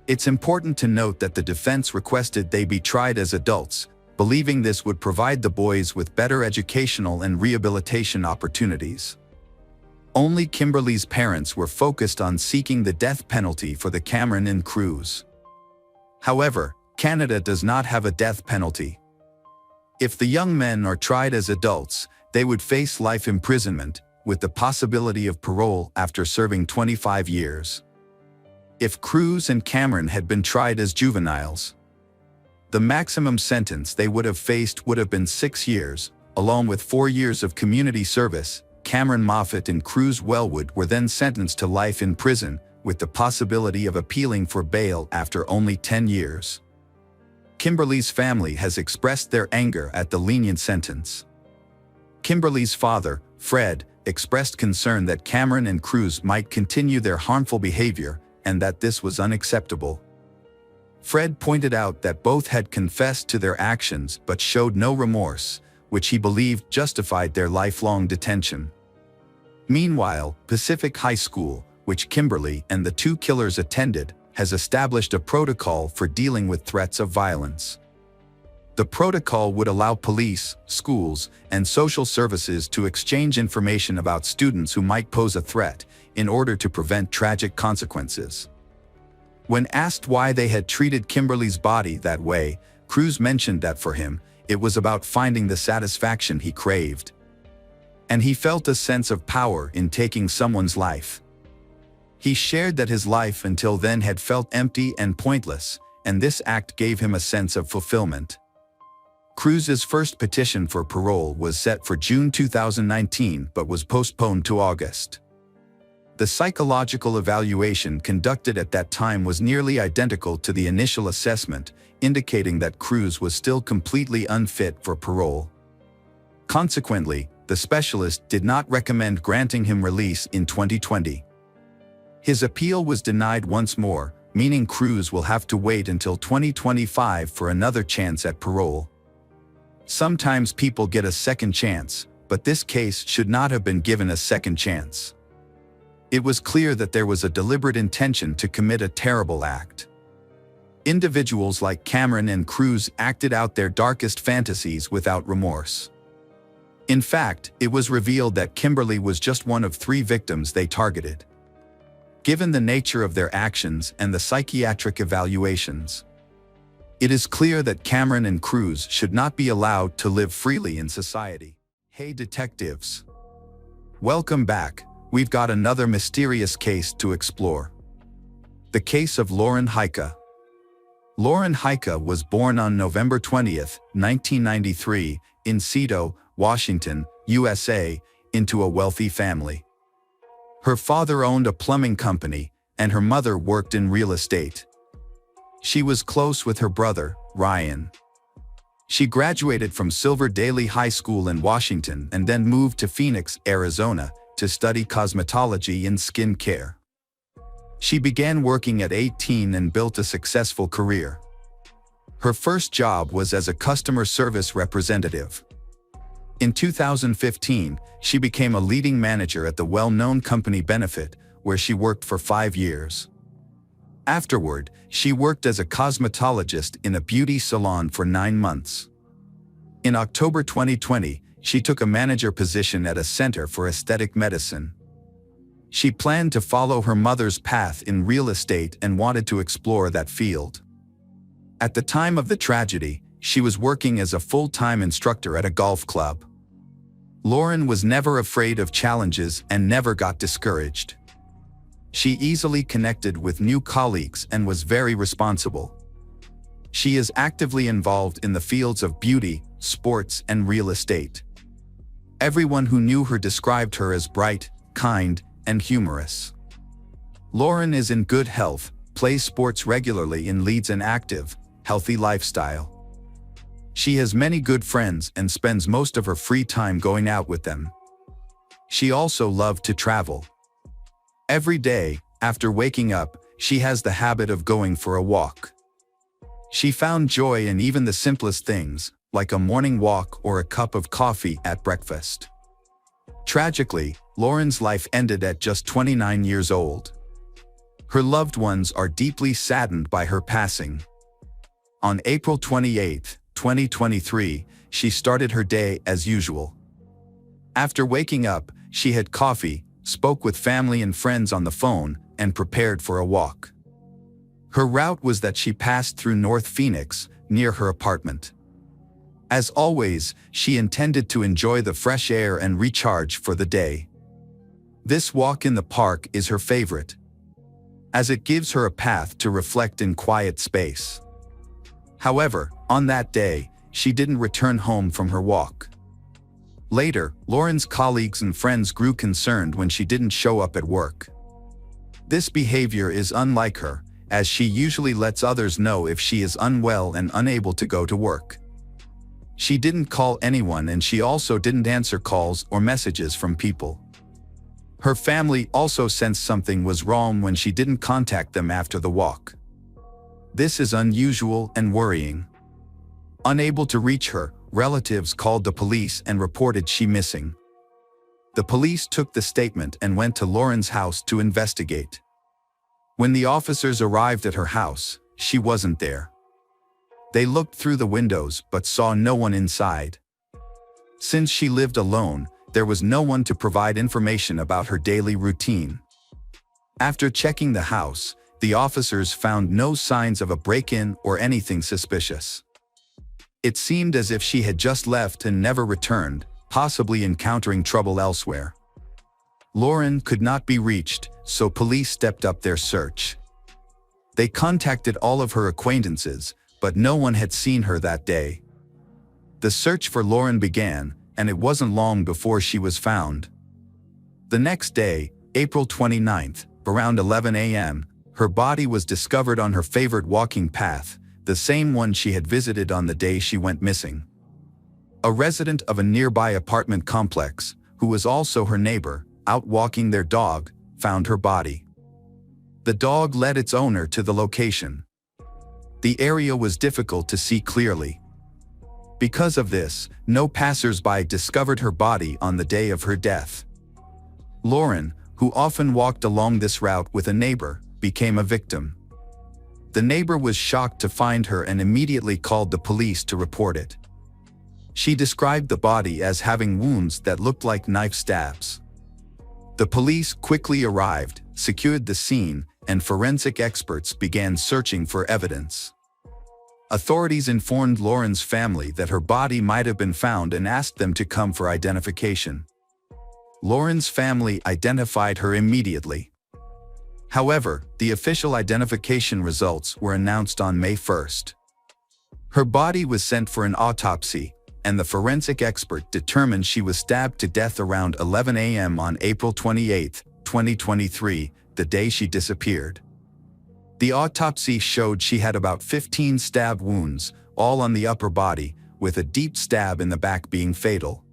It's important to note that the defense requested they be tried as adults, believing this would provide the boys with better educational and rehabilitation opportunities. Only Kimberly's parents were focused on seeking the death penalty for the Cameron and Cruz. However, Canada does not have a death penalty. If the young men are tried as adults, they would face life imprisonment, with the possibility of parole after serving 25 years. If Cruz and Cameron had been tried as juveniles, the maximum sentence they would have faced would have been 6 years, along with 4 years of community service. Cameron Moffat and Cruz Wellwood were then sentenced to life in prison, with the possibility of appealing for bail after only 10 years. Kimberly's family has expressed their anger at the lenient sentence. Kimberly's father, Fred, expressed concern that Cameron and Cruz might continue their harmful behavior and that this was unacceptable. Fred pointed out that both had confessed to their actions but showed no remorse, which he believed justified their lifelong detention. Meanwhile, Pacific High School, which Kimberly and the two killers attended, has established a protocol for dealing with threats of violence. The protocol would allow police, schools, and social services to exchange information about students who might pose a threat in order to prevent tragic consequences. When asked why they had treated Kimberly's body that way, Cruz mentioned that for him, it was about finding the satisfaction he craved. And he felt a sense of power in taking someone's life. He shared that his life until then had felt empty and pointless, and this act gave him a sense of fulfillment. Cruz's first petition for parole was set for June 2019 but was postponed to August. The psychological evaluation conducted at that time was nearly identical to the initial assessment, indicating that Cruz was still completely unfit for parole. Consequently, the specialist did not recommend granting him release in 2020. His appeal was denied once more, meaning Cruz will have to wait until 2025 for another chance at parole. Sometimes people get a second chance, but this case should not have been given a second chance. It was clear that there was a deliberate intention to commit a terrible act. Individuals like Cameron and Cruz acted out their darkest fantasies without remorse. In fact, it was revealed that Kimberly was just one of 3 victims they targeted. Given the nature of their actions and the psychiatric evaluations, it is clear that Cameron and Cruz should not be allowed to live freely in society. Hey detectives! Welcome back. We've got another mysterious case to explore. The case of Lauren Heike. Lauren Heike was born on November 20, 1993, in Seattle, Washington, USA, into a wealthy family. Her father owned a plumbing company, and her mother worked in real estate. She was close with her brother, Ryan. She graduated from Silver Daily High School in Washington and then moved to Phoenix, Arizona, to study cosmetology and skin care. She began working at 18 and built a successful career. Her first job was as a customer service representative. In 2015, she became a leading manager at the well-known company Benefit, where she worked for 5 years. Afterward, she worked as a cosmetologist in a beauty salon for 9 months. In October 2020, she took a manager position at a center for aesthetic medicine. She planned to follow her mother's path in real estate and wanted to explore that field. At the time of the tragedy, she was working as a full-time instructor at a golf club. Lauren was never afraid of challenges and never got discouraged. She easily connected with new colleagues and was very responsible. She is actively involved in the fields of beauty, sports, and real estate. Everyone who knew her described her as bright, kind, and humorous. Lauren is in good health, plays sports regularly and leads an active, healthy lifestyle. She has many good friends and spends most of her free time going out with them. She also loved to travel. Every day, after waking up, she has the habit of going for a walk. She found joy in even the simplest things, like a morning walk or a cup of coffee at breakfast. Tragically, Lauren's life ended at just 29 years old. Her loved ones are deeply saddened by her passing. On April 28, 2023, she started her day as usual. After waking up, she had coffee, spoke with family and friends on the phone, and prepared for a walk. Her route was that she passed through North Phoenix, near her apartment. As always, she intended to enjoy the fresh air and recharge for the day. This walk in the park is her favorite, as it gives her a path to reflect in quiet space. However, on that day, she didn't return home from her walk. Later, Lauren's colleagues and friends grew concerned when she didn't show up at work. This behavior is unlike her, as she usually lets others know if she is unwell and unable to go to work. She didn't call anyone, and she also didn't answer calls or messages from people. Her family also sensed something was wrong when she didn't contact them after the walk. This is unusual and worrying. Unable to reach her, relatives called the police and reported she missing. The police took the statement and went to Lauren's house to investigate. When the officers arrived at her house, she wasn't there. They looked through the windows but saw no one inside. Since she lived alone, there was no one to provide information about her daily routine. After checking the house, the officers found no signs of a break-in or anything suspicious. It seemed as if she had just left and never returned, possibly encountering trouble elsewhere. Lauren could not be reached, so police stepped up their search. They contacted all of her acquaintances, but no one had seen her that day. The search for Lauren began, and it wasn't long before she was found. The next day, April 29th, around 11 a.m., her body was discovered on her favorite walking path, the same one she had visited on the day she went missing. A resident of a nearby apartment complex, who was also her neighbor, out walking their dog, found her body. The dog led its owner to the location. The area was difficult to see clearly. Because of this, no passers-by discovered her body on the day of her death. Lauren, who often walked along this route with a neighbor, became a victim. The neighbor was shocked to find her and immediately called the police to report it. She described the body as having wounds that looked like knife stabs. The police quickly arrived, secured the scene, and forensic experts began searching for evidence. Authorities informed Lauren's family that her body might have been found and asked them to come for identification. Lauren's family identified her immediately. However, the official identification results were announced on May 1st. Her body was sent for an autopsy, and the forensic expert determined she was stabbed to death around 11 a.m. on April 28, 2023, the day she disappeared. The autopsy showed she had about 15 stab wounds, all on the upper body, with a deep stab in the back being fatal.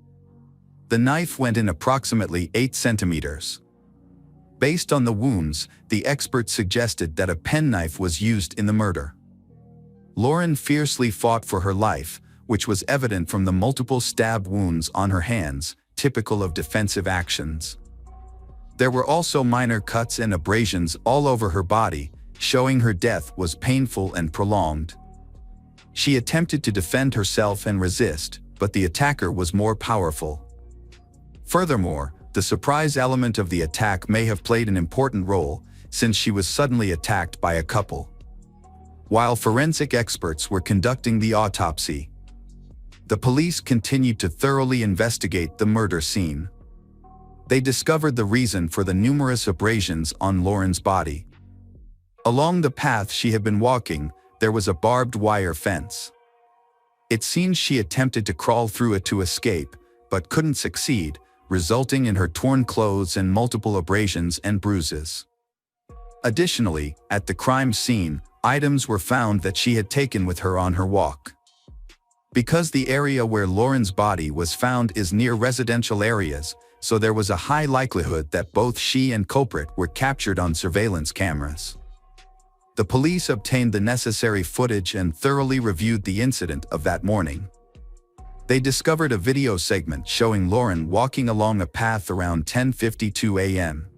The knife went in approximately 8 centimeters. Based on the wounds, the expert suggested that a penknife was used in the murder. Lauren fiercely fought for her life, which was evident from the multiple stab wounds on her hands, typical of defensive actions. There were also minor cuts and abrasions all over her body, showing her death was painful and prolonged. She attempted to defend herself and resist, but the attacker was more powerful. Furthermore, the surprise element of the attack may have played an important role, since she was suddenly attacked by a couple. While forensic experts were conducting the autopsy, the police continued to thoroughly investigate the murder scene. They discovered the reason for the numerous abrasions on Lauren's body. Along the path she had been walking, there was a barbed wire fence. It seems she attempted to crawl through it to escape, but couldn't succeed, resulting in her torn clothes and multiple abrasions and bruises. Additionally, at the crime scene, items were found that she had taken with her on her walk. Because the area where Lauren's body was found is near residential areas, so there was a high likelihood that both she and culprit were captured on surveillance cameras. The police obtained the necessary footage and thoroughly reviewed the incident of that morning. They discovered a video segment showing Lauren walking along a path around 10:52 a.m.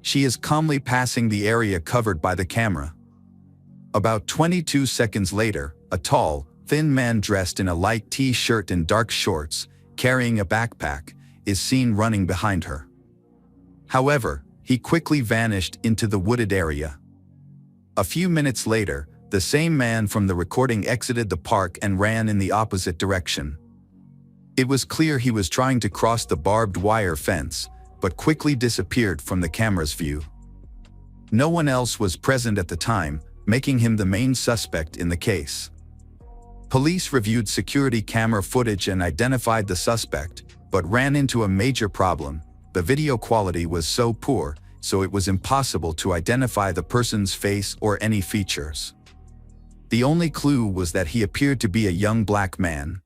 She is calmly passing the area covered by the camera. About 22 seconds later, a tall, thin man dressed in a light t-shirt and dark shorts, carrying a backpack, is seen running behind her. However, he quickly vanished into the wooded area. A few minutes later, the same man from the recording exited the park and ran in the opposite direction. It was clear he was trying to cross the barbed wire fence, but quickly disappeared from the camera's view. No one else was present at the time, making him the main suspect in the case. Police reviewed security camera footage and identified the suspect, but ran into a major problem. The video quality was so poor, so it was impossible to identify the person's face or any features. The only clue was that he appeared to be a young black man.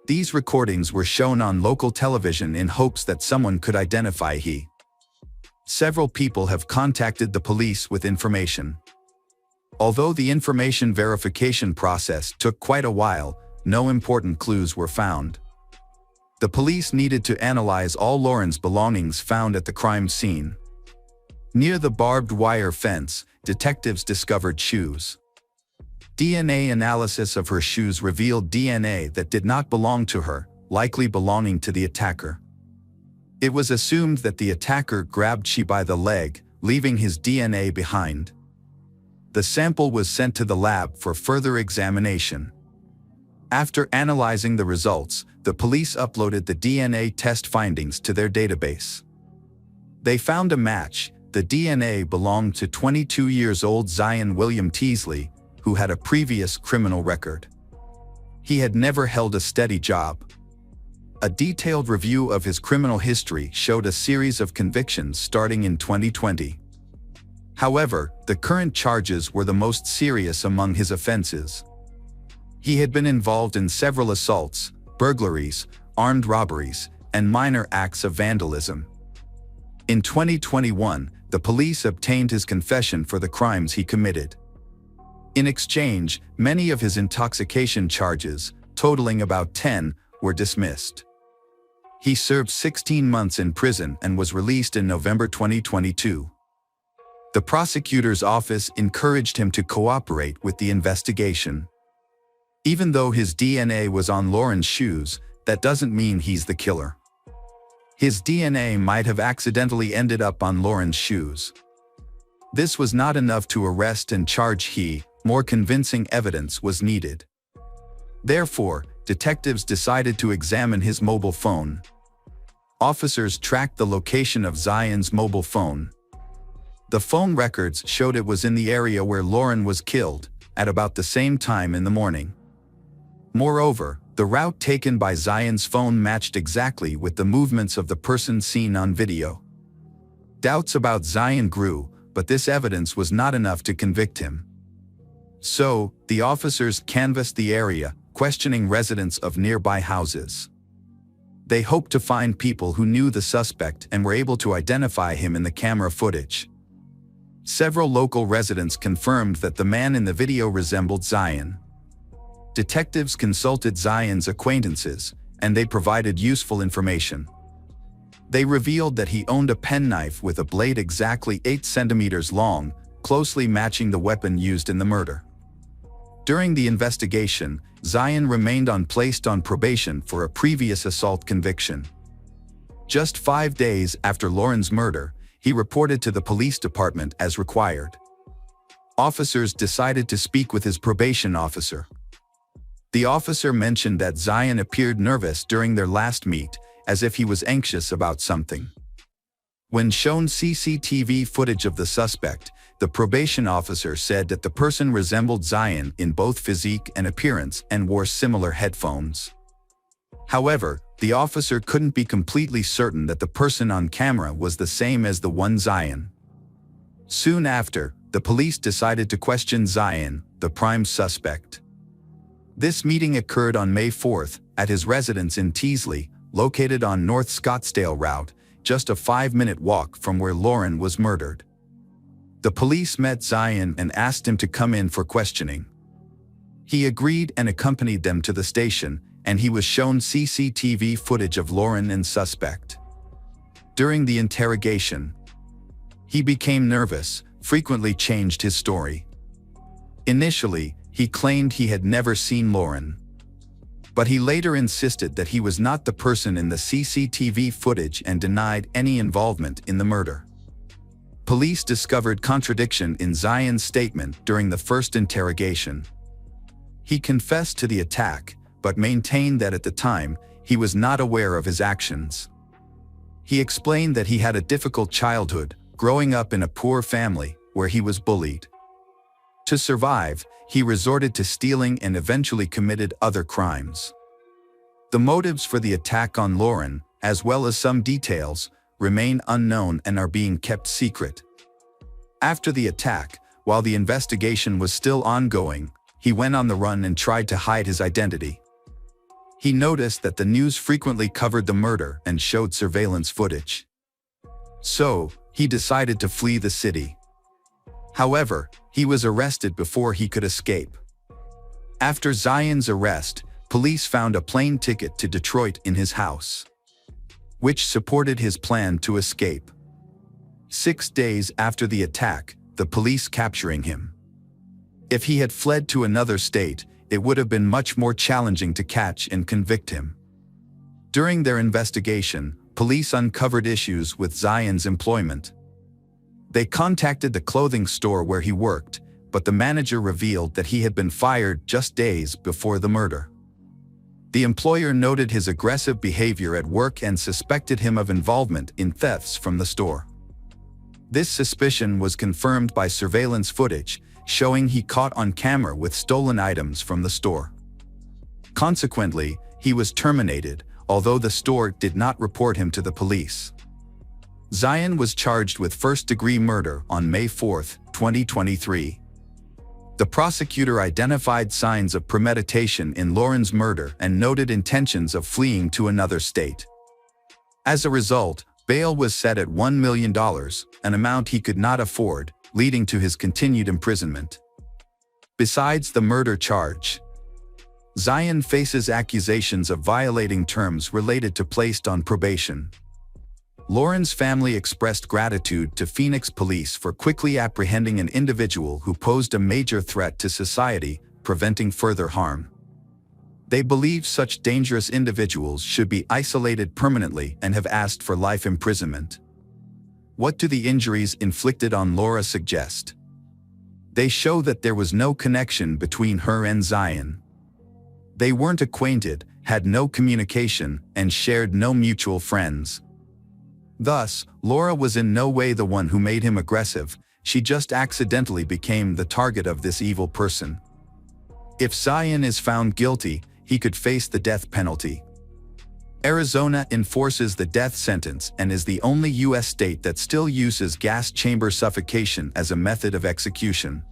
These recordings were shown on local television in hopes that someone could identify he. Several people have contacted the police with information. Although the information verification process took quite a while, no important clues were found. The police needed to analyze all Lauren's belongings found at the crime scene. Near the barbed wire fence, detectives discovered shoes. DNA analysis of her shoes revealed DNA that did not belong to her, likely belonging to the attacker. It was assumed that the attacker grabbed she by the leg, leaving his DNA behind. The sample was sent to the lab for further examination. After analyzing the results, the police uploaded the DNA test findings to their database. They found a match. The DNA belonged to 22-year-old Zion William Teasley, who had a previous criminal record. He had never held a steady job. A detailed review of his criminal history showed a series of convictions starting in 2020. However, the current charges were the most serious among his offenses. He had been involved in several assaults, burglaries, armed robberies, and minor acts of vandalism. In 2021, the police obtained his confession for the crimes he committed. In exchange, many of his intoxication charges, totaling about 10, were dismissed. He served 16 months in prison and was released in November 2022. The prosecutor's office encouraged him to cooperate with the investigation. Even though his DNA was on Lauren's shoes, that doesn't mean he's the killer. His DNA might have accidentally ended up on Lauren's shoes. This was not enough to arrest and charge more convincing evidence was needed. Therefore, detectives decided to examine his mobile phone. Officers tracked the location of Zion's mobile phone. The phone records showed it was in the area where Lauren was killed, at about the same time in the morning. Moreover, the route taken by Zion's phone matched exactly with the movements of the person seen on video. Doubts about Zion grew, but this evidence was not enough to convict him. So, the officers canvassed the area, questioning residents of nearby houses. They hoped to find people who knew the suspect and were able to identify him in the camera footage. Several local residents confirmed that the man in the video resembled Zion. Detectives consulted Zion's acquaintances, and they provided useful information. They revealed that he owned a penknife with a blade exactly 8 centimeters long, closely matching the weapon used in the murder. During the investigation, Zion remained placed on probation for a previous assault conviction. Just 5 days after Lauren's murder, he reported to the police department as required. Officers decided to speak with his probation officer. The officer mentioned that Zion appeared nervous during their last meet, as if he was anxious about something. When shown CCTV footage of the suspect, the probation officer said that the person resembled Zion in both physique and appearance and wore similar headphones. However, the officer couldn't be completely certain that the person on camera was the same as the one Zion. Soon after, the police decided to question Zion, the prime suspect. This meeting occurred on May 4th at his residence in Teasley, located on North Scottsdale Route, just a 5-minute walk from where Lauren was murdered. The police met Zion and asked him to come in for questioning. He agreed and accompanied them to the station, and he was shown CCTV footage of Lauren and suspect. During the interrogation, he became nervous, frequently changed his story. Initially, he claimed he had never seen Lauren. But he later insisted that he was not the person in the CCTV footage and denied any involvement in the murder. Police discovered contradiction in Zion's statement during the first interrogation. He confessed to the attack, but maintained that at the time, he was not aware of his actions. He explained that he had a difficult childhood, growing up in a poor family, where he was bullied. To survive, he resorted to stealing and eventually committed other crimes. The motives for the attack on Lauren, as well as some details, remain unknown and are being kept secret. After the attack, while the investigation was still ongoing, he went on the run and tried to hide his identity. He noticed that the news frequently covered the murder and showed surveillance footage. So, he decided to flee the city. However, he was arrested before he could escape. After Zion's arrest, police found a plane ticket to Detroit in his house, which supported his plan to escape. 6 days after the attack, the police capturing him. If he had fled to another state, it would have been much more challenging to catch and convict him. During their investigation, police uncovered issues with Zion's employment. They contacted the clothing store where he worked, but the manager revealed that he had been fired just days before the murder. The employer noted his aggressive behavior at work and suspected him of involvement in thefts from the store. This suspicion was confirmed by surveillance footage, showing he caught on camera with stolen items from the store. Consequently, he was terminated, although the store did not report him to the police. Zion was charged with first-degree murder on May 4, 2023. The prosecutor identified signs of premeditation in Lauren's murder and noted intentions of fleeing to another state. As a result, bail was set at $1 million, an amount he could not afford, leading to his continued imprisonment. Besides the murder charge, Zion faces accusations of violating terms related to placed on probation. Lauren's family expressed gratitude to Phoenix police for quickly apprehending an individual who posed a major threat to society, preventing further harm. They believe such dangerous individuals should be isolated permanently and have asked for life imprisonment. What do the injuries inflicted on Laura suggest? They show that there was no connection between her and Zion. They weren't acquainted, had no communication, and shared no mutual friends. Thus, Laura was in no way the one who made him aggressive, she just accidentally became the target of this evil person. If Zion is found guilty, he could face the death penalty. Arizona enforces the death sentence and is the only U.S. state that still uses gas chamber suffocation as a method of execution.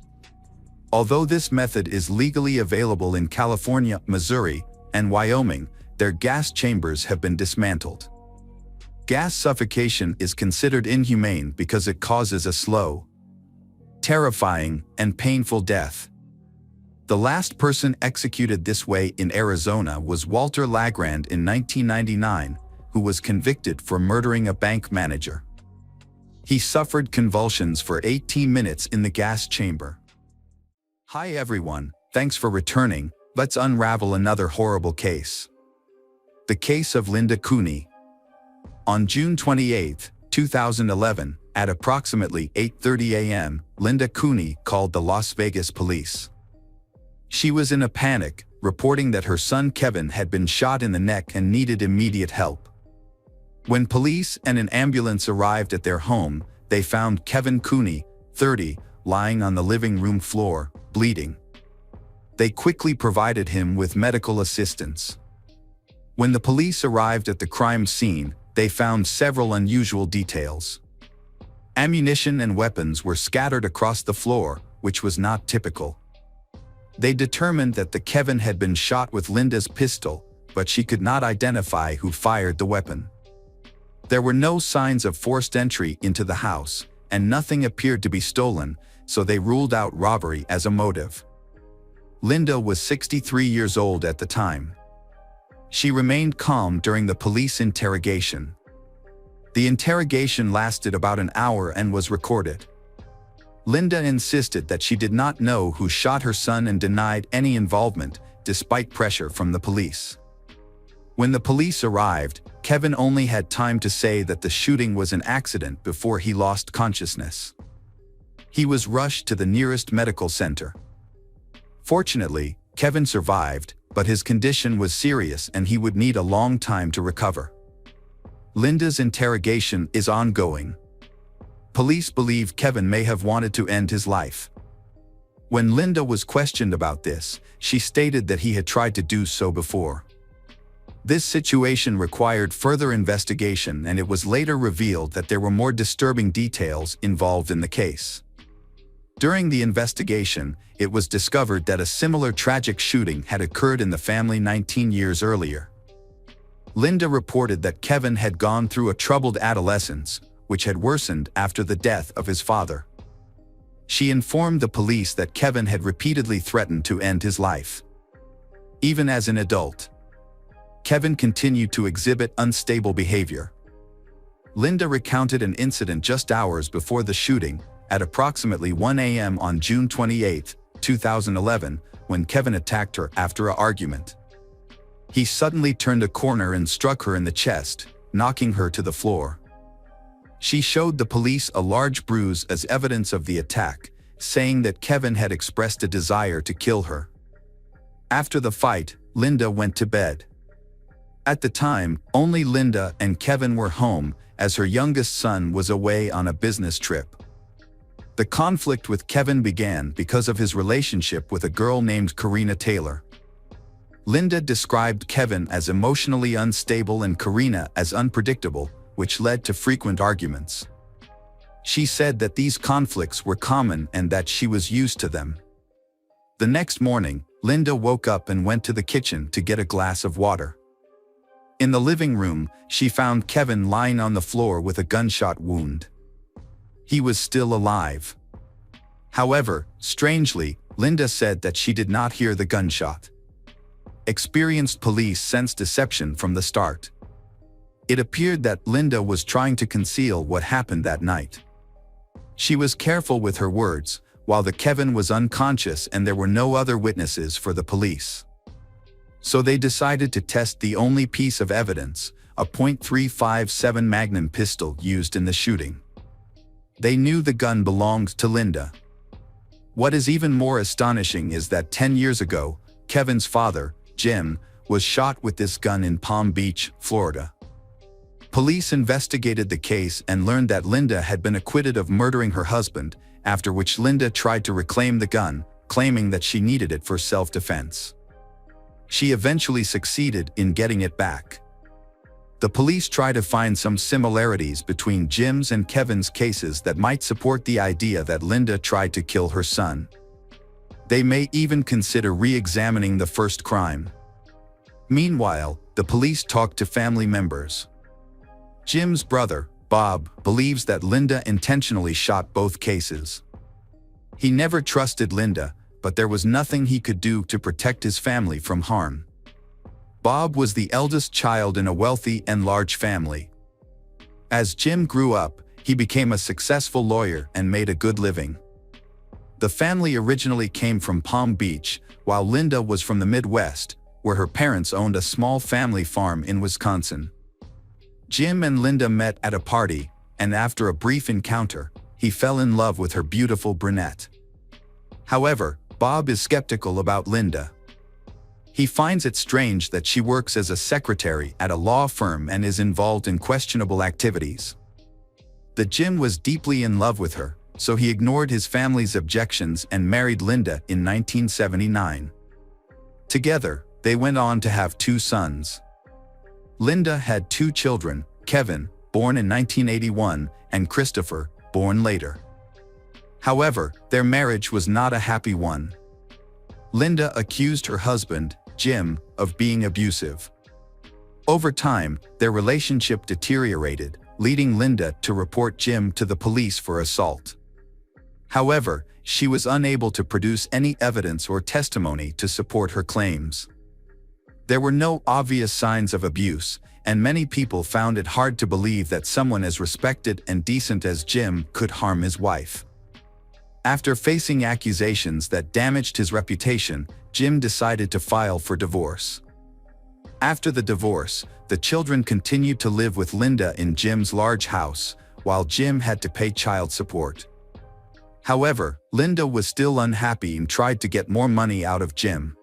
Although this method is legally available in California, Missouri, and Wyoming, their gas chambers have been dismantled. Gas suffocation is considered inhumane because it causes a slow, terrifying, and painful death. The last person executed this way in Arizona was Walter Lagrand in 1999, who was convicted for murdering a bank manager. He suffered convulsions for 18 minutes in the gas chamber. Hi everyone, thanks for returning. Let's unravel another horrible case. The case of Linda Cooney. On June 28, 2011, at approximately 8:30 a.m., Linda Cooney called the Las Vegas police. She was in a panic, reporting that her son Kevin had been shot in the neck and needed immediate help. When police and an ambulance arrived at their home, they found Kevin Cooney, 30, lying on the living room floor, bleeding. They quickly provided him with medical assistance. When the police arrived at the crime scene, they found several unusual details. Ammunition and weapons were scattered across the floor, which was not typical. They determined that the Kevin had been shot with Linda's pistol, but she could not identify who fired the weapon. There were no signs of forced entry into the house, and nothing appeared to be stolen, so they ruled out robbery as a motive. Linda was 63 years old at the time. She remained calm during the police interrogation. The interrogation lasted about an hour and was recorded. Linda insisted that she did not know who shot her son and denied any involvement, despite pressure from the police. When the police arrived, Kevin only had time to say that the shooting was an accident before he lost consciousness. He was rushed to the nearest medical center. Fortunately, Kevin survived, but his condition was serious and he would need a long time to recover. Linda's interrogation is ongoing. Police believe Kevin may have wanted to end his life. When Linda was questioned about this, she stated that he had tried to do so before. This situation required further investigation, and it was later revealed that there were more disturbing details involved in the case. During the investigation, it was discovered that a similar tragic shooting had occurred in the family 19 years earlier. Linda reported that Kevin had gone through a troubled adolescence, which had worsened after the death of his father. She informed the police that Kevin had repeatedly threatened to end his life. Even as an adult, Kevin continued to exhibit unstable behavior. Linda recounted an incident just hours before the shooting, at approximately 1 a.m. on June 28, 2011, when Kevin attacked her after an argument. He suddenly turned a corner and struck her in the chest, knocking her to the floor. She showed the police a large bruise as evidence of the attack, saying that Kevin had expressed a desire to kill her. After the fight, Linda went to bed. At the time, only Linda and Kevin were home, as her youngest son was away on a business trip. The conflict with Kevin began because of his relationship with a girl named Karina Taylor. Linda described Kevin as emotionally unstable and Karina as unpredictable, which led to frequent arguments. She said that these conflicts were common and that she was used to them. The next morning, Linda woke up and went to the kitchen to get a glass of water. In the living room, she found Kevin lying on the floor with a gunshot wound. He was still alive. However, strangely, Linda said that she did not hear the gunshot. Experienced police sensed deception from the start. It appeared that Linda was trying to conceal what happened that night. She was careful with her words, while the Kevin was unconscious and there were no other witnesses for the police. So they decided to test the only piece of evidence, a .357 Magnum pistol used in the shooting. They knew the gun belonged to Linda. What is even more astonishing is that 10 years ago, Kevin's father, Jim, was shot with this gun in Palm Beach, Florida. Police investigated the case and learned that Linda had been acquitted of murdering her husband, after which Linda tried to reclaim the gun, claiming that she needed it for self-defense. She eventually succeeded in getting it back. The police try to find some similarities between Jim's and Kevin's cases that might support the idea that Linda tried to kill her son. They may even consider re-examining the first crime. Meanwhile, the police talked to family members. Jim's brother, Bob, believes that Linda intentionally shot both cases. He never trusted Linda, but there was nothing he could do to protect his family from harm. Bob was the eldest child in a wealthy and large family. As Jim grew up, he became a successful lawyer and made a good living. The family originally came from Palm Beach, while Linda was from the Midwest, where her parents owned a small family farm in Wisconsin. Jim and Linda met at a party, and after a brief encounter, he fell in love with her beautiful brunette. However, Bob is skeptical about Linda. He finds it strange that she works as a secretary at a law firm and is involved in questionable activities. The Jim was deeply in love with her, so he ignored his family's objections and married Linda in 1979. Together, they went on to have 2 sons. Linda had 2 children, Kevin, born in 1981, and Christopher, born later. However, their marriage was not a happy one. Linda accused her husband, Jim, of being abusive. Over time, their relationship deteriorated, leading Linda to report Jim to the police for assault. However, she was unable to produce any evidence or testimony to support her claims. There were no obvious signs of abuse, and many people found it hard to believe that someone as respected and decent as Jim could harm his wife. After facing accusations that damaged his reputation, Jim decided to file for divorce. After the divorce, the children continued to live with Linda in Jim's large house, while Jim had to pay child support. However, Linda was still unhappy and tried to get more money out of Jim.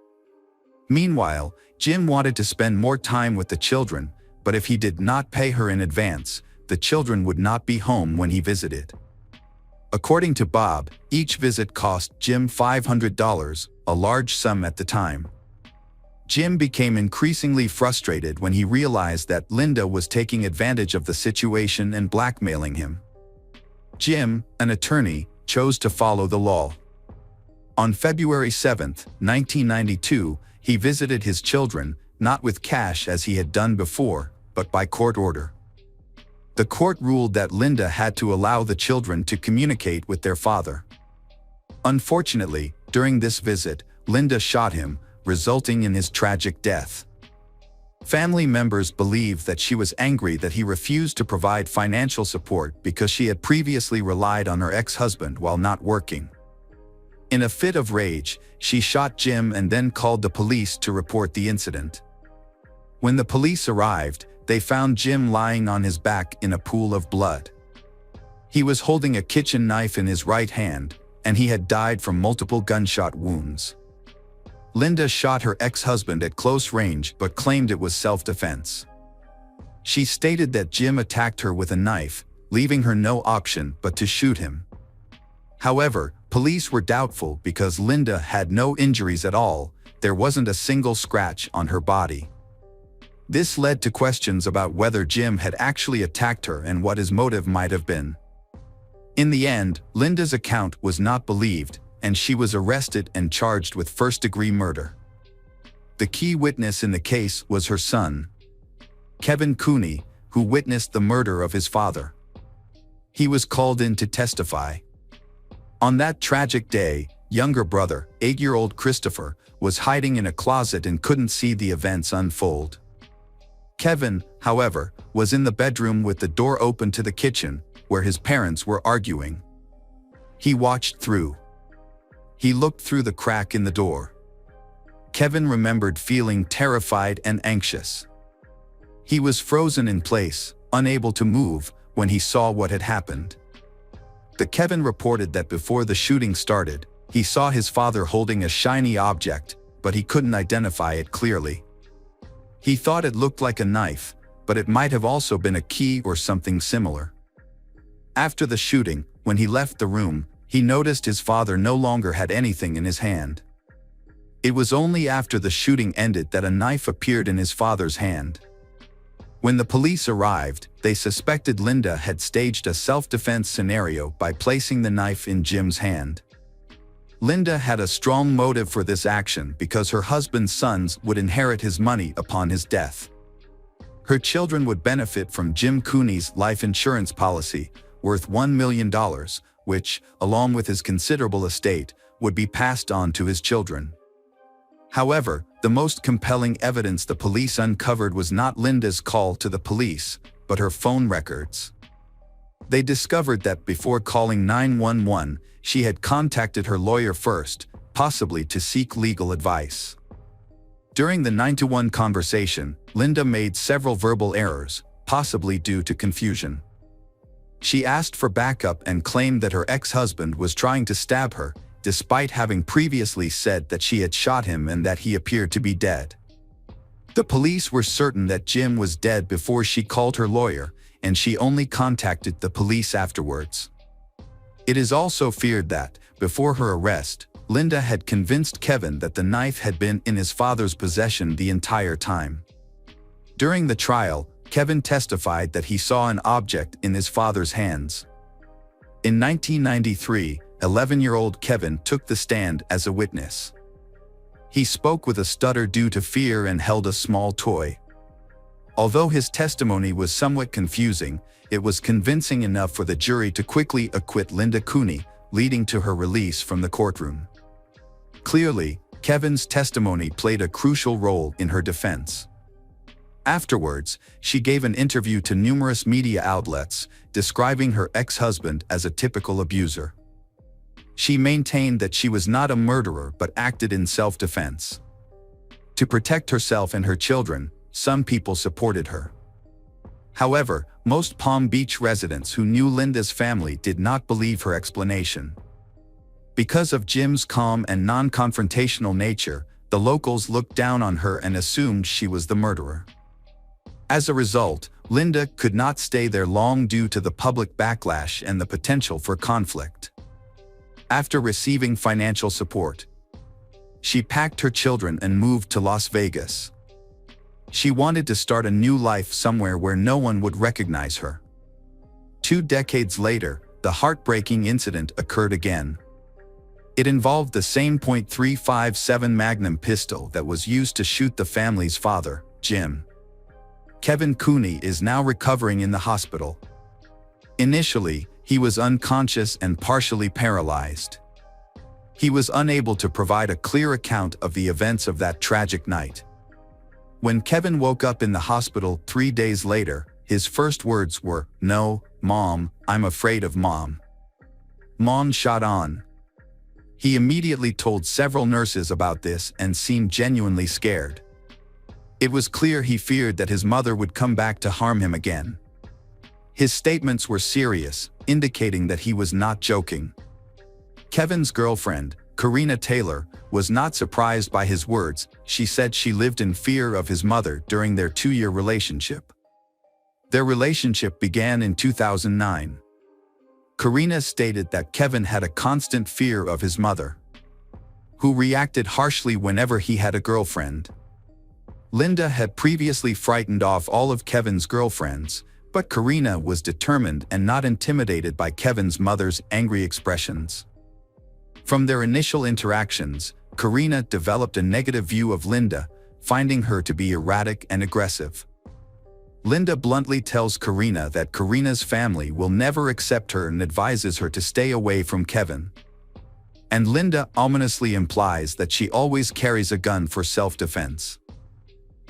Meanwhile, Jim wanted to spend more time with the children, but if he did not pay her in advance, the children would not be home when he visited. According to Bob, each visit cost Jim $500, a large sum at the time. Jim became increasingly frustrated when he realized that Linda was taking advantage of the situation and blackmailing him. Jim, an attorney, chose to follow the law. On February 7, 1992, he visited his children, not with cash as he had done before, but by court order. The court ruled that Linda had to allow the children to communicate with their father. Unfortunately, during this visit, Linda shot him, resulting in his tragic death. Family members believe that she was angry that he refused to provide financial support because she had previously relied on her ex-husband while not working. In a fit of rage, she shot Jim and then called the police to report the incident. When the police arrived, they found Jim lying on his back in a pool of blood. He was holding a kitchen knife in his right hand, and he had died from multiple gunshot wounds. Linda shot her ex-husband at close range but claimed it was self-defense. She stated that Jim attacked her with a knife, leaving her no option but to shoot him. However, police were doubtful because Linda had no injuries at all, there wasn't a single scratch on her body. This led to questions about whether Jim had actually attacked her and what his motive might have been. In the end, Linda's account was not believed, and she was arrested and charged with first-degree murder. The key witness in the case was her son, Kevin Cooney, who witnessed the murder of his father. He was called in to testify. On that tragic day, younger brother, 8-year-old Christopher, was hiding in a closet and couldn't see the events unfold. Kevin, however, was in the bedroom with the door open to the kitchen, where his parents were arguing. He watched through. He looked through the crack in the door. Kevin remembered feeling terrified and anxious. He was frozen in place, unable to move, when he saw what had happened. Kevin reported that before the shooting started, he saw his father holding a shiny object, but he couldn't identify it clearly. He thought it looked like a knife, but it might have also been a key or something similar. After the shooting, when he left the room, he noticed his father no longer had anything in his hand. It was only after the shooting ended that a knife appeared in his father's hand. When the police arrived, they suspected Linda had staged a self-defense scenario by placing the knife in Jim's hand. Linda had a strong motive for this action because her husband's sons would inherit his money upon his death. Her children would benefit from Jim Cooney's life insurance policy, worth $1 million, which, along with his considerable estate, would be passed on to his children. However, the most compelling evidence the police uncovered was not Linda's call to the police, but her phone records. They discovered that before calling 911, she had contacted her lawyer first, possibly to seek legal advice. During the 911 conversation, Linda made several verbal errors, possibly due to confusion. She asked for backup and claimed that her ex-husband was trying to stab her, despite having previously said that she had shot him and that he appeared to be dead. The police were certain that Jim was dead before she called her lawyer, and she only contacted the police afterwards. It is also feared that, before her arrest, Linda had convinced Kevin that the knife had been in his father's possession the entire time. During the trial, Kevin testified that he saw an object in his father's hands. In 1993, 11-year-old Kevin took the stand as a witness. He spoke with a stutter due to fear and held a small toy. Although his testimony was somewhat confusing, it was convincing enough for the jury to quickly acquit Linda Cooney, leading to her release from the courtroom. Clearly, Kevin's testimony played a crucial role in her defense. Afterwards, she gave an interview to numerous media outlets, describing her ex-husband as a typical abuser. She maintained that she was not a murderer but acted in self-defense. To protect herself and her children, some people supported her. However, most Palm Beach residents who knew Linda's family did not believe her explanation. Because of Jim's calm and non-confrontational nature, the locals looked down on her and assumed she was the murderer. As a result, Linda could not stay there long due to the public backlash and the potential for conflict. After receiving financial support, she packed her children and moved to Las Vegas. She wanted to start a new life somewhere where no one would recognize her. 2 decades later, the heartbreaking incident occurred again. It involved the same .357 Magnum pistol that was used to shoot the family's father, Jim. Kevin Cooney is now recovering in the hospital. Initially, he was unconscious and partially paralyzed. He was unable to provide a clear account of the events of that tragic night. When Kevin woke up in the hospital 3 days later, his first words were, "No, Mom, I'm afraid of Mom." Mom shot on. He immediately told several nurses about this and seemed genuinely scared. It was clear he feared that his mother would come back to harm him again. His statements were serious, indicating that he was not joking. Kevin's girlfriend, Karina Taylor, was not surprised by his words. She said she lived in fear of his mother during their 2-year relationship. Their relationship began in 2009. Karina stated that Kevin had a constant fear of his mother. who reacted harshly whenever he had a girlfriend. Linda had previously frightened off all of Kevin's girlfriends, but Karina was determined and not intimidated by Kevin's mother's angry expressions. From their initial interactions, Karina developed a negative view of Linda, finding her to be erratic and aggressive. Linda bluntly tells Karina that Karina's family will never accept her and advises her to stay away from Kevin. And Linda ominously implies that she always carries a gun for self-defense.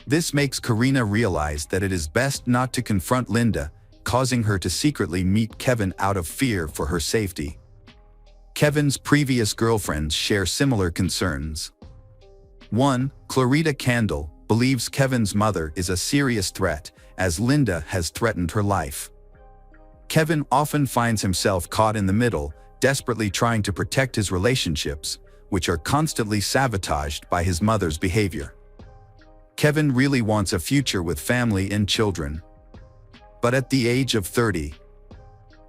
This makes Karina realize that it is best not to confront Linda, causing her to secretly meet Kevin out of fear for her safety. Kevin's previous girlfriends share similar concerns. 1. Clarita Candle believes Kevin's mother is a serious threat, as Linda has threatened her life. Kevin often finds himself caught in the middle, desperately trying to protect his relationships, which are constantly sabotaged by his mother's behavior. Kevin really wants a future with family and children. But at the age of 30,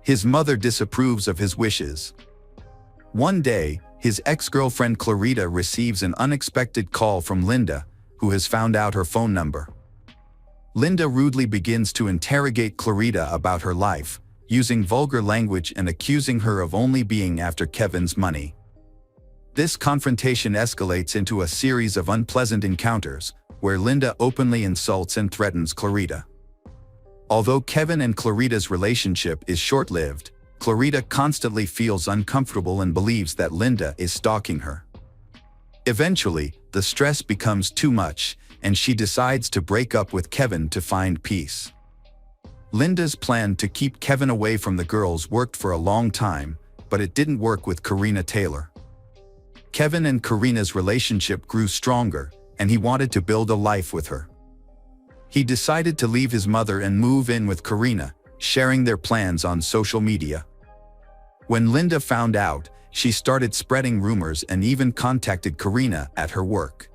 his mother disapproves of his wishes. One day, his ex-girlfriend Clarita receives an unexpected call from Linda, who has found out her phone number. Linda rudely begins to interrogate Clarita about her life, using vulgar language and accusing her of only being after Kevin's money. This confrontation escalates into a series of unpleasant encounters, where Linda openly insults and threatens Clarita. Although Kevin and Clarita's relationship is short-lived, Clarita constantly feels uncomfortable and believes that Linda is stalking her. Eventually, the stress becomes too much, and she decides to break up with Kevin to find peace. Linda's plan to keep Kevin away from the girls worked for a long time, but it didn't work with Karina Taylor. Kevin and Karina's relationship grew stronger, and he wanted to build a life with her. He decided to leave his mother and move in with Karina, sharing their plans on social media. When Linda found out, she started spreading rumors and even contacted Karina at her work.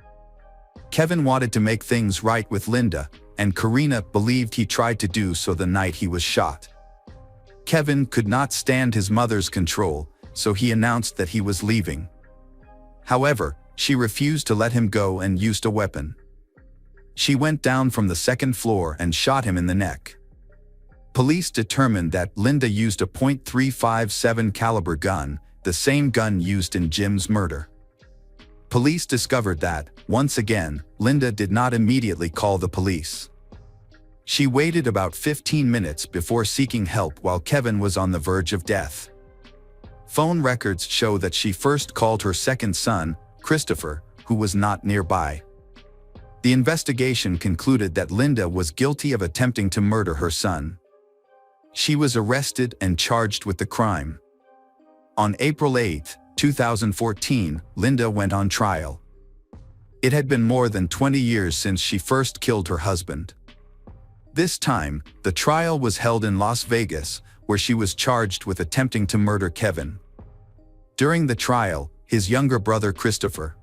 Kevin wanted to make things right with Linda, and Karina believed he tried to do so the night he was shot. Kevin could not stand his mother's control, so he announced that he was leaving. However, she refused to let him go and used a weapon. She went down from the second floor and shot him in the neck. Police determined that Linda used a .357 caliber gun, the same gun used in Jim's murder. Police discovered that, once again, Linda did not immediately call the police. She waited about 15 minutes before seeking help while Kevin was on the verge of death. Phone records show that she first called her second son, Christopher, who was not nearby. The investigation concluded that Linda was guilty of attempting to murder her son. She was arrested and charged with the crime. On April 8, 2014, Linda went on trial. It had been more than 20 years since she first killed her husband. This time, the trial was held in Las Vegas, where she was charged with attempting to murder Kevin. During the trial, his younger brother Christopher,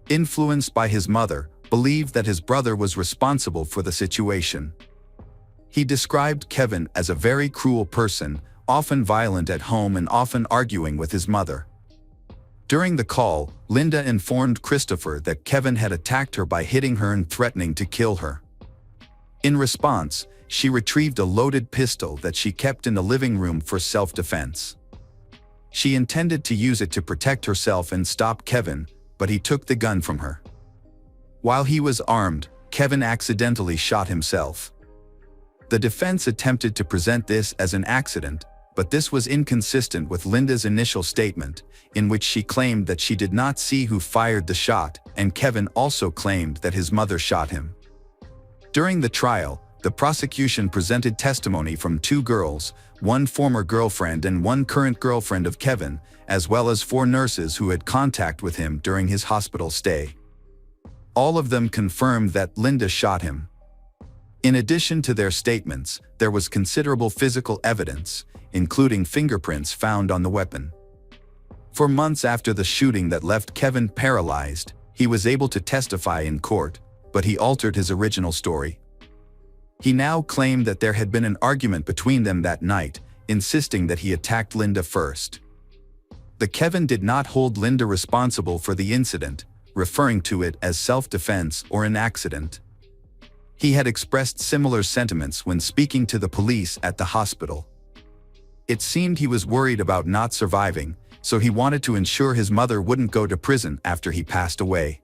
influenced by his mother, believed that his brother was responsible for the situation. He described Kevin as a very cruel person, often violent at home and often arguing with his mother. During the call, Linda informed Christopher that Kevin had attacked her by hitting her and threatening to kill her. In response, she retrieved a loaded pistol that she kept in the living room for self-defense. She intended to use it to protect herself and stop Kevin, but he took the gun from her. While he was armed, Kevin accidentally shot himself. The defense attempted to present this as an accident, but this was inconsistent with Linda's initial statement, in which she claimed that she did not see who fired the shot, and Kevin also claimed that his mother shot him. During the trial, the prosecution presented testimony from 2 girls, one former girlfriend and one current girlfriend of Kevin, as well as 4 nurses who had contact with him during his hospital stay. All of them confirmed that Linda shot him. In addition to their statements, there was considerable physical evidence, including fingerprints found on the weapon. For months after the shooting that left Kevin paralyzed, he was able to testify in court, but he altered his original story. He now claimed that there had been an argument between them that night, insisting that he attacked Linda first. The Kevin did not hold Linda responsible for the incident, referring to it as self-defense or an accident. He had expressed similar sentiments when speaking to the police at the hospital. It seemed he was worried about not surviving, so he wanted to ensure his mother wouldn't go to prison after he passed away.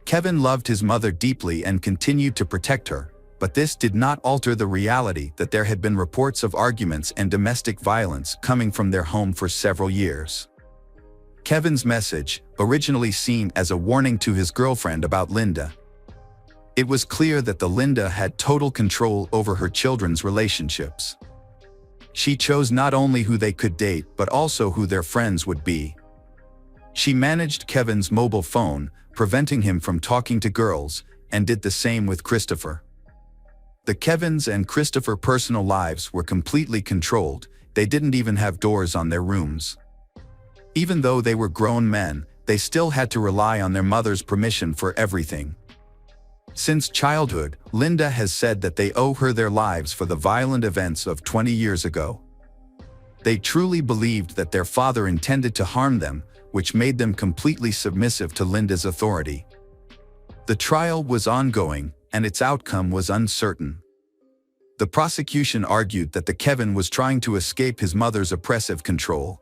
Kevin loved his mother deeply and continued to protect her, but this did not alter the reality that there had been reports of arguments and domestic violence coming from their home for several years. Kevin's message, originally seen as a warning to his girlfriend about Linda. It was clear that Linda had total control over her children's relationships. She chose not only who they could date but also who their friends would be. She managed Kevin's mobile phone, preventing him from talking to girls, and did the same with Christopher. The Kevin's and Christopher personal lives were completely controlled. They didn't even have doors on their rooms. Even though they were grown men, they still had to rely on their mother's permission for everything. Since childhood, Linda has said that they owe her their lives for the violent events of 20 years ago. They truly believed that their father intended to harm them, which made them completely submissive to Linda's authority. The trial was ongoing, and its outcome was uncertain. The prosecution argued that the Kevin was trying to escape his mother's oppressive control.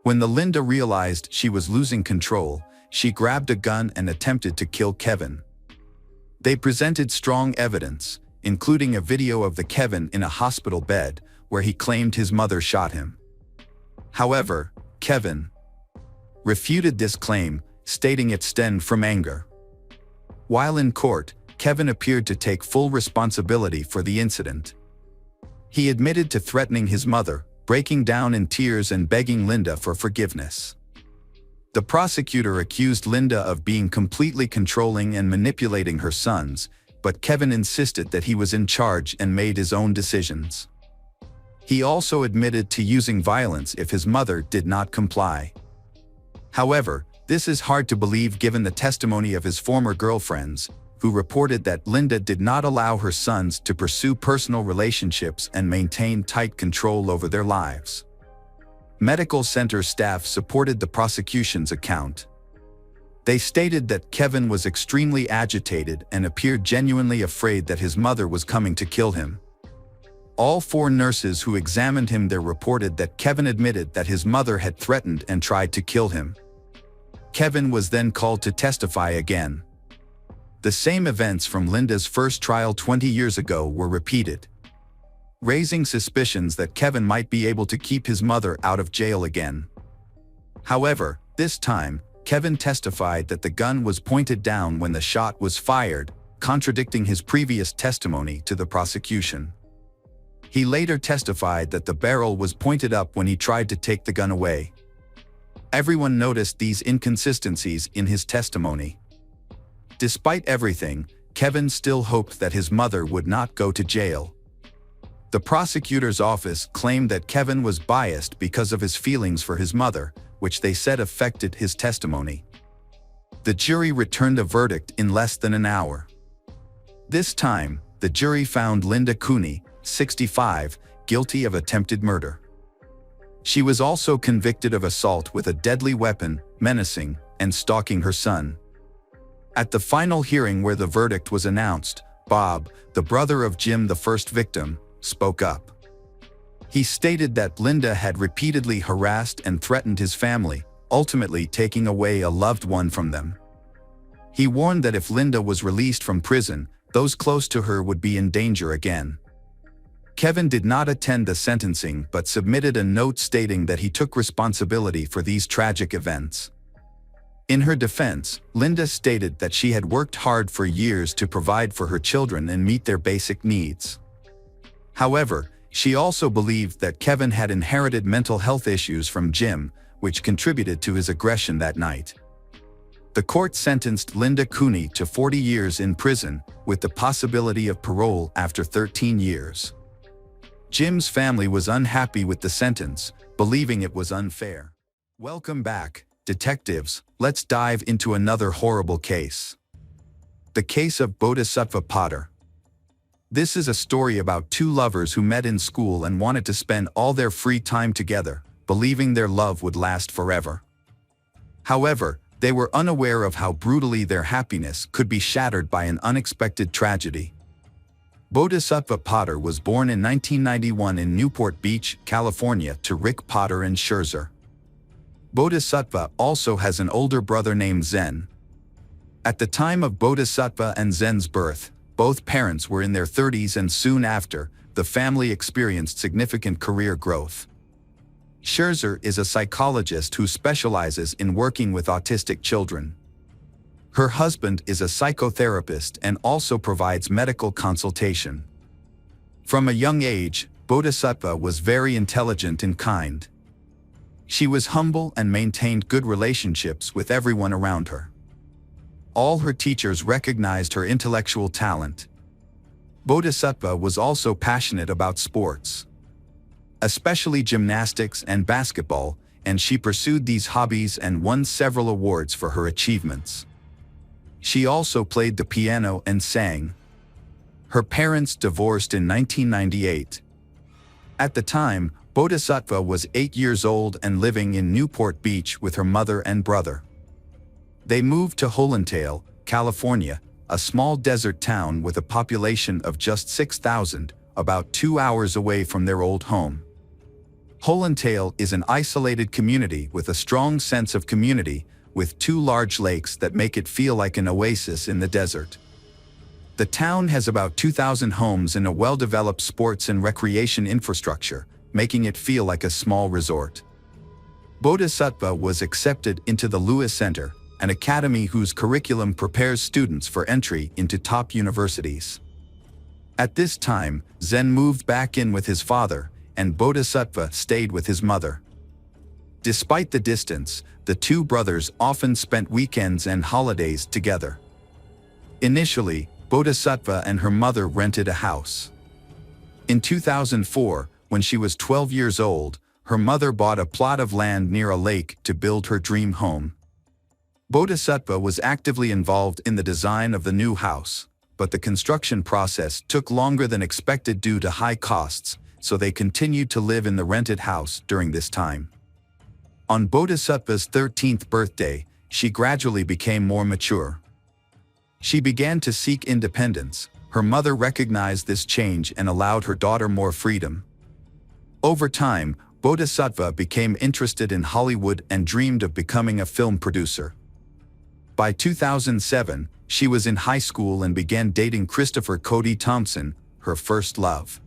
When Linda realized she was losing control, she grabbed a gun and attempted to kill Kevin. They presented strong evidence, including a video of the Kevin in a hospital bed, where he claimed his mother shot him. However, Kevin refuted this claim, stating it stemmed from anger. While in court, Kevin appeared to take full responsibility for the incident. He admitted to threatening his mother, breaking down in tears and begging Linda for forgiveness. The prosecutor accused Linda of being completely controlling and manipulating her sons, but Kevin insisted that he was in charge and made his own decisions. He also admitted to using violence if his mother did not comply. However, this is hard to believe given the testimony of his former girlfriends, who reported that Linda did not allow her sons to pursue personal relationships and maintain tight control over their lives. Medical center staff supported the prosecution's account. They stated that Kevin was extremely agitated and appeared genuinely afraid that his mother was coming to kill him. All 4 nurses who examined him there reported that Kevin admitted that his mother had threatened and tried to kill him. Kevin was then called to testify again. The same events from Linda's first trial 20 years ago were repeated, raising suspicions that Kevin might be able to keep his mother out of jail again. However, this time, Kevin testified that the gun was pointed down when the shot was fired, contradicting his previous testimony to the prosecution. He later testified that the barrel was pointed up when he tried to take the gun away. Everyone noticed these inconsistencies in his testimony. Despite everything, Kevin still hoped that his mother would not go to jail. The prosecutor's office claimed that Kevin was biased because of his feelings for his mother, which they said affected his testimony. The jury returned a verdict in less than an hour. This time, the jury found Linda Cooney, 65, guilty of attempted murder. She was also convicted of assault with a deadly weapon, menacing, and stalking her son. At the final hearing where the verdict was announced, Bob, the brother of Jim, the first victim, spoke up. He stated that Linda had repeatedly harassed and threatened his family, ultimately taking away a loved one from them. He warned that if Linda was released from prison, those close to her would be in danger again. Kevin did not attend the sentencing but submitted a note stating that he took responsibility for these tragic events. In her defense, Linda stated that she had worked hard for years to provide for her children and meet their basic needs. However, she also believed that Kevin had inherited mental health issues from Jim, which contributed to his aggression that night. The court sentenced Linda Cooney to 40 years in prison, with the possibility of parole after 13 years. Jim's family was unhappy with the sentence, believing it was unfair. Welcome back, detectives. Let's dive into another horrible case. The case of Bodhisattva Potter. This is a story about 2 lovers who met in school and wanted to spend all their free time together, believing their love would last forever. However, they were unaware of how brutally their happiness could be shattered by an unexpected tragedy. Bodhisattva Potter was born in 1991 in Newport Beach, California, to Rick Potter and Scherzer. Bodhisattva also has an older brother named Zen. At the time of Bodhisattva and Zen's birth, both parents were in their 30s, and soon after, the family experienced significant career growth. Scherzer is a psychologist who specializes in working with autistic children. Her husband is a psychotherapist and also provides medical consultation. From a young age, Bodhisattva was very intelligent and kind. She was humble and maintained good relationships with everyone around her. All her teachers recognized her intellectual talent. Bodhisattva was also passionate about sports, especially gymnastics and basketball, and she pursued these hobbies and won several awards for her achievements. She also played the piano and sang. Her parents divorced in 1998. At the time, Bodhisattva was 8 years old and living in Newport Beach with her mother and brother. They moved to Hollandale, California, a small desert town with a population of just 6,000, about 2 hours away from their old home. Hollandale is an isolated community with a strong sense of community, with 2 large lakes that make it feel like an oasis in the desert. The town has about 2,000 homes and a well-developed sports and recreation infrastructure, making it feel like a small resort. Bodhisattva was accepted into the Lewis Center, an academy whose curriculum prepares students for entry into top universities. At this time, Zen moved back in with his father, and Bodhisattva stayed with his mother. Despite the distance, the 2 brothers often spent weekends and holidays together. Initially, Bodhisattva and her mother rented a house. In 2004, when she was 12 years old, her mother bought a plot of land near a lake to build her dream home. Bodhisattva was actively involved in the design of the new house, but the construction process took longer than expected due to high costs, so they continued to live in the rented house during this time. On Bodhisattva's 13th birthday, she gradually became more mature. She began to seek independence. Her mother recognized this change and allowed her daughter more freedom. Over time, Bodhisattva became interested in Hollywood and dreamed of becoming a film producer. By 2007, she was in high school and began dating Christopher Cody Thompson, her first love.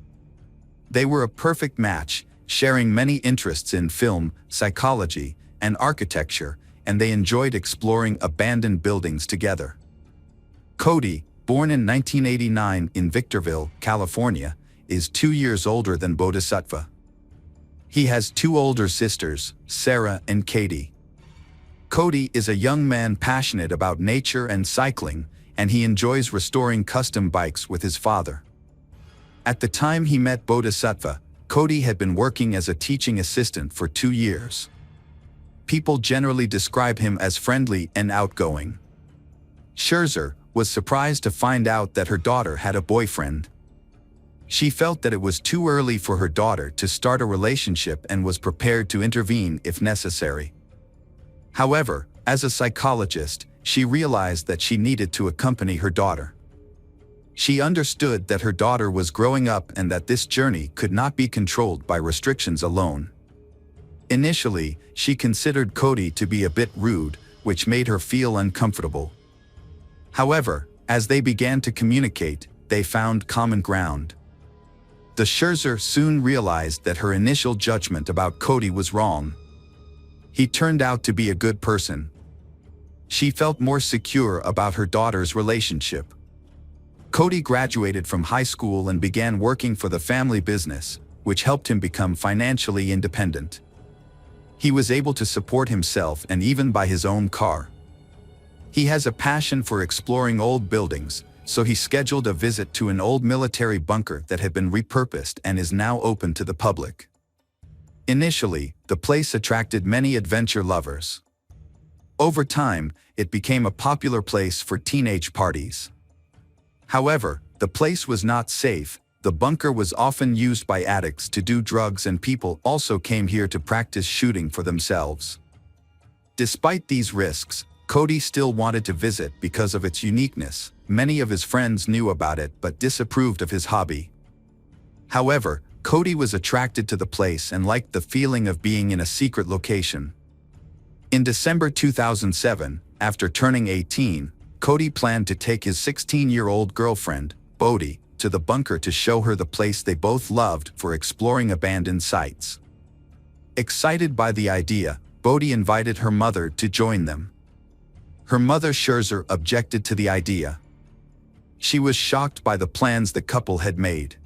They were a perfect match, sharing many interests in film, psychology, and architecture, and they enjoyed exploring abandoned buildings together. Cody, born in 1989 in Victorville, California, is 2 years older than Bodhisattva. He has 2 older sisters, Sarah and Katie. Cody is a young man passionate about nature and cycling, and he enjoys restoring custom bikes with his father. At the time he met Bodhisattva, Cody had been working as a teaching assistant for 2 years. People generally describe him as friendly and outgoing. Scherzer was surprised to find out that her daughter had a boyfriend. She felt that it was too early for her daughter to start a relationship and was prepared to intervene if necessary. However, as a psychologist, she realized that she needed to accompany her daughter. She understood that her daughter was growing up and that this journey could not be controlled by restrictions alone. Initially, she considered Cody to be a bit rude, which made her feel uncomfortable. However, as they began to communicate, they found common ground. The Scherzer soon realized that her initial judgment about Cody was wrong. He turned out to be a good person. She felt more secure about her daughter's relationship. Cody graduated from high school and began working for the family business, which helped him become financially independent. He was able to support himself and even buy his own car. He has a passion for exploring old buildings, so he scheduled a visit to an old military bunker that had been repurposed and is now open to the public. Initially, the place attracted many adventure lovers. Over time, it became a popular place for teenage parties. However, the place was not safe, The bunker was often used by addicts to do drugs, and people also came here to practice shooting for themselves. Despite these risks, Cody still wanted to visit because of its uniqueness. Many of his friends knew about it but disapproved of his hobby. However, Cody was attracted to the place and liked the feeling of being in a secret location. In December 2007, after turning 18, Cody planned to take his 16-year-old girlfriend, Bodhi, to the bunker to show her the place they both loved for exploring abandoned sites. Excited by the idea, Bodhi invited her mother to join them. Her mother, Scherzer, objected to the idea. She was shocked by the plans the couple had made.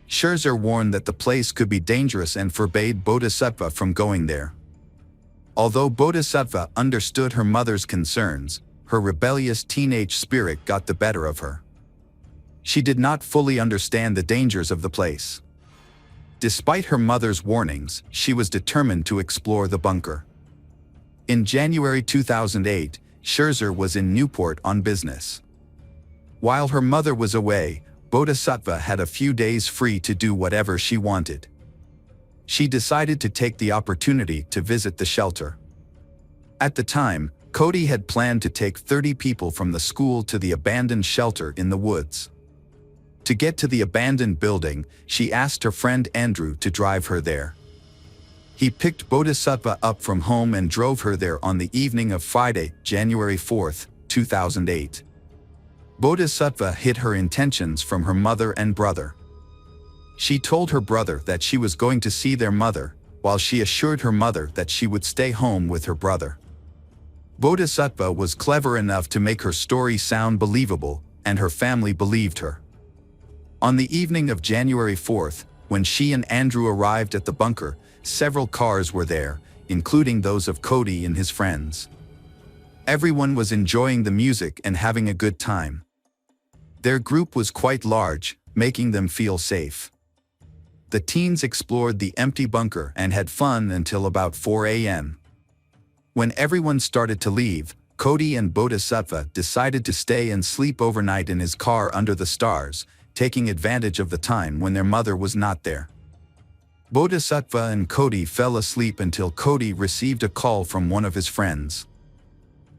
Scherzer warned that the place could be dangerous and forbade Bodhisattva from going there. Although Bodhisattva understood her mother's concerns, her rebellious teenage spirit got the better of her. She did not fully understand the dangers of the place. Despite her mother's warnings, she was determined to explore the bunker. In January 2008, Scherzer was in Newport on business. While her mother was away, Bodhisattva had a few days free to do whatever she wanted. She decided to take the opportunity to visit the shelter. At the time, Cody had planned to take 30 people from the school to the abandoned shelter in the woods. To get to the abandoned building, she asked her friend Andrew to drive her there. He picked Bodhisattva up from home and drove her there on the evening of Friday, January 4, 2008. Bodhisattva hid her intentions from her mother and brother. She told her brother that she was going to see their mother, while she assured her mother that she would stay home with her brother. Bodhisattva was clever enough to make her story sound believable, and her family believed her. On the evening of January 4th, when she and Andrew arrived at the bunker, several cars were there, including those of Cody and his friends. Everyone was enjoying the music and having a good time. Their group was quite large, making them feel safe. The teens explored the empty bunker and had fun until about 4 a.m. When everyone started to leave, Cody and Bodhisattva decided to stay and sleep overnight in his car under the stars, taking advantage of the time when their mother was not there. Bodhisattva and Cody fell asleep until Cody received a call from one of his friends.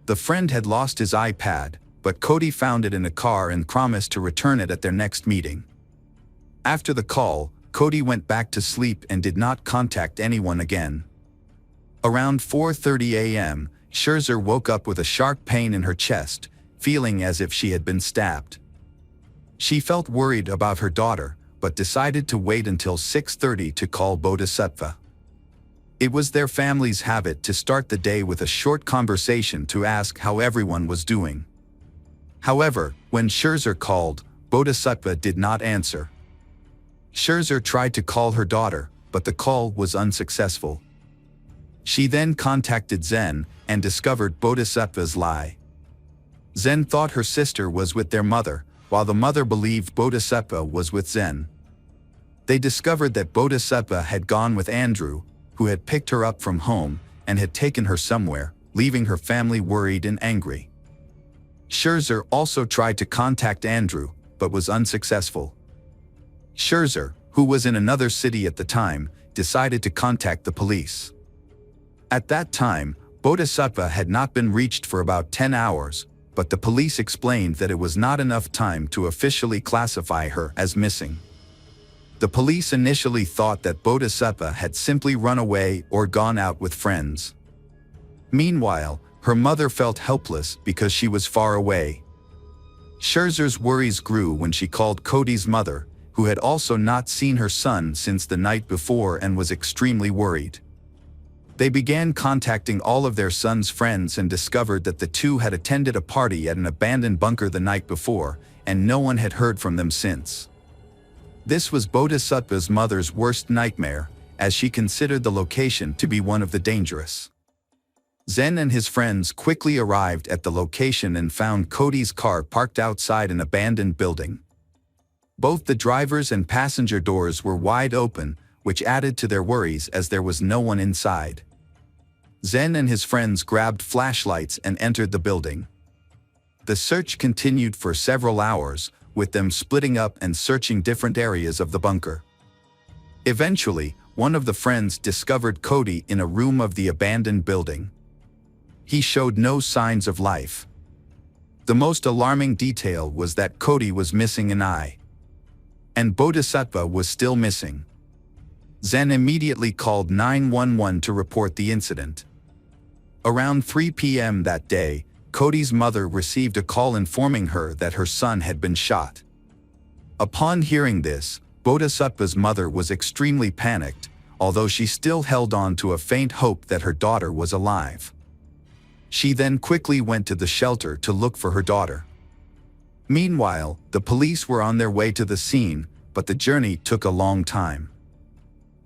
The friend had lost his iPad, but Cody found it in a car and promised to return it at their next meeting. After the call, Cody went back to sleep and did not contact anyone again. Around 4:30 a.m., Scherzer woke up with a sharp pain in her chest, feeling as if she had been stabbed. She felt worried about her daughter, but decided to wait until 6:30 to call Bodhisattva. It was their family's habit to start the day with a short conversation to ask how everyone was doing. However, when Scherzer called, Bodhisattva did not answer. Scherzer tried to call her daughter, but the call was unsuccessful. She then contacted Zen and discovered Bodhisattva's lie. Zen thought her sister was with their mother, while the mother believed Bodhisattva was with Zen. They discovered that Bodhisattva had gone with Andrew, who had picked her up from home and had taken her somewhere, leaving her family worried and angry. Scherzer also tried to contact Andrew, but was unsuccessful. Scherzer, who was in another city at the time, decided to contact the police. At that time, Bodhisattva had not been reached for about 10 hours, but the police explained that it was not enough time to officially classify her as missing. The police initially thought that Bodhisattva had simply run away or gone out with friends. Meanwhile, her mother felt helpless because she was far away. Scherzer's worries grew when she called Cody's mother, who had also not seen her son since the night before and was extremely worried. They began contacting all of their son's friends and discovered that the two had attended a party at an abandoned bunker the night before, and no one had heard from them since. This was Bodhisattva's mother's worst nightmare, as she considered the location to be one of the dangerous. Zen and his friends quickly arrived at the location and found Cody's car parked outside an abandoned building. Both the driver's and passenger doors were wide open, which added to their worries as there was no one inside. Zen and his friends grabbed flashlights and entered the building. The search continued for several hours, with them splitting up and searching different areas of the bunker. Eventually, one of the friends discovered Cody in a room of the abandoned building. He showed no signs of life. The most alarming detail was that Cody was missing an eye. And Bodhisattva was still missing. Zen immediately called 911 to report the incident. Around 3 p.m. that day, Cody's mother received a call informing her that her son had been shot. Upon hearing this, Bodhisattva's mother was extremely panicked, although she still held on to a faint hope that her daughter was alive. She then quickly went to the shelter to look for her daughter. Meanwhile, the police were on their way to the scene, but the journey took a long time.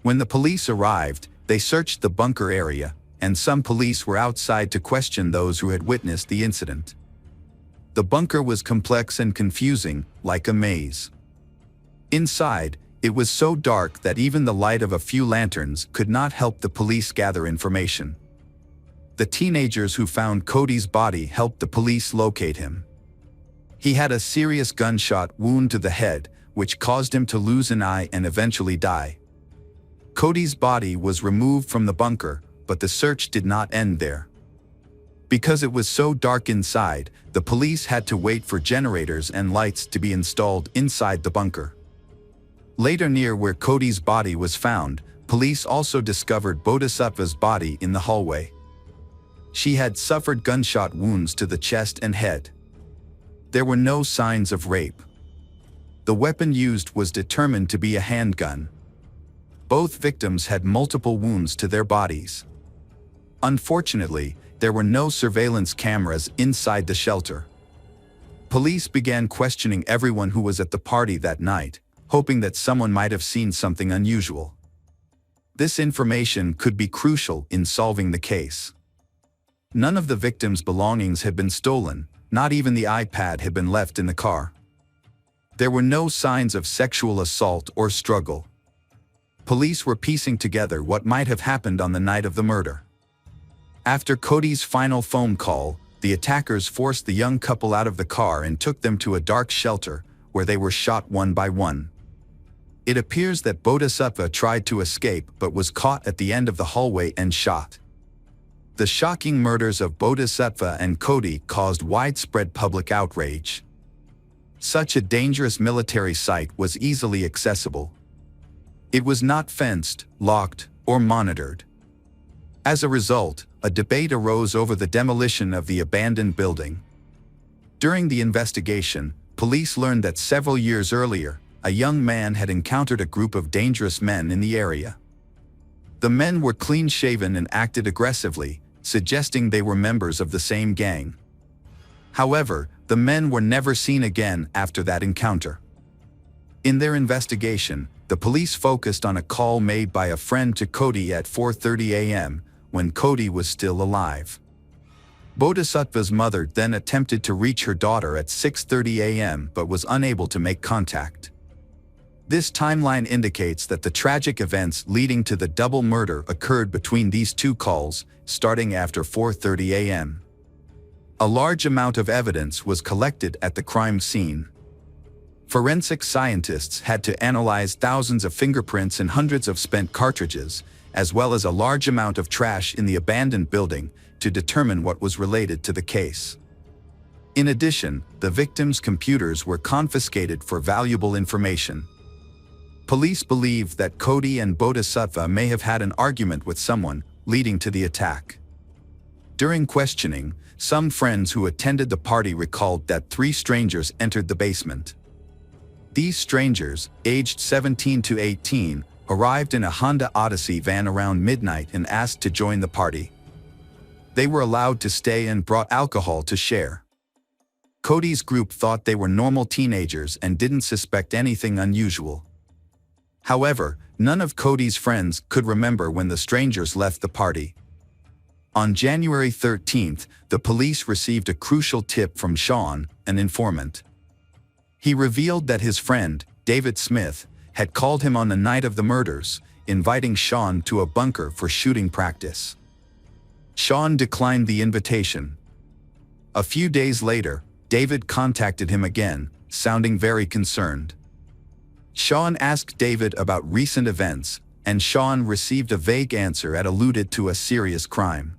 When the police arrived, they searched the bunker area, and some police were outside to question those who had witnessed the incident. The bunker was complex and confusing, like a maze. Inside, it was so dark that even the light of a few lanterns could not help the police gather information. The teenagers who found Cody's body helped the police locate him. He had a serious gunshot wound to the head, which caused him to lose an eye and eventually die. Cody's body was removed from the bunker, but the search did not end there. Because it was so dark inside, the police had to wait for generators and lights to be installed inside the bunker. Later, near where Cody's body was found, police also discovered Bodhisattva's body in the hallway. She had suffered gunshot wounds to the chest and head. There were no signs of rape. The weapon used was determined to be a handgun. Both victims had multiple wounds to their bodies. Unfortunately, there were no surveillance cameras inside the shelter. Police began questioning everyone who was at the party that night, hoping that someone might have seen something unusual. This information could be crucial in solving the case. None of the victims' belongings had been stolen, not even the iPad had been left in the car. There were no signs of sexual assault or struggle. Police were piecing together what might have happened on the night of the murder. After Cody's final phone call, the attackers forced the young couple out of the car and took them to a dark shelter, where they were shot one by one. It appears that Bodhisattva tried to escape but was caught at the end of the hallway and shot. The shocking murders of Bodhisattva and Cody caused widespread public outrage. Such a dangerous military site was easily accessible. It was not fenced, locked, or monitored. As a result, a debate arose over the demolition of the abandoned building. During the investigation, police learned that several years earlier, a young man had encountered a group of dangerous men in the area. The men were clean-shaven and acted aggressively, suggesting they were members of the same gang. However, the men were never seen again after that encounter. In their investigation, the police focused on a call made by a friend to Cody at 4:30 a.m., when Cody was still alive. Bodhisattva's mother then attempted to reach her daughter at 6:30 a.m. but was unable to make contact. This timeline indicates that the tragic events leading to the double murder occurred between these two calls, starting after 4:30 a.m. A large amount of evidence was collected at the crime scene. Forensic scientists had to analyze thousands of fingerprints and hundreds of spent cartridges, as well as a large amount of trash in the abandoned building, to determine what was related to the case. In addition, the victims' computers were confiscated for valuable information. Police believe that Cody and Bodhisattva may have had an argument with someone, leading to the attack. During questioning, some friends who attended the party recalled that 3 strangers entered the basement. These strangers, aged 17 to 18, arrived in a Honda Odyssey van around midnight and asked to join the party. They were allowed to stay and brought alcohol to share. Cody's group thought they were normal teenagers and didn't suspect anything unusual. However, none of Cody's friends could remember when the strangers left the party. On January 13th, the police received a crucial tip from Sean, an informant. He revealed that his friend, David Smith, had called him on the night of the murders, inviting Sean to a bunker for shooting practice. Sean declined the invitation. A few days later, David contacted him again, sounding very concerned. Sean asked David about recent events, and Sean received a vague answer that alluded to a serious crime.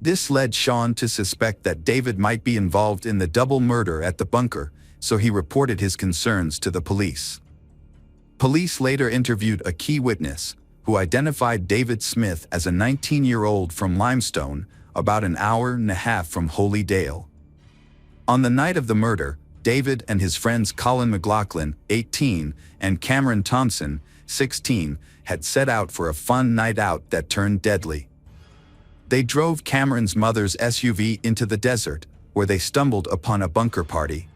This led Sean to suspect that David might be involved in the double murder at the bunker, so he reported his concerns to the police. Police later interviewed a key witness, who identified David Smith as a 19-year-old from Limestone, about an hour and a half from Holy Dale. On the night of the murder, David and his friends Colin McLaughlin, 18, and Cameron Thompson, 16, had set out for a fun night out that turned deadly. They drove Cameron's mother's SUV into the desert, where they stumbled upon a bunker party.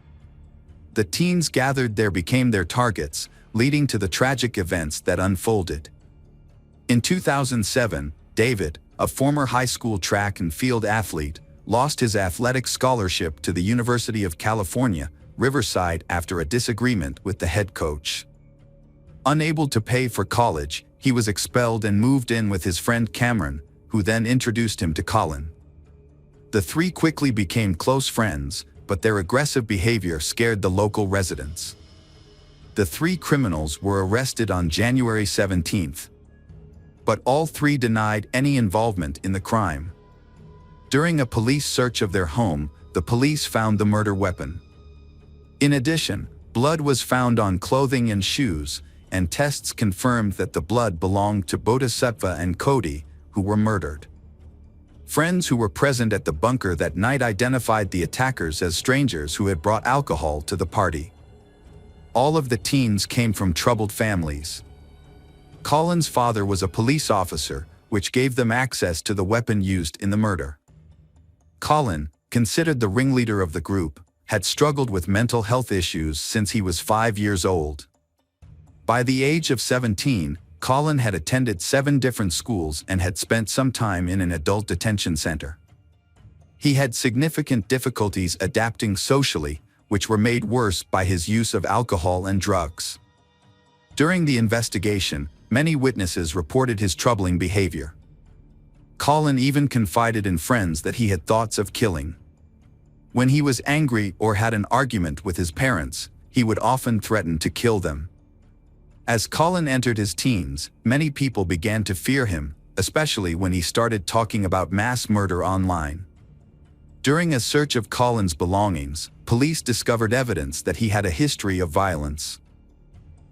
The teens gathered there became their targets, leading to the tragic events that unfolded. In 2007, David, a former high school track and field athlete, lost his athletic scholarship to the University of California, Riverside after a disagreement with the head coach. Unable to pay for college, he was expelled and moved in with his friend Cameron, who then introduced him to Colin. The three quickly became close friends, but their aggressive behavior scared the local residents. The three criminals were arrested on January 17th. But all three denied any involvement in the crime. During a police search of their home, the police found the murder weapon. In addition, blood was found on clothing and shoes, and tests confirmed that the blood belonged to Bodhisattva and Cody, who were murdered. Friends who were present at the bunker that night identified the attackers as strangers who had brought alcohol to the party. All of the teens came from troubled families. Colin's father was a police officer, which gave them access to the weapon used in the murder. Colin, considered the ringleader of the group, had struggled with mental health issues since he was 5 years old. By the age of 17, Colin had attended 7 different schools and had spent some time in an adult detention center. He had significant difficulties adapting socially, which were made worse by his use of alcohol and drugs. During the investigation, many witnesses reported his troubling behavior. Colin even confided in friends that he had thoughts of killing. When he was angry or had an argument with his parents, he would often threaten to kill them. As Colin entered his teens, many people began to fear him, especially when he started talking about mass murder online. During a search of Colin's belongings, police discovered evidence that he had a history of violence.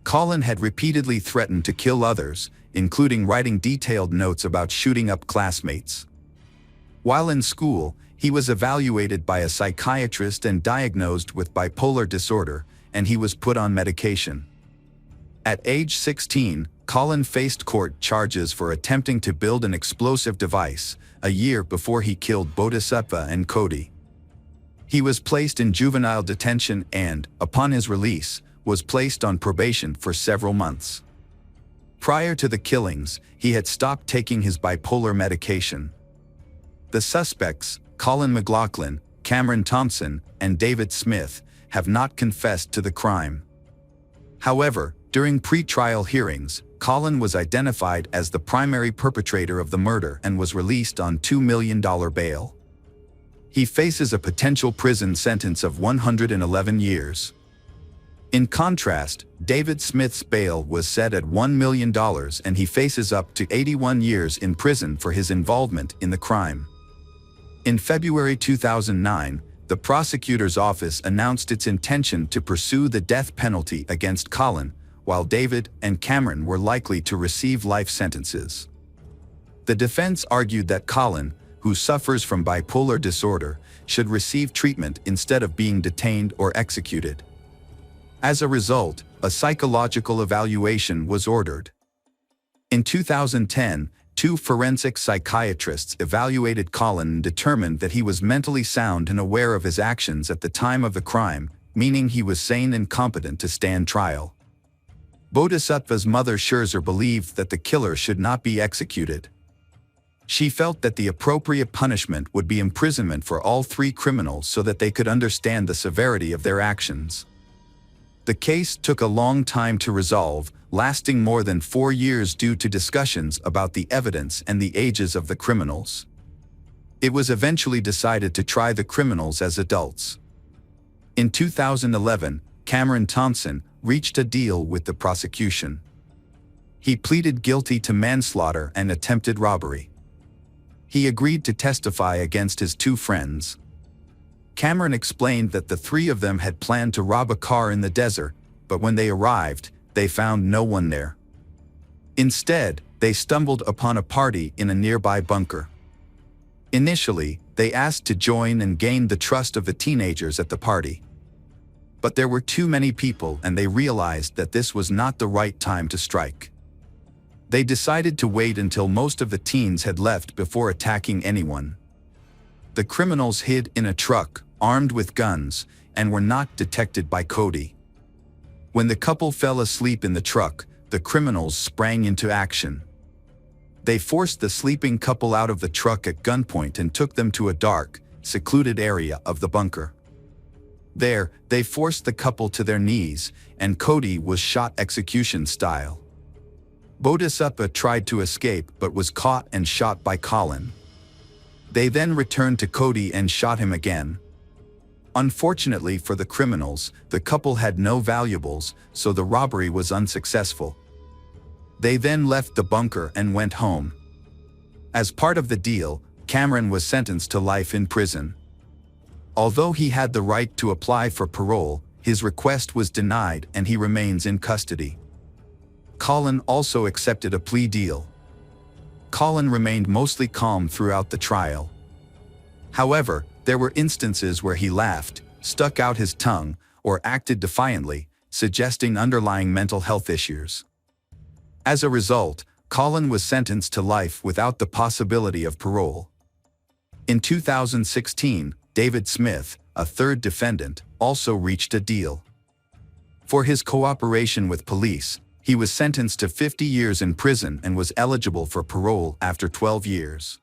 Colin had repeatedly threatened to kill others, including writing detailed notes about shooting up classmates. While in school, he was evaluated by a psychiatrist and diagnosed with bipolar disorder, and he was put on medication. At age 16, Colin faced court charges for attempting to build an explosive device, a year before he killed Bodhisattva and Cody. He was placed in juvenile detention and, upon his release, was placed on probation for several months. Prior to the killings, he had stopped taking his bipolar medication. The suspects, Colin McLaughlin, Cameron Thompson, and David Smith, have not confessed to the crime. However, during pre-trial hearings, Colin was identified as the primary perpetrator of the murder and was released on $2 million bail. He faces a potential prison sentence of 111 years. In contrast, David Smith's bail was set at $1 million and he faces up to 81 years in prison for his involvement in the crime. In February 2009, the prosecutor's office announced its intention to pursue the death penalty against Colin, while David and Cameron were likely to receive life sentences. The defense argued that Colin, who suffers from bipolar disorder, should receive treatment instead of being detained or executed. As a result, a psychological evaluation was ordered. In 2010, 2 forensic psychiatrists evaluated Colin and determined that he was mentally sound and aware of his actions at the time of the crime, meaning he was sane and competent to stand trial. Bodhisattva's mother Scherzer believed that the killer should not be executed. She felt that the appropriate punishment would be imprisonment for all 3 criminals so that they could understand the severity of their actions. The case took a long time to resolve, lasting more than 4 years due to discussions about the evidence and the ages of the criminals. It was eventually decided to try the criminals as adults. In 2011, Cameron Thompson reached a deal with the prosecution. He pleaded guilty to manslaughter and attempted robbery. He agreed to testify against his two friends. Cameron explained that the three of them had planned to rob a car in the desert, but when they arrived, they found no one there. Instead, they stumbled upon a party in a nearby bunker. Initially, they asked to join and gain the trust of the teenagers at the party. But there were too many people and they realized that this was not the right time to strike. They decided to wait until most of the teens had left before attacking anyone. The criminals hid in a truck, armed with guns, and were not detected by Cody. When the couple fell asleep in the truck, the criminals sprang into action. They forced the sleeping couple out of the truck at gunpoint and took them to a dark, secluded area of the bunker. There, they forced the couple to their knees, and Cody was shot execution style. Bodhisattva tried to escape but was caught and shot by Colin. They then returned to Cody and shot him again. Unfortunately for the criminals, the couple had no valuables, so the robbery was unsuccessful. They then left the bunker and went home. As part of the deal, Cameron was sentenced to life in prison. Although he had the right to apply for parole, his request was denied and he remains in custody. Colin also accepted a plea deal. Colin remained mostly calm throughout the trial. However, there were instances where he laughed, stuck out his tongue, or acted defiantly, suggesting underlying mental health issues. As a result, Colin was sentenced to life without the possibility of parole. In 2016, David Smith, a third defendant, also reached a deal. For his cooperation with police, he was sentenced to 50 years in prison and was eligible for parole after 12 years.